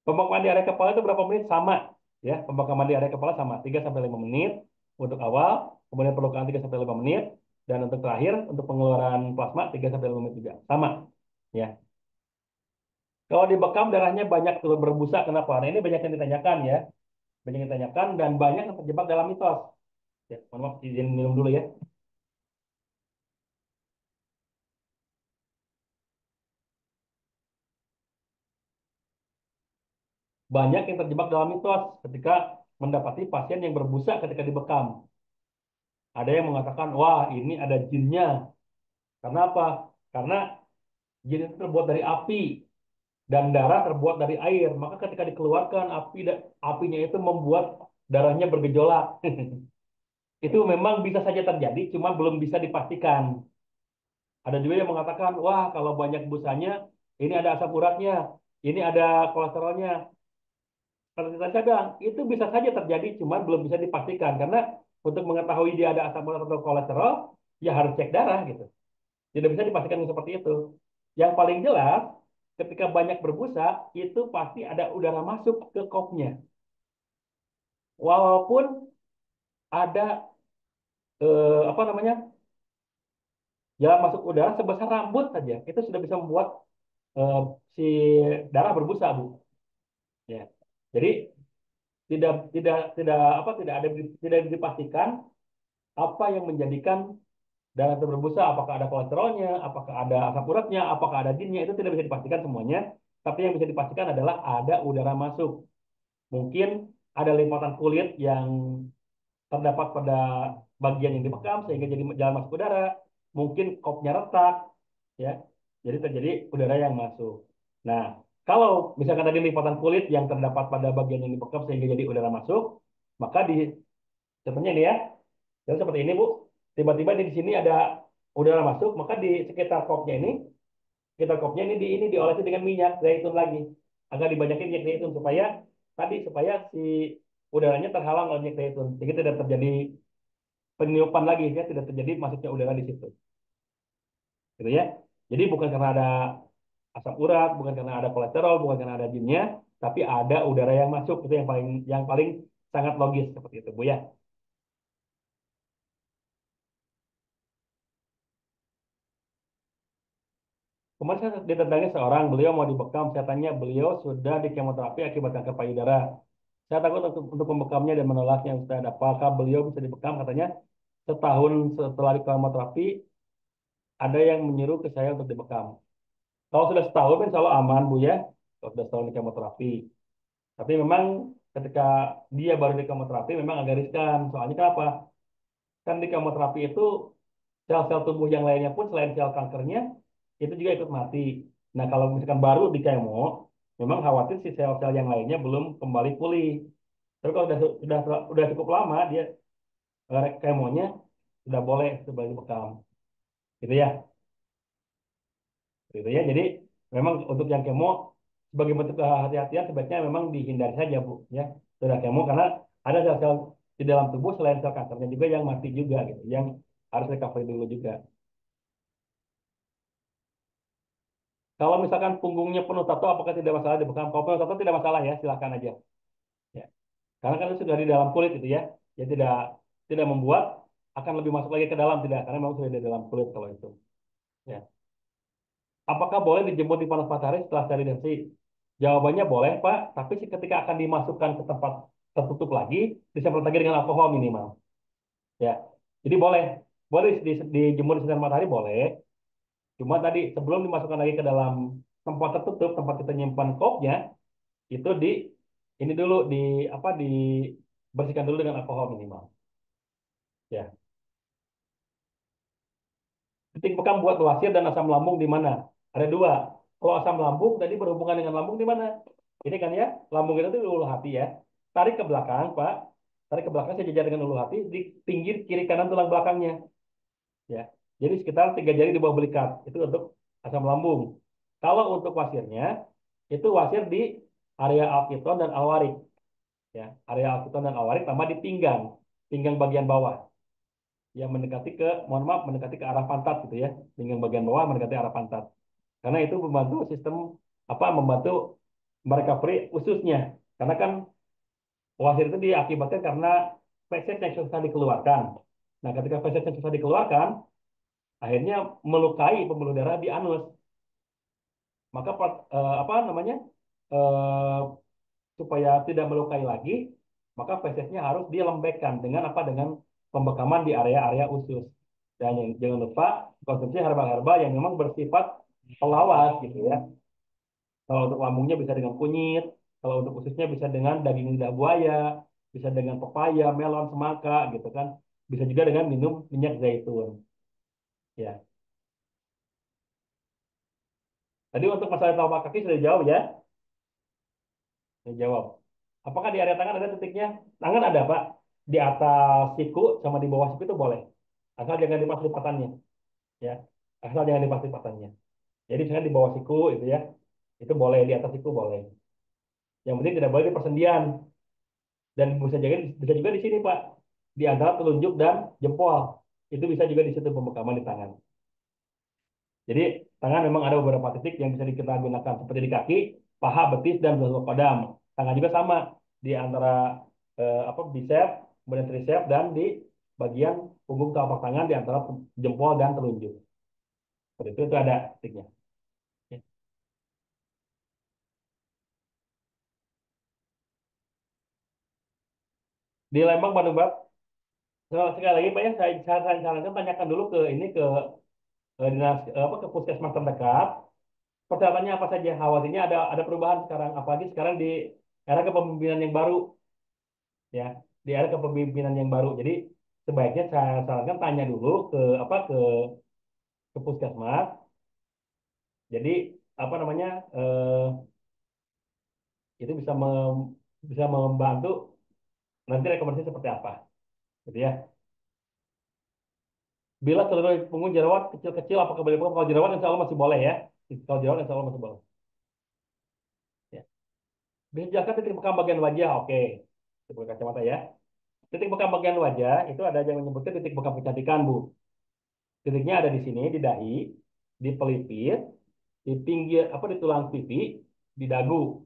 Pembakaman di area kepala itu berapa menit? Sama ya. Pembakaman di area kepala sama 3 sampai 5 menit untuk awal, kemudian pelukan 3 sampai 5 menit dan untuk terakhir untuk pengeluaran plasma 3 sampai 5 menit juga. Sama ya. Kalau dibekam darahnya banyak berbusa kenapa? Nah, ini banyak yang ditanyakan ya. Banyak yang ditanyakan dan banyak yang terjebak dalam mitos. Ya, mohon maaf izin minum dulu ya. Banyak yang terjebak dalam mitos ketika mendapati pasien yang berbusa ketika dibekam. Ada yang mengatakan, wah ini ada jinnya. Karena apa? Karena jin itu terbuat dari api dan darah terbuat dari air. Maka ketika dikeluarkan apinya itu membuat darahnya bergejolak. Itu memang bisa saja terjadi, cuma belum bisa dipastikan. Ada juga yang mengatakan, wah kalau banyak busanya, ini ada asam uratnya, ini ada kolesterolnya. Kalau kita cadang, itu bisa saja terjadi, cuman belum bisa dipastikan. Karena untuk mengetahui dia ada asam urat atau kolesterol, ya harus cek darah gitu. Tidak bisa dipastikan seperti itu. Yang paling jelas, ketika banyak berbusa, itu pasti ada udara masuk ke kopnya. Walaupun ada apa namanya jalan masuk udara sebesar rambut saja, itu sudah bisa membuat eh, si darah berbusa, Bu. Ya. Jadi tidak apa tidak dipastikan apa yang menjadikan darah itu berbusa, apakah ada kolesterolnya, apakah ada asam uratnya, apakah ada jinnya, itu tidak bisa dipastikan semuanya. Tapi yang bisa dipastikan adalah ada udara masuk. Mungkin ada lipatan kulit yang terdapat pada bagian yang dibekam sehingga jadi jalan masuk udara. Mungkin kopnya retak, ya. Jadi terjadi udara yang masuk. Nah, kalau misalkan tadi lipatan kulit yang terdapat pada bagian yang dibekam sehingga jadi udara masuk, maka di contohnya ini ya, jadi seperti ini Bu, tiba-tiba di sini ada udara masuk, maka di sekitar kopnya ini diolesi dengan minyak zaitun lagi, agar dibanyakin minyak zaitun supaya si udaranya terhalang oleh minyak zaitun, sehingga tidak terjadi peniupan lagi ya, tidak terjadi masuknya udara di situ, gitu ya. Jadi bukan karena ada asam urat, bukan karena ada kolesterol, bukan karena ada jinnya, tapi ada udara yang masuk, itu yang paling sangat logis seperti itu Bu ya. Kemarin saya didatangi seorang, beliau mau dibekam. Saya tanya, beliau sudah di kemoterapi akibat kanker payudara. Saya takut untuk membekamnya dan menolaknya, Ustaz. Apakah beliau bisa dibekam? Katanya, setahun setelah di kemoterapi, ada yang menyuruh ke saya untuk dibekam. Kalau sudah setahun, insya Allah aman, Bu ya. Kalau sudah setahun di kemoterapi. Tapi memang ketika dia baru di kemoterapi, memang agak riskan. Soalnya kenapa? Kan di kemoterapi itu sel-sel tubuh yang lainnya pun selain sel kankernya itu juga ikut mati. Nah, kalau misalkan baru di kemo, memang khawatir si sel-sel yang lainnya belum kembali pulih. Tapi kalau sudah cukup lama dia kemonya sudah boleh sebagai bekam. Gitu ya. Gitu ya. Jadi memang untuk yang kemo sebagai bentuk kehati-hatian sebaiknya memang dihindari saja, Bu, ya. Sudah kemo karena ada sel-sel di dalam tubuh selain sel kankernya juga yang mati juga gitu, yang harus recovery dulu juga. Kalau misalkan punggungnya penuh tato, apakah tidak masalah dibekam? Kalau penuh tato tidak masalah ya, silakan aja. Ya. Karena kan itu sudah di dalam kulit itu ya, ya tidak tidak membuat akan lebih masuk lagi ke dalam tidak, karena memang sudah di dalam kulit kalau itu. Ya. Apakah boleh dijemur di panas matahari setelah sterilisasi? Jawabannya boleh Pak, tapi ketika akan dimasukkan ke tempat tertutup lagi, disemprot lagi dengan alkohol minimal. Ya, jadi boleh, boleh dijemur di sinar matahari boleh. Cuma tadi sebelum dimasukkan lagi ke dalam tempat tertutup, tempat kita nyimpan kopnya, itu ini dulu dibersihkan dulu dengan alkohol minimal. Ya. Titik bekam buat wasir dan asam lambung di mana? Ada dua. Kalau asam lambung tadi berhubungan dengan lambung di mana? Ini kan ya, lambung itu di ulu hati ya. Tarik ke belakang, Pak. Tarik ke belakang sejajar dengan ulu hati di pinggir kiri kanan tulang belakangnya. Ya. Jadi sekitar 3 jari di bawah belikat. Itu untuk asam lambung. Kalau untuk wasirnya, itu wasir di area alkiton dan alwarik. Ya, area alkiton dan alwarik tambah di pinggang, pinggang bagian bawah. Yang mohon maaf, mendekati ke arah pantat gitu ya. Pinggang bagian bawah mendekati arah pantat. Karena itu membantu sistem membantu mereka ususnya. Karena kan wasir itu diakibatkan karena feses yang susah dikeluarkan. Nah, ketika feses yang susah dikeluarkan, akhirnya melukai pembuluh darah di anus. Maka apa namanya? eh, Supaya tidak melukai lagi, maka fesesnya harus dilembekkan dengan Dengan pembekaman di area-area usus. Dan jangan lupa konsumsi herbal-herbal yang memang bersifat pelawas gitu ya. Kalau untuk lambungnya bisa dengan kunyit, kalau untuk ususnya bisa dengan daging lidah buaya, bisa dengan pepaya, melon, semangka gitu kan. Bisa juga dengan minum minyak zaitun. Ya. Tadi untuk masalah telapak kaki sudah jauh ya. Sudah jawab. Apakah di area tangan ada titiknya? Tangan ada, Pak. Di atas siku sama di bawah siku itu boleh. Asal jangan di pas lipatannya. Ya. asal jangan di patahnya. Jadi misalnya di bawah siku itu ya, itu boleh, di atas siku boleh. Yang penting tidak boleh di persendian. Dan bisa juga di sini Pak, di antara telunjuk dan jempol. Itu bisa juga di situ pembekaman di tangan. Jadi tangan memang ada beberapa titik yang bisa kita gunakan seperti di kaki, paha, betis, dan belah kodam. Tangan juga sama di antara apa bicep, kemudian tricep, dan di bagian punggung telapak tangan di antara jempol dan telunjuk. Seperti itu ada titiknya. Ya. Di Lembang, Bandung Barat, sekali lagi Pak ya, saya sarankan tanyakan dulu ke ini ke dinas apa ke puskesmas terdekat. Persyaratannya apa saja? Khawatirnya ada perubahan sekarang, apalagi sekarang di era kepemimpinan yang baru, ya, di era kepemimpinan yang baru. Jadi sebaiknya saya sarankan tanya dulu ke puskesmas. Jadi apa namanya itu bisa membantu nanti rekomendasi seperti apa, gitu ya. Bila seluruh punggung jerawat kecil-kecil apakah boleh buka? Kalau jerawat insya Allah masih boleh ya. Kalau jerawat insya Allah masih boleh. Ya. Bisa dijelaskan titik bekam bagian wajah, oke. Titik bekam kacamata ya. Titik bekam bagian wajah itu ada yang menyebutkan titik bekam kecantikan, Bu. Titiknya ada di sini, di dahi, di pelipis, di pinggir apa di tulang pipi, di dagu.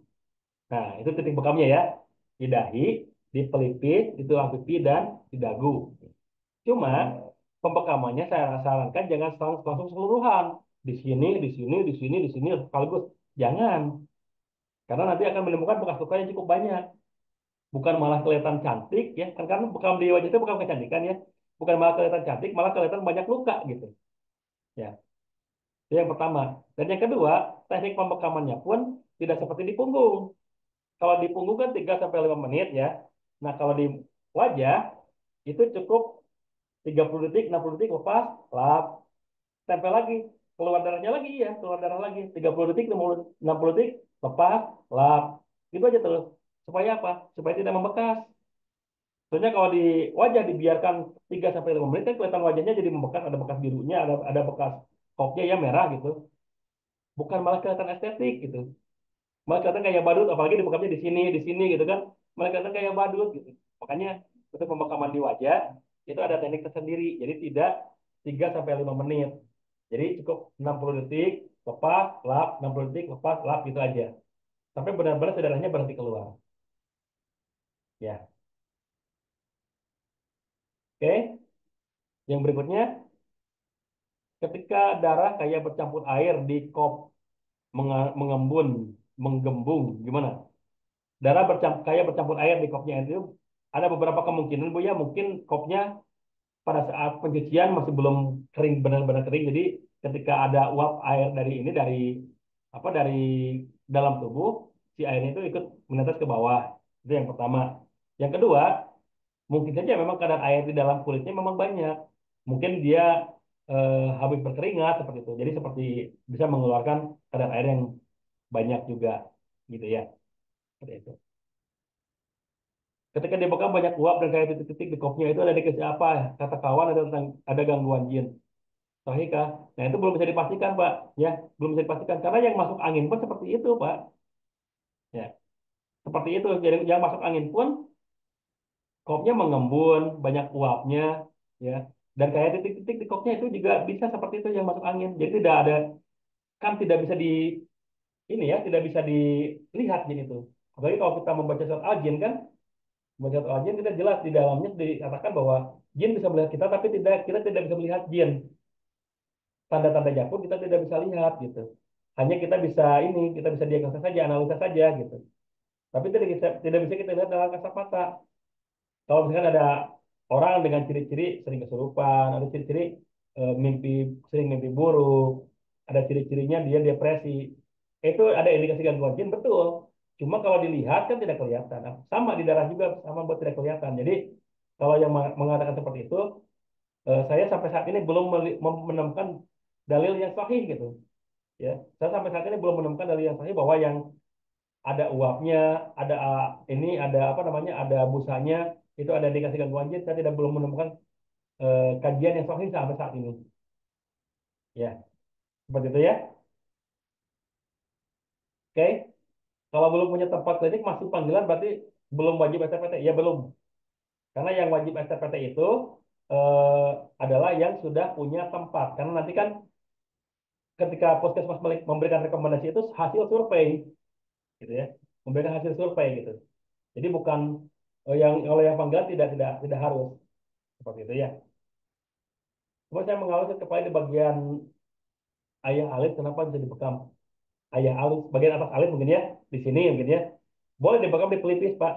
Nah, itu titik bekamnya ya. Di dahi, di pelipis, di tulang pipi dan di dagu. Cuma pembekamannya saya sarankan jangan langsung keseluruhan. Di sini, di sini, di sini, di sini sekaligus. Jangan, karena nanti akan menemukan bekas luka yang cukup banyak. Bukan malah kelihatan cantik ya, kan bekam di wajah itu bukan kecantikan ya. Bukan malah kelihatan cantik, malah kelihatan banyak luka gitu. Ya, itu yang pertama. Dan yang kedua, teknik pembekamannya pun tidak seperti di punggung. Kalau di punggung kan 3 sampai 5 menit ya. Nah, kalau di wajah itu cukup 30 detik, 60 detik lepas, lap, tempel lagi, keluar darahnya lagi ya, keluar darah lagi 30 detik, 60 detik, lepas, lap. Gitu aja terus. Supaya apa? Supaya tidak membekas. Soalnya kalau di wajah dibiarkan 3 sampai 5 menit kan kelihatan wajahnya jadi membekas, ada bekas birunya, ada bekas kopnya ya merah gitu. Bukan malah kelihatan estetik gitu. Malah kelihatan kayak badut, apalagi dibekamnya di sini gitu kan. Malah kelihatan kayak badut gitu. Makanya untuk pembekaman di wajah itu ada teknik tersendiri. Jadi tidak 3 sampai 5 menit. Jadi cukup 60 detik, lepas, lap, 60 detik, lepas, lap gitu aja. Sampai benar-benar saudaranya berhenti keluar. Ya. Oke. Yang berikutnya, ketika darah kayak bercampur air di kop mengembun, menggembung, gimana? Darah kayak bercampur air di kopnya itu ada beberapa kemungkinan Bu ya, mungkin kopnya pada saat pencucian masih belum kering benar-benar kering. Jadi ketika ada uap air dari ini dari dalam tubuh, si airnya itu ikut menetes ke bawah. Itu yang pertama. Yang kedua, mungkin saja memang kadar air di dalam kulitnya memang banyak. Mungkin dia habis berkeringat seperti itu. Jadi seperti bisa mengeluarkan kadar air yang banyak juga gitu ya. Seperti itu. Ketika dibekam banyak uap dan kayak titik-titik di kopnya itu ada dikasih apa? Kata kawan ada gangguan jin. Sahih kah? Nah itu belum bisa dipastikan Pak. Ya, belum bisa dipastikan karena yang masuk angin pun seperti itu Pak. Ya, seperti itu. Jadi yang masuk angin pun kopnya mengembun, banyak uapnya, ya. Dan kayak titik-titik di kopnya itu juga bisa seperti itu yang masuk angin. Jadi tidak ada kan tidak bisa di ini ya, tidak bisa dilihat jin itu. Apalagi kalau kita membaca surat Al-Jin kan, membaca surat Al-Jin kita jelas di dalamnya dikatakan bahwa jin bisa melihat kita tapi kita tidak bisa melihat jin. Tanda-tandanya pun kita tidak bisa lihat gitu. Hanya kita bisa diagnosa saja, analisa saja gitu. Tapi tidak bisa kita lihat dengan kasat mata. Kalau misalkan ada orang dengan ciri-ciri sering kesurupan, ada ciri-ciri mimpi sering mimpi buruk, ada ciri-cirinya dia depresi, itu ada indikasi gangguan jin betul. Cuma kalau dilihat kan tidak kelihatan. Nah, sama di darah juga sama buat tidak kelihatan. Jadi kalau yang mengatakan seperti itu, saya sampai saat ini belum menemukan dalil yang sahih gitu. Ya, saya sampai saat ini belum menemukan dalil yang sahih bahwa yang ada uapnya, ada ada apa namanya, ada busanya, itu ada indikasi gangguan jin. Saya tidak belum menemukan kajian yang sahih sampai saat ini. Ya, seperti itu ya. Oke, kalau belum punya tempat klinik masih panggilan berarti belum wajib STPT. Ya belum, karena yang wajib STPT itu eh, adalah yang sudah punya tempat. Karena nanti kan ketika puskesmas memberikan rekomendasi itu hasil survei, gitu ya, memberikan hasil survei gitu. Jadi bukan yang oleh yang panggilan tidak harus seperti itu ya. Cuma saya mengalami kepala di bagian ayah alit kenapa bisa dibekam ayah alit bagian atas alit mungkin ya di sini mungkin ya boleh dibekam di pelipis Pak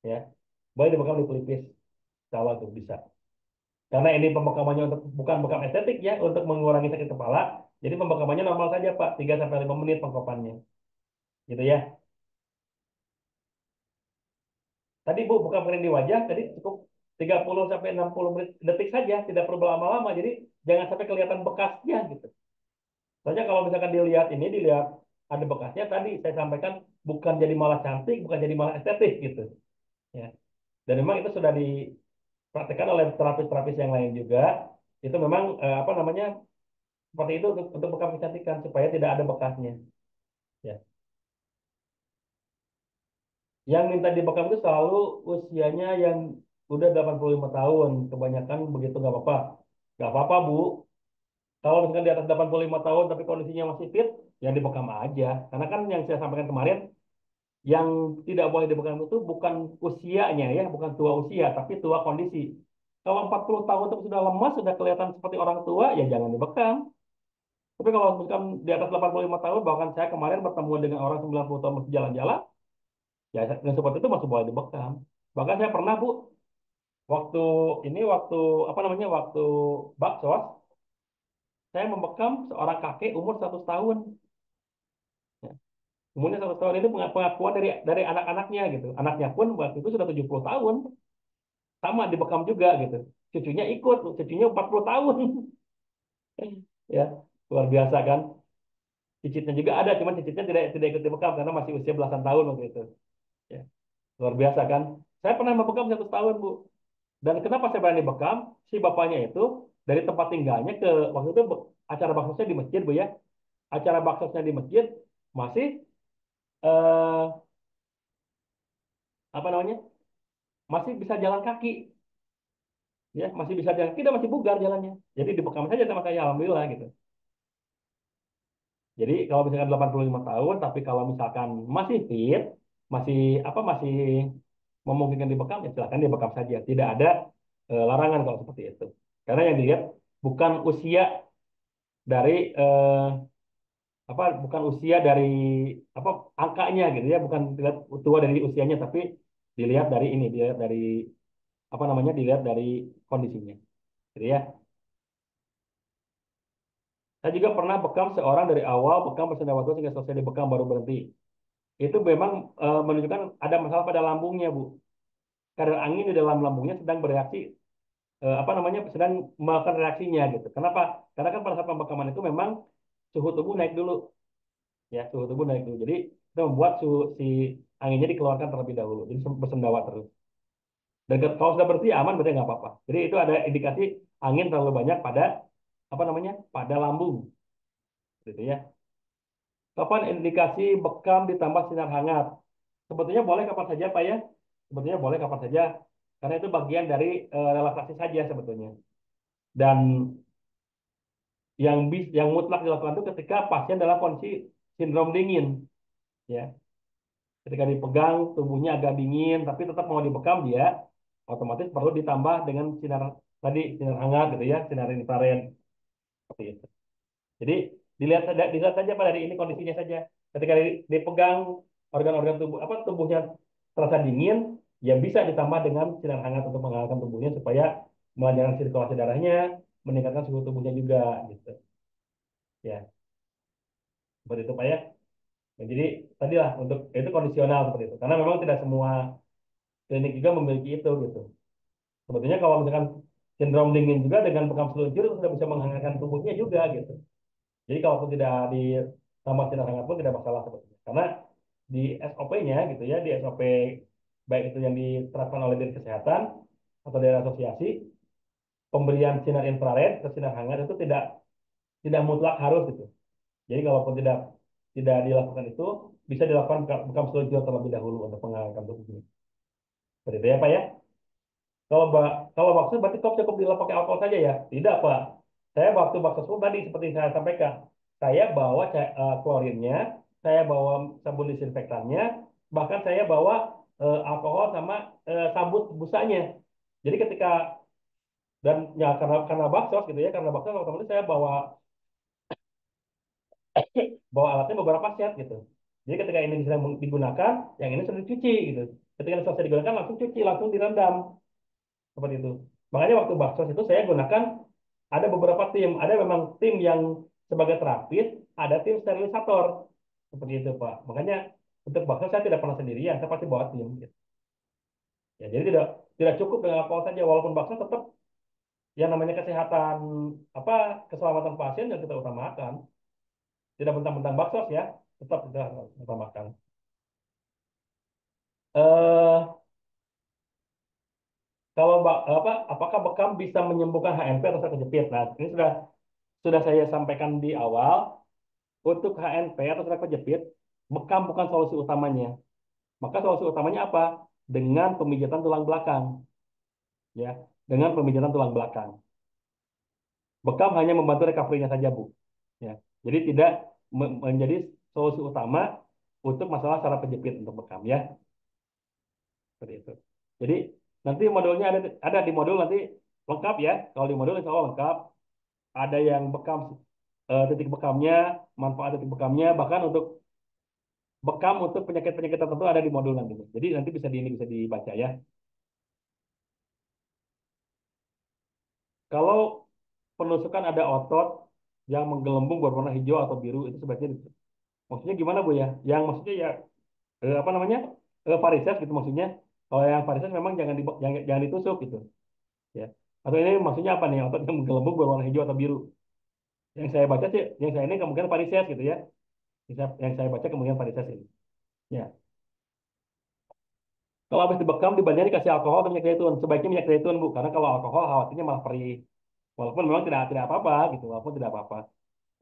ya boleh dibekam di pelipis kalau itu bisa karena ini pembekamannya untuk bukan bekam estetik ya untuk mengurangi sakit kepala jadi pembekamannya normal saja Pak 3 sampai 5 menit pengkopannya gitu ya. Tadi Bu bukan kering di wajah, tadi cukup 30 sampai 60 menit detik saja, tidak perlu lama-lama. Jadi jangan sampai kelihatan bekasnya gitu. Soalnya kalau misalkan dilihat ada bekasnya tadi saya sampaikan bukan jadi malah cantik, bukan jadi malah estetik gitu. Ya. Dan memang itu sudah dipraktekkan oleh terapis-terapis yang lain juga. Itu memang apa namanya seperti itu untuk bekam kecantikan supaya tidak ada bekasnya. Ya. Yang minta dibekam itu selalu usianya yang udah 85 tahun. Kebanyakan begitu nggak apa-apa. Nggak apa-apa, Bu. Kalau misalkan di atas 85 tahun tapi kondisinya masih fit, yang dibekam aja. Karena kan yang saya sampaikan kemarin, yang tidak boleh dibekam itu bukan usianya ya, bukan tua usia, tapi tua kondisi. Kalau 40 tahun tapi sudah lemas, sudah kelihatan seperti orang tua, ya jangan dibekam. Tapi kalau misalkan di atas 85 tahun, bahkan saya kemarin bertemu dengan orang 90 tahun masih jalan-jalan, ya yang seperti itu masih boleh dibekam. Bahkan saya pernah, Bu, waktu waktu apa namanya waktu baksos saya membekam seorang kakek umur 100 tahun. Ya. Umurnya 100 tahun itu pengakuan dari anak-anaknya gitu. Anaknya pun waktu itu sudah 70 tahun, sama dibekam juga gitu. Cucunya ikut, cucunya 40 tahun. Ya, luar biasa kan. Cicitnya juga ada, cuman cicitnya tidak ikut dibekam karena masih usia belasan tahun waktu itu. Ya, luar biasa kan. Saya pernah membekam 100 tahun, Bu. Dan kenapa saya berani bekam? Si bapaknya itu dari tempat tinggalnya ke waktu itu acara baksosnya di masjid, Bu ya. Acara baksosnya di masjid masih eh, apa namanya? Masih bisa jalan kaki, ya, masih bisa jalan kaki dan masih bugar jalannya. Jadi dibekam saja sama saya alhamdulillah gitu. Jadi kalau misalkan 85 tahun tapi kalau misalkan masih fit, masih masih memungkinkan dibekam ya silakan dibekam saja. Tidak ada larangan kalau seperti itu. Karena yang dilihat bukan usia dari bukan usia dari apa angkanya gitu ya bukan dilihat tua dari usianya tapi dilihat dari dilihat dari kondisinya gitu ya. Saya juga pernah bekam seorang dari awal bekam bersendawa sehingga selesai dibekam baru berhenti itu memang menunjukkan ada masalah pada lambungnya Bu kadar angin di dalam lambungnya sedang bereaksi sedang melakukan reaksinya gitu kenapa karena kan pada saat pembekaman itu memang suhu tubuh naik dulu ya suhu tubuh naik dulu jadi itu membuat si anginnya dikeluarkan terlebih dahulu jadi bersendawa terus dan kalau sudah bersih aman berarti nggak apa-apa jadi itu ada indikasi angin terlalu banyak pada pada lambung gitu ya. Kapan indikasi bekam ditambah sinar hangat sebetulnya boleh kapan saja Pak ya sebetulnya boleh kapan saja karena itu bagian dari relaksasi saja sebetulnya dan yang mutlak dilakukan itu ketika pasien dalam kondisi sindrom dingin ya ketika dipegang tubuhnya agak dingin tapi tetap mau dibekam dia otomatis perlu ditambah dengan sinar hangat gitu ya sinar infrared seperti itu jadi dilihat saja pada hari ini kondisinya saja ketika dipegang organ-organ tubuh tubuhnya terasa dingin ya bisa ditambah dengan sinar hangat untuk menghangatkan tubuhnya supaya melancarkan sirkulasi darahnya meningkatkan suhu tubuhnya juga gitu ya seperti itu Pak ya. Nah, jadi tadilah untuk itu kondisional seperti itu karena memang tidak semua klinik juga memiliki itu gitu. Sebetulnya kalau misalkan sindrom dingin juga dengan bekam seluncur itu sudah bisa menghangatkan tubuhnya juga gitu. Jadi kalaupun tidak ditambah sinar hangat pun tidak masalah sebetulnya. Karena di SOP-nya gitu ya, di SOP baik itu yang diterapkan oleh Dinas Kesehatan atau dari asosiasi, pemberian sinar infrared ke sinar hangat itu tidak mutlak harus gitu. Jadi kalaupun tidak tidak dilakukan itu, bisa dilakukan bekam selujur terlebih dahulu untuk pengangkatan tubuh ini. Seperti itu ya Pak ya. Kalau kalau bakso berarti kok cukup pakai alkohol saja ya? Tidak Pak. Saya waktu bakso subuh tadi seperti saya sampaikan, saya bawa klorinnya, saya bawa sabun disinfektannya, bahkan saya bawa alkohol sama sabut busanya. Jadi ketika dan ya karena bakso gitu ya, karena bakso otomatis saya bawa bawa alatnya beberapa set gitu. Jadi ketika ini sedang digunakan, yang ini sudah dicuci gitu. Ketika ini selesai digunakan langsung cuci, langsung direndam seperti itu. Makanya waktu bakso itu saya gunakan ada beberapa tim, ada memang tim yang sebagai terapis, ada tim sterilisator seperti itu Pak. Makanya untuk bakso saya tidak pernah sendirian, saya pasti bawa tim. Gitu. Ya, jadi tidak cukup dengan alkohol saja, walaupun bakso tetap yang namanya kesehatan apa keselamatan pasien yang kita utamakan. Tidak mentang-mentang bakso ya, tetap kita utamakan. Eh, kalau apa, apakah bekam bisa menyembuhkan HMP atau sakit kejepit? Nah, ini sudah saya sampaikan di awal. Untuk HNP atau sakit kejepit, bekam bukan solusi utamanya. Maka solusi utamanya apa? Dengan pemijatan tulang belakang, ya, dengan pemijatan tulang belakang. Bekam hanya membantu recovery-nya saja, Bu. Ya, jadi tidak menjadi solusi utama untuk masalah saraf kejepit untuk bekam, ya. Seperti itu. Jadi nanti modulnya ada di modul nanti lengkap ya. Kalau di modul insya Allah lengkap. Ada yang bekam titik bekamnya, manfaat titik bekamnya, bahkan untuk bekam untuk penyakit-penyakit tertentu ada di modul nanti. Jadi nanti ini bisa dibaca ya. Kalau penusukan ada otot yang menggelembung berwarna hijau atau biru itu sebaiknya maksudnya gimana Bu ya? Yang maksudnya ya apa namanya? Varises gitu maksudnya. Kalau yang varises memang jangan ditusuk gitu ya. Atau ini maksudnya apa nih? Otot yang menggelembung berwarna hijau atau biru. Yang saya baca sih, yang saya ini kemungkinan varises gitu ya. Yang saya baca kemungkinan varises ini. Ya. Kalau habis dibekam dibandingkan dikasih alkohol atau minyak zaitun, sebaiknya minyak zaitun Bu, karena kalau alkohol khawatirnya malah perih. Walaupun memang tidak tidak apa-apa gitu, walaupun tidak apa-apa.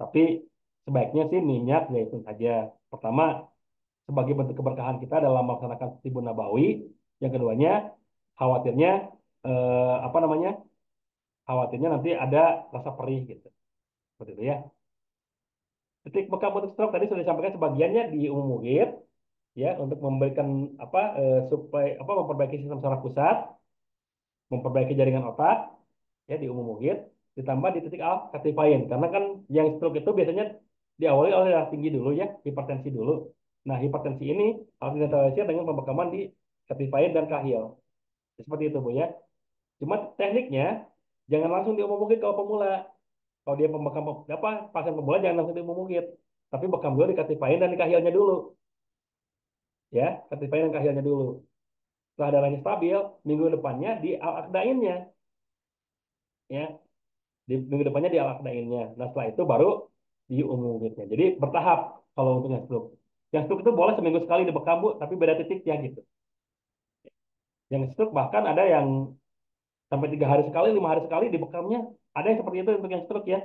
Tapi sebaiknya sih minyak zaitun saja. Pertama, sebagai bentuk keberkahan kita dalam melaksanakan Tibun Nabawi. Yang keduanya, khawatirnya apa namanya? Khawatirnya nanti ada rasa perih gitu. Seperti itu ya. Titik bekam untuk stroke tadi sudah disampaikan sebagiannya di umum muhid ya untuk memberikan apa supaya apa memperbaiki sistem saraf pusat, memperbaiki jaringan otak ya di umum muhid ditambah di titik al katifain karena kan yang stroke itu biasanya diawali oleh darah tinggi dulu ya hipertensi dulu. Nah hipertensi ini harus dinetralisir dengan pembekaman di katifain dan kahil seperti itu Bu ya. Cuma tekniknya jangan langsung diumum muhid kalau pemula. Kalau dia pembekam apa pasien pemula jangan langsung diumum muhid tapi bekam dulu di katifain dan di kahilnya dulu ya katifain dan kahilnya dulu. Setelah darahnya stabil minggu depannya di al akdainnya ya di minggu depannya di al-aqdainnya. Nah, setelah itu baru diumumnya. Jadi bertahap kalau untuk yang stroke. Yang stroke itu boleh seminggu sekali dibekam, Bu, tapi beda titiknya gitu. Yang stroke bahkan ada yang sampai 3 hari sekali, 5 hari sekali dibekamnya. Ada yang seperti itu untuk yang stroke ya.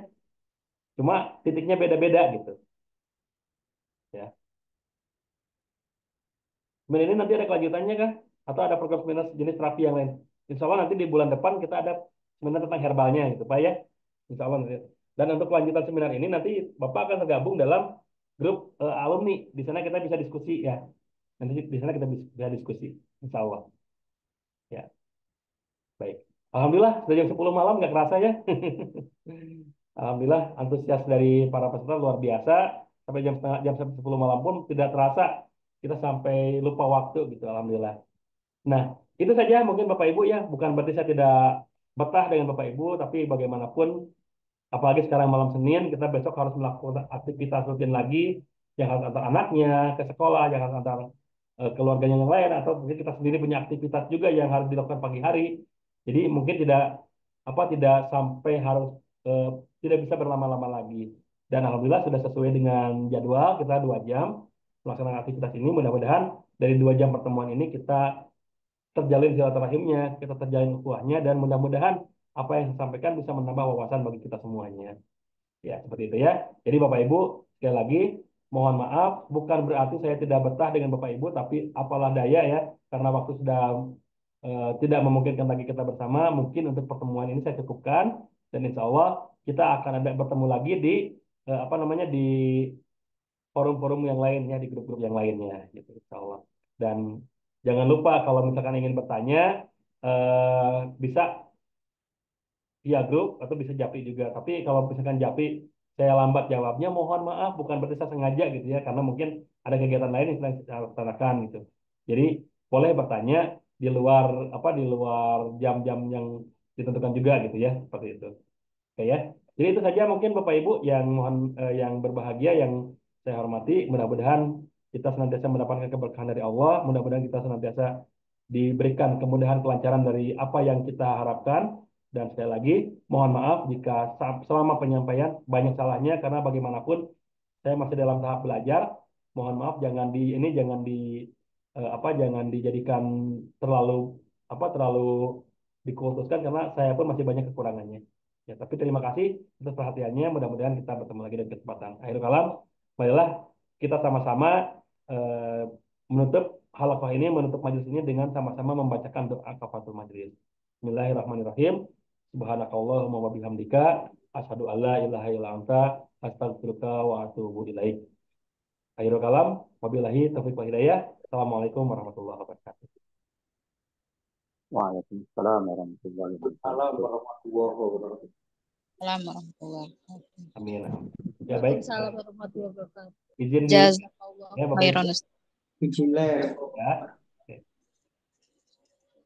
Cuma titiknya beda-beda gitu. Ya. Kemudian ini nanti ada kelanjutannya kah? Atau ada program seminar jenis terapi yang lain? Insya Allah nanti di bulan depan kita ada seminar tentang herbalnya gitu, Pak ya. Insya Allah nanti. Dan untuk kelanjutan seminar ini nanti Bapak akan tergabung dalam grup alumni. Di sana kita bisa diskusi ya. Nanti di sana kita bisa diskusi. Insya Allah. Ya, baik. Alhamdulillah, sudah jam 10 malam nggak kerasa ya. Alhamdulillah, antusias dari para peserta luar biasa. Sampai jam 10 malam pun tidak terasa. Kita sampai lupa waktu gitu. Alhamdulillah. Nah, itu saja mungkin Bapak Ibu ya. Bukan berarti saya tidak betah dengan Bapak Ibu, tapi bagaimanapun, apalagi sekarang malam Senin, kita besok harus melakukan aktivitas rutin lagi, yang harus antar anaknya ke sekolah, yang harus antar keluarganya yang lain, atau mungkin kita sendiri punya aktivitas juga yang harus dilakukan pagi hari. Jadi mungkin tidak sampai harus eh, tidak bisa berlama-lama lagi. Dan alhamdulillah sudah sesuai dengan jadwal kita 2 jam melaksanakan aktivitas ini. Mudah-mudahan dari 2 jam pertemuan ini kita terjalin silaturahimnya, kita terjalin ukhuwahnya, dan mudah-mudahan apa yang saya sampaikan bisa menambah wawasan bagi kita semuanya. Ya, seperti itu ya. Jadi Bapak Ibu, sekali lagi mohon maaf, bukan berarti saya tidak betah dengan Bapak Ibu, tapi apalah daya ya, karena waktu sudah tidak memungkinkan lagi kita bersama, mungkin untuk pertemuan ini saya cukupkan, dan insya Allah kita akan ada bertemu lagi di apa namanya di forum-forum yang lainnya, di grup-grup yang lainnya, gitu, insya Allah. Dan jangan lupa kalau misalkan ingin bertanya, bisa via grup atau bisa Japri juga. Tapi kalau misalkan Japri saya lambat jawabnya, mohon maaf, bukan berarti saya sengaja gitu ya, karena mungkin ada kegiatan lain yang sedang saya laksanakan gitu. Jadi boleh bertanya di luar di luar jam-jam yang ditentukan juga gitu ya, seperti itu. Oke ya. Jadi itu saja mungkin Bapak Ibu yang yang berbahagia yang saya hormati. Mudah-mudahan kita senantiasa mendapatkan keberkahan dari Allah. Mudah-mudahan kita senantiasa diberikan kemudahan kelancaran dari apa yang kita harapkan. Dan sekali lagi, mohon maaf jika selama penyampaian banyak salahnya karena bagaimanapun saya masih dalam tahap belajar. Mohon maaf jangan di jangan dijadikan terlalu terlalu dikultuskan karena saya pun masih banyak kekurangannya. Ya, tapi terima kasih atas perhatiannya. Mudah-mudahan kita bertemu lagi di kesempatan. Akhirul kalam, marilah kita sama-sama eh, menutup halaqah ini, menutup majelis ini dengan sama-sama membacakan doa kafaratul majelis. Bismillahirrahmanirrahim. Subhanakallahumma wa bihamdika asyhadu alla ilaha illa anta astaghfiruka wa atubu ilaik. Akhirul kalam, wabillahi taufiq wa hidayah. Assalamualaikum warahmatullahi wabarakatuh. Waalaikumsalam warahmatullahi wabarakatuh. Assalamualaikum warahmatullahi wabarakatuh. Amin. Ya baik. Waalaikumsalam warahmatullahi wabarakatuh. Izin di Jazakallahu ya Bapak Ibu. khairan. Izin Ya.